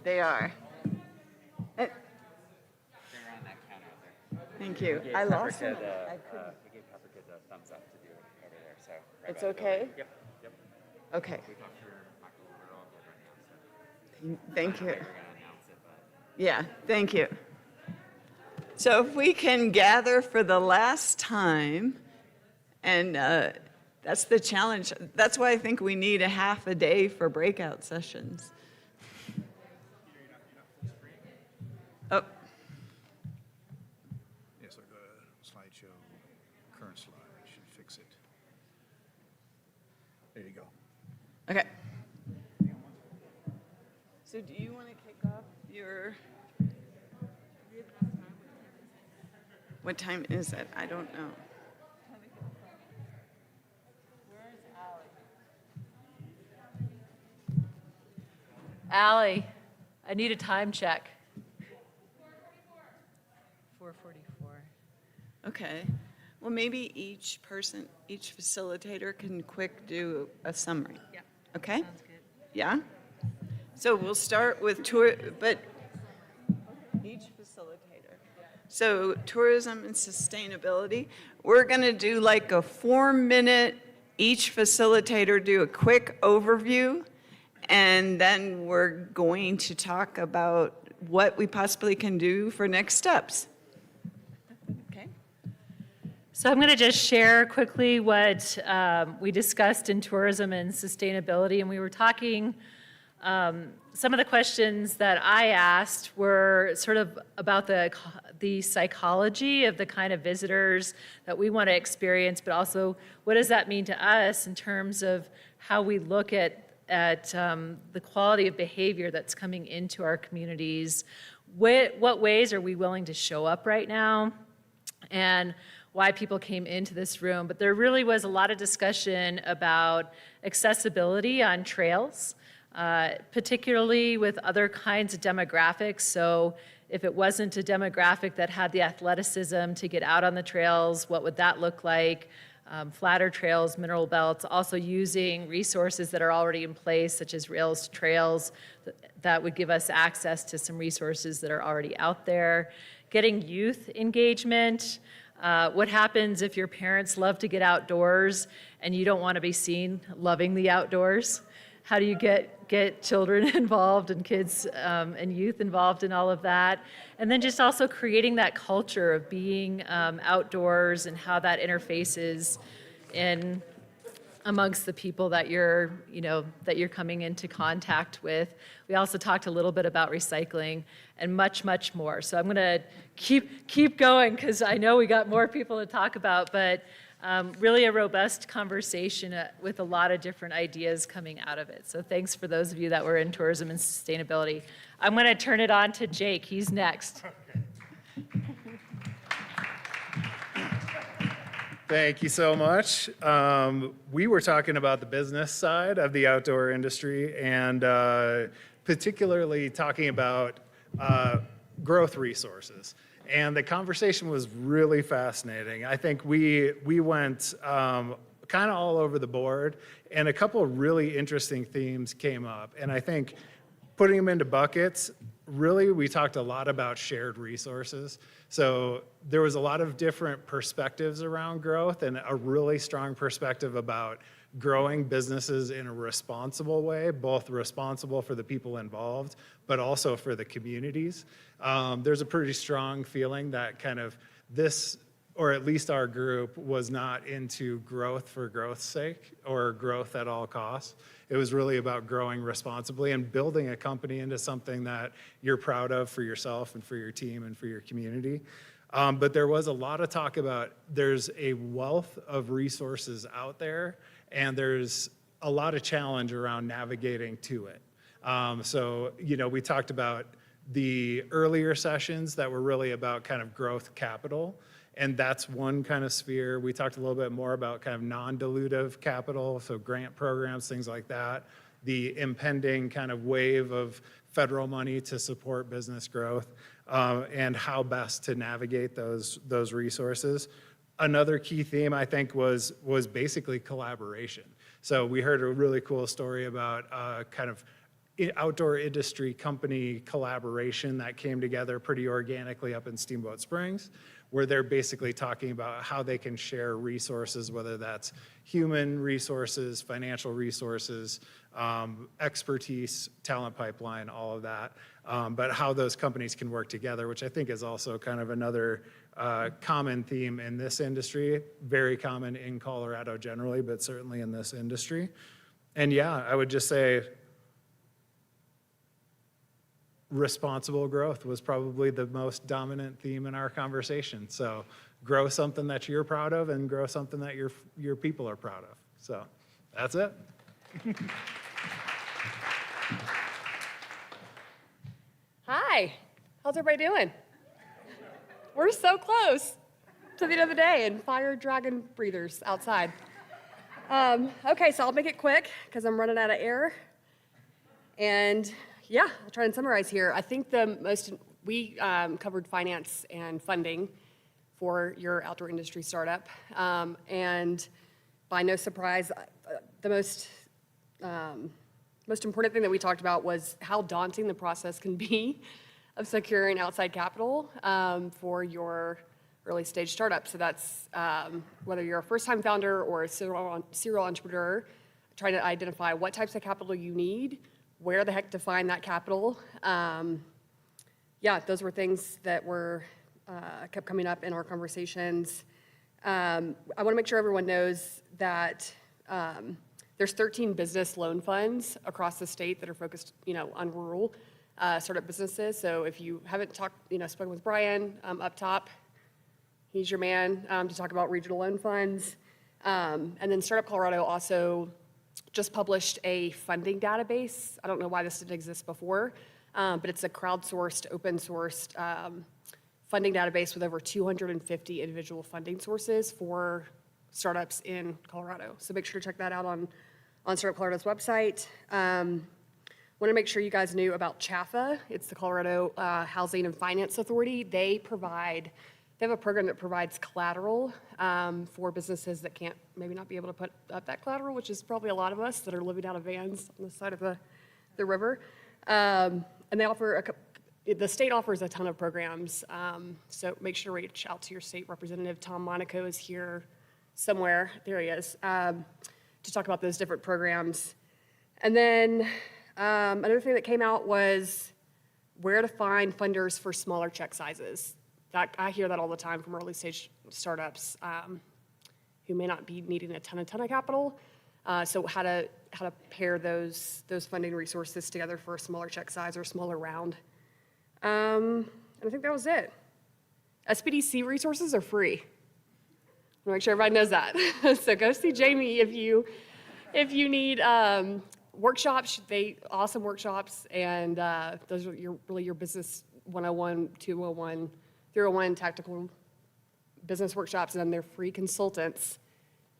They are. Thank you. I lost them. I couldn't. We gave Pepper Kids a thumbs up to do it over there, so. It's okay? Yep, yep. Okay. We talked to Michael, we're all good right now, so. Thank you. We're gonna announce it, but. Yeah, thank you. So if we can gather for the last time, and that's the challenge. That's why I think we need a half a day for breakout sessions. Oh. Yeah, so go to slideshow, current slide, should fix it. There you go. Okay. So do you want to kick off your... What time is it? I don't know. Allie, I need a time check. 4:44. Okay. Well, maybe each person, each facilitator can quick do a summary. Yeah. Okay? Sounds good. Yeah? So we'll start with tour, but each facilitator. So tourism and sustainability, we're going to do like a 4-minute, each facilitator do a quick overview, and then we're going to talk about what we possibly can do for next steps. Okay. So I'm going to just share quickly what we discussed in tourism and sustainability, and we were talking, some of the questions that I asked were sort of about the psychology of the kind of visitors that we want to experience, but also what does that mean to us in terms of how we look at the quality of behavior that's coming into our communities. What ways are we willing to show up right now? And why people came into this room. But there really was a lot of discussion about accessibility on trails, particularly with other kinds of demographics. So if it wasn't a demographic that had the athleticism to get out on the trails, what would that look like? Flatter trails, mineral belts, also using resources that are already in place, such as rails to trails, that would give us access to some resources that are already out there. Getting youth engagement. What happens if your parents love to get outdoors and you don't want to be seen loving the outdoors? How do you get children involved and kids and youth involved in all of that? And then just also creating that culture of being outdoors and how that interfaces in amongst the people that you're coming into contact with. We also talked a little bit about recycling and much, much more. So I'm going to keep going because I know we got more people to talk about, but really a robust conversation with a lot of different ideas coming out of it. So thanks for those of you that were in tourism and sustainability. I'm going to turn it on to Jake. He's next. Thank you so much. We were talking about the business side of the outdoor industry and particularly talking about growth resources. And the conversation was really fascinating. I think we went kind of all over the board, and a couple of really interesting themes came up. And I think putting them into buckets, really we talked a lot about shared resources. So there was a lot of different perspectives around growth and a really strong perspective about growing businesses in a responsible way, both responsible for the people involved, but also for the communities. There's a pretty strong feeling that kind of this, or at least our group, was not into growth for growth's sake or growth at all costs. It was really about growing responsibly and building a company into something that you're proud of for yourself and for your team and for your community. But there was a lot of talk about there's a wealth of resources out there, and there's a lot of challenge around navigating to it. So, we talked about the earlier sessions that were really about kind of growth capital, and that's one kind of sphere. We talked a little bit more about kind of non-dilutive capital, so grant programs, things like that. the impending kind of wave of federal money to support business growth, and how best to navigate those resources. Another key theme, I think, was basically collaboration. So we heard a really cool story about kind of outdoor industry company collaboration that came together pretty organically up in Steamboat Springs, where they're basically talking about how they can share resources, whether that's human resources, financial resources, expertise, talent pipeline, all of that, but how those companies can work together, which I think is also kind of another common theme in this industry, very common in Colorado generally, but certainly in this industry. And yeah, I would just say responsible growth was probably the most dominant theme in our conversation. So grow something that you're proud of and grow something that your people are proud of. So that's it. Hi, how's everybody doing? We're so close to the end of the day and fire dragon breathers outside. Okay, so I'll make it quick because I'm running out of air. And yeah, I'll try and summarize here. I think we covered finance and funding for your outdoor industry startup. And by no surprise, the most important thing that we talked about was how daunting the process can be of securing outside capital for your early stage startup. So that's whether you're a first-time founder or a serial entrepreneur, trying to identify what types of capital you need, where the heck to find that capital. Yeah, those were things that kept coming up in our conversations. I want to make sure everyone knows that there's 13 business loan funds across the state that are focused, on rural startup businesses. So if you haven't spoken with Brian up top, he's your man to talk about regional loan funds. And then Startup Colorado also just published a funding database. I don't know why this didn't exist before, but it's a crowdsourced, open-sourced funding database with over 250 individual funding sources for startups in Colorado. So make sure to check that out on Startup Colorado's website. Want to make sure you guys knew about CHAFA. It's the Colorado Housing and Finance Authority. They have a program that provides collateral for businesses that can't maybe not be able to put up that collateral, which is probably a lot of us that are living out of vans on the side of the river. And they offer the state offers a ton of programs. So make sure to reach out to your state representative. Tom Monaco is here somewhere. There he is, to talk about those different programs. And then another thing that came out was where to find funders for smaller check sizes. I hear that all the time from early stage startups who may not be needing a ton of capital. So how to pair those funding resources together for a smaller check size or smaller round. And I think that was it. SBDC resources are free. I want to make sure everybody knows that. So go see Jamie if you need workshops. Awesome workshops, and those are your business 101, 201, 301 tactical business workshops, and then they're free consultants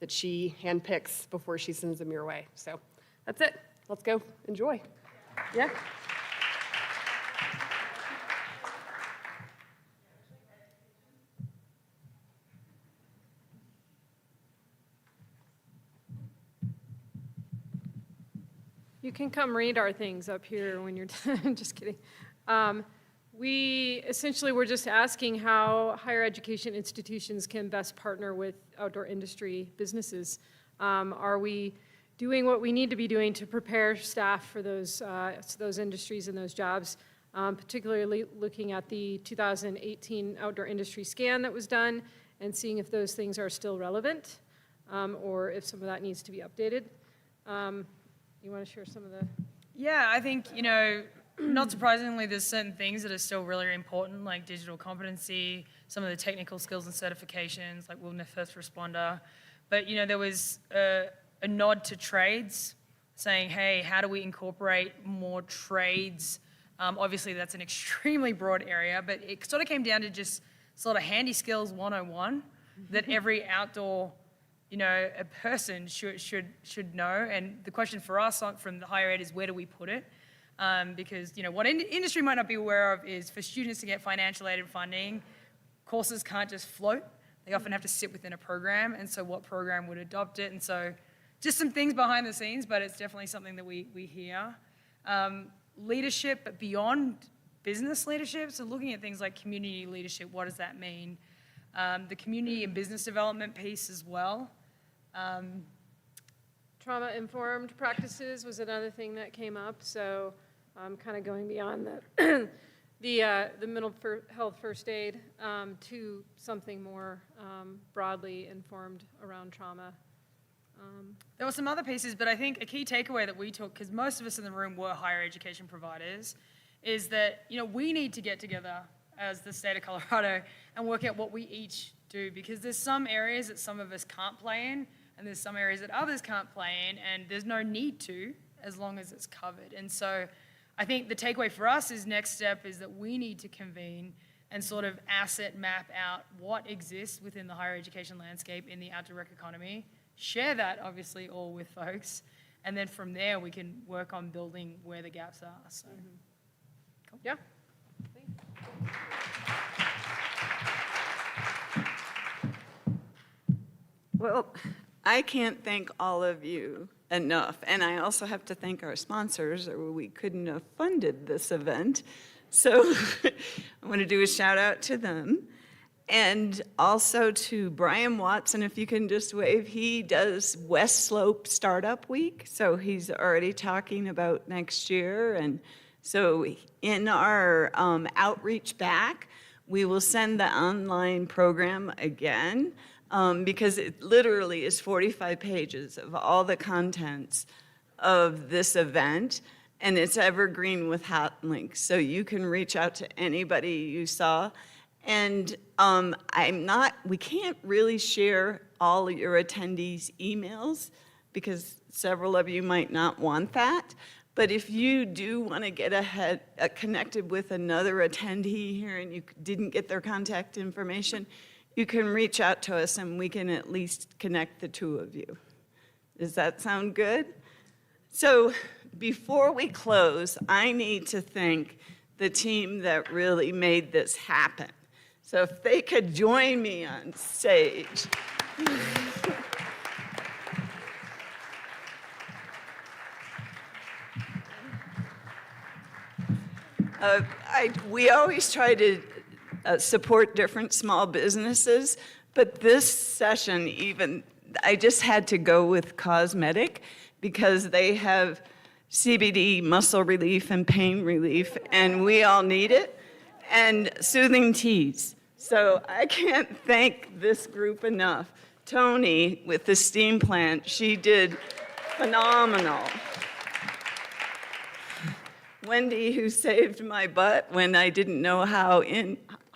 that she handpicks before she sends them your way. So that's it. Let's go enjoy. Yeah. You can come read our things up here when you're done. Just kidding. We essentially were just asking how higher education institutions can best partner with outdoor industry businesses. Are we doing what we need to be doing to prepare staff for those industries and those jobs, particularly looking at the 2018 outdoor industry scan that was done and seeing if those things are still relevant or if some of that needs to be updated. You want to share some of the? Yeah, I think, not surprisingly, there's certain things that are still really important, like digital competency, some of the technical skills and certifications, like wilderness first responder. But, there was a nod to trades, saying, hey, how do we incorporate more trades? Obviously, that's an extremely broad area, but it sort of came down to just sort of handy skills 101 that every outdoor a person should know. And the question for us from the higher ed is, where do we put it? Because, what industry might not be aware of is for students to get financial aid and funding, courses can't just float. They often have to sit within a program, and so what program would adopt it? And so just some things behind the scenes, but it's definitely something that we hear. Leadership, but beyond business leadership, so looking at things like community leadership, what does that mean? The community and business development piece as well. Trauma-informed practices was another thing that came up, so kind of going beyond the the mental health first aid to something more broadly informed around trauma. There were some other pieces, but I think a key takeaway that we took, because most of us in the room were higher education providers, is that we need to get together as the state of Colorado and work out what we each do, because there's some areas that some of us can't play in, and there's some areas that others can't play in, and there's no need to as long as it's covered. And so I think the takeaway for us is next step is that we need to convene and sort of asset map out what exists within the higher education landscape in the out-to-rec economy, share that obviously all with folks, and then from there we can work on building where the gaps are. So, cool. Yeah. Well, I can't thank all of you enough, and I also have to thank our sponsors, or we couldn't have funded this event. So I want to do a shout out to them. And also to Brian Watson, if you can just wave, he does West Slope Startup Week, so he's already talking about next year. And so in our outreach back, we will send the online program again, because it literally is 45 pages of all the contents of this event, and it's evergreen with hot links, so you can reach out to anybody you saw. And we can't really share all your attendees' emails because several of you might not want that. But if you do want to get connected with another attendee here and you didn't get their contact information, you can reach out to us and we can at least connect the two of you. Does that sound good? So before we close, I need to thank the team that really made this happen. So if they could join me on stage. We always try to support different small businesses, but this session even, I just had to go with cosmetic because they have CBD muscle relief and pain relief, and we all need it, and soothing teas. So I can't thank this group enough. Tony with the steam plant, she did phenomenal. Wendy, who saved my butt when I didn't know how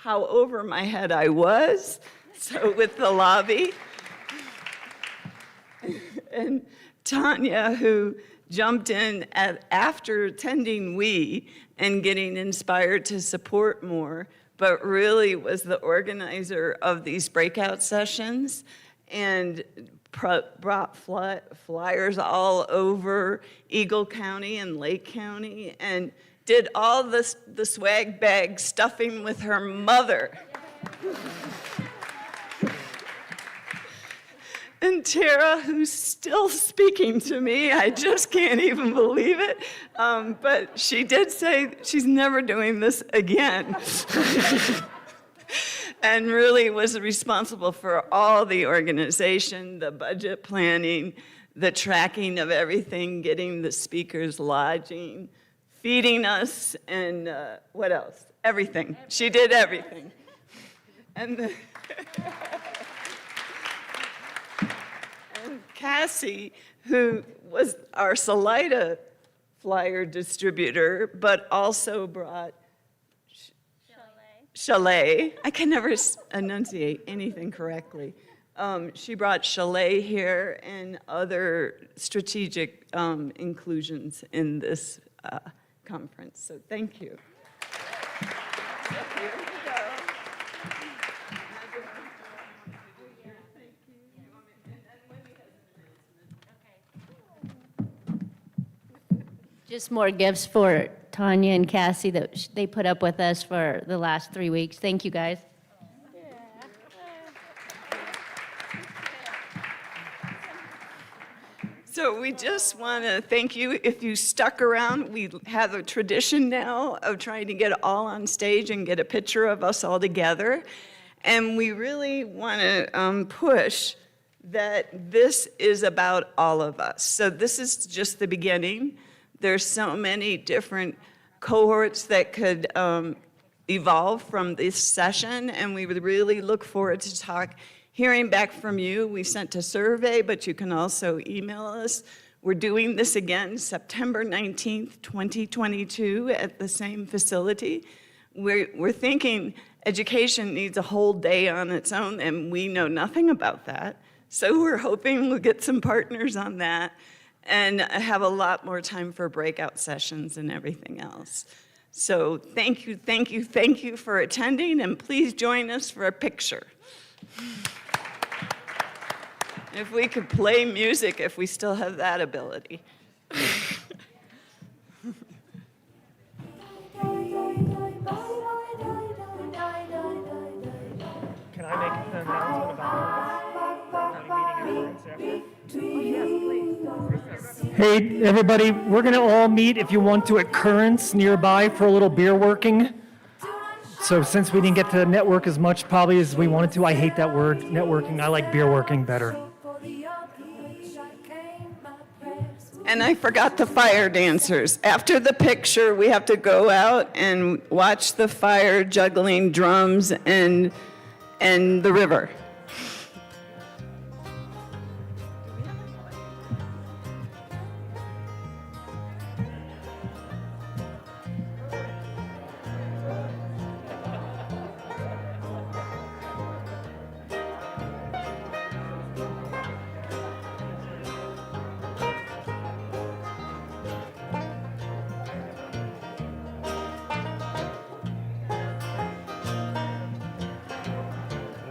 over my head I was, so with the lobby. And Tanya, who jumped in after attending WE and getting inspired to support more, but really was the organizer of these breakout sessions and brought flyers all over Eagle County and Lake County and did all the swag bag stuffing with her mother. And Tara, who's still speaking to me, I just can't even believe it. But she did say she's never doing this again. And really was responsible for all the organization, the budget planning, the tracking of everything, getting the speakers lodging, feeding us, and what else? Everything. She did everything. And Cassie, who was our Salida flyer distributor, but also brought Chalet. I can never enunciate anything correctly. She brought Chalet here and other strategic inclusions in this conference. So thank you. Just more gifts for Tanya and Cassie that they put up with us for the last 3 weeks. Thank you, guys. So we just want to thank you. If you stuck around, we have a tradition now of trying to get all on stage and get a picture of us all together. And we really want to push that this is about all of us. So this is just the beginning. There's so many different cohorts that could evolve from this session, and we would really look forward to hearing back from you. We sent a survey, but you can also email us. We're doing this again September 19th, 2022 at the same facility. We're thinking education needs a whole day on its own, and we know nothing about that. So we're hoping we'll get some partners on that and have a lot more time for breakout sessions and everything else. So thank you, thank you, thank you for attending, and please join us for a picture. If we could play music, if we still have that ability. Can I make an announcement about county meeting after? Hey, everybody, we're going to all meet, if you want to, at Currents nearby for a little beer working. So since we didn't get to network as much probably as we wanted to, I hate that word, networking. I like beer working better. And I forgot the fire dancers. After the picture, we have to go out and watch the fire juggling drums and the river.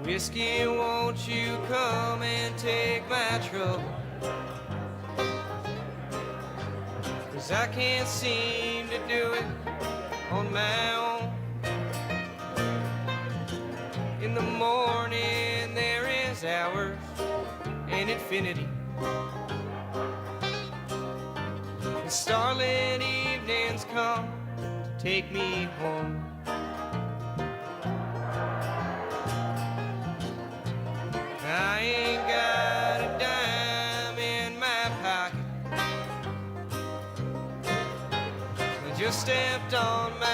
Whiskey, won't you come and take my trouble? 'Cause I can't seem to do it on my own. In the morning there is hours and infinity, and starlit evenings come to take me home. I ain't got a dime in my pocket. I just stepped on my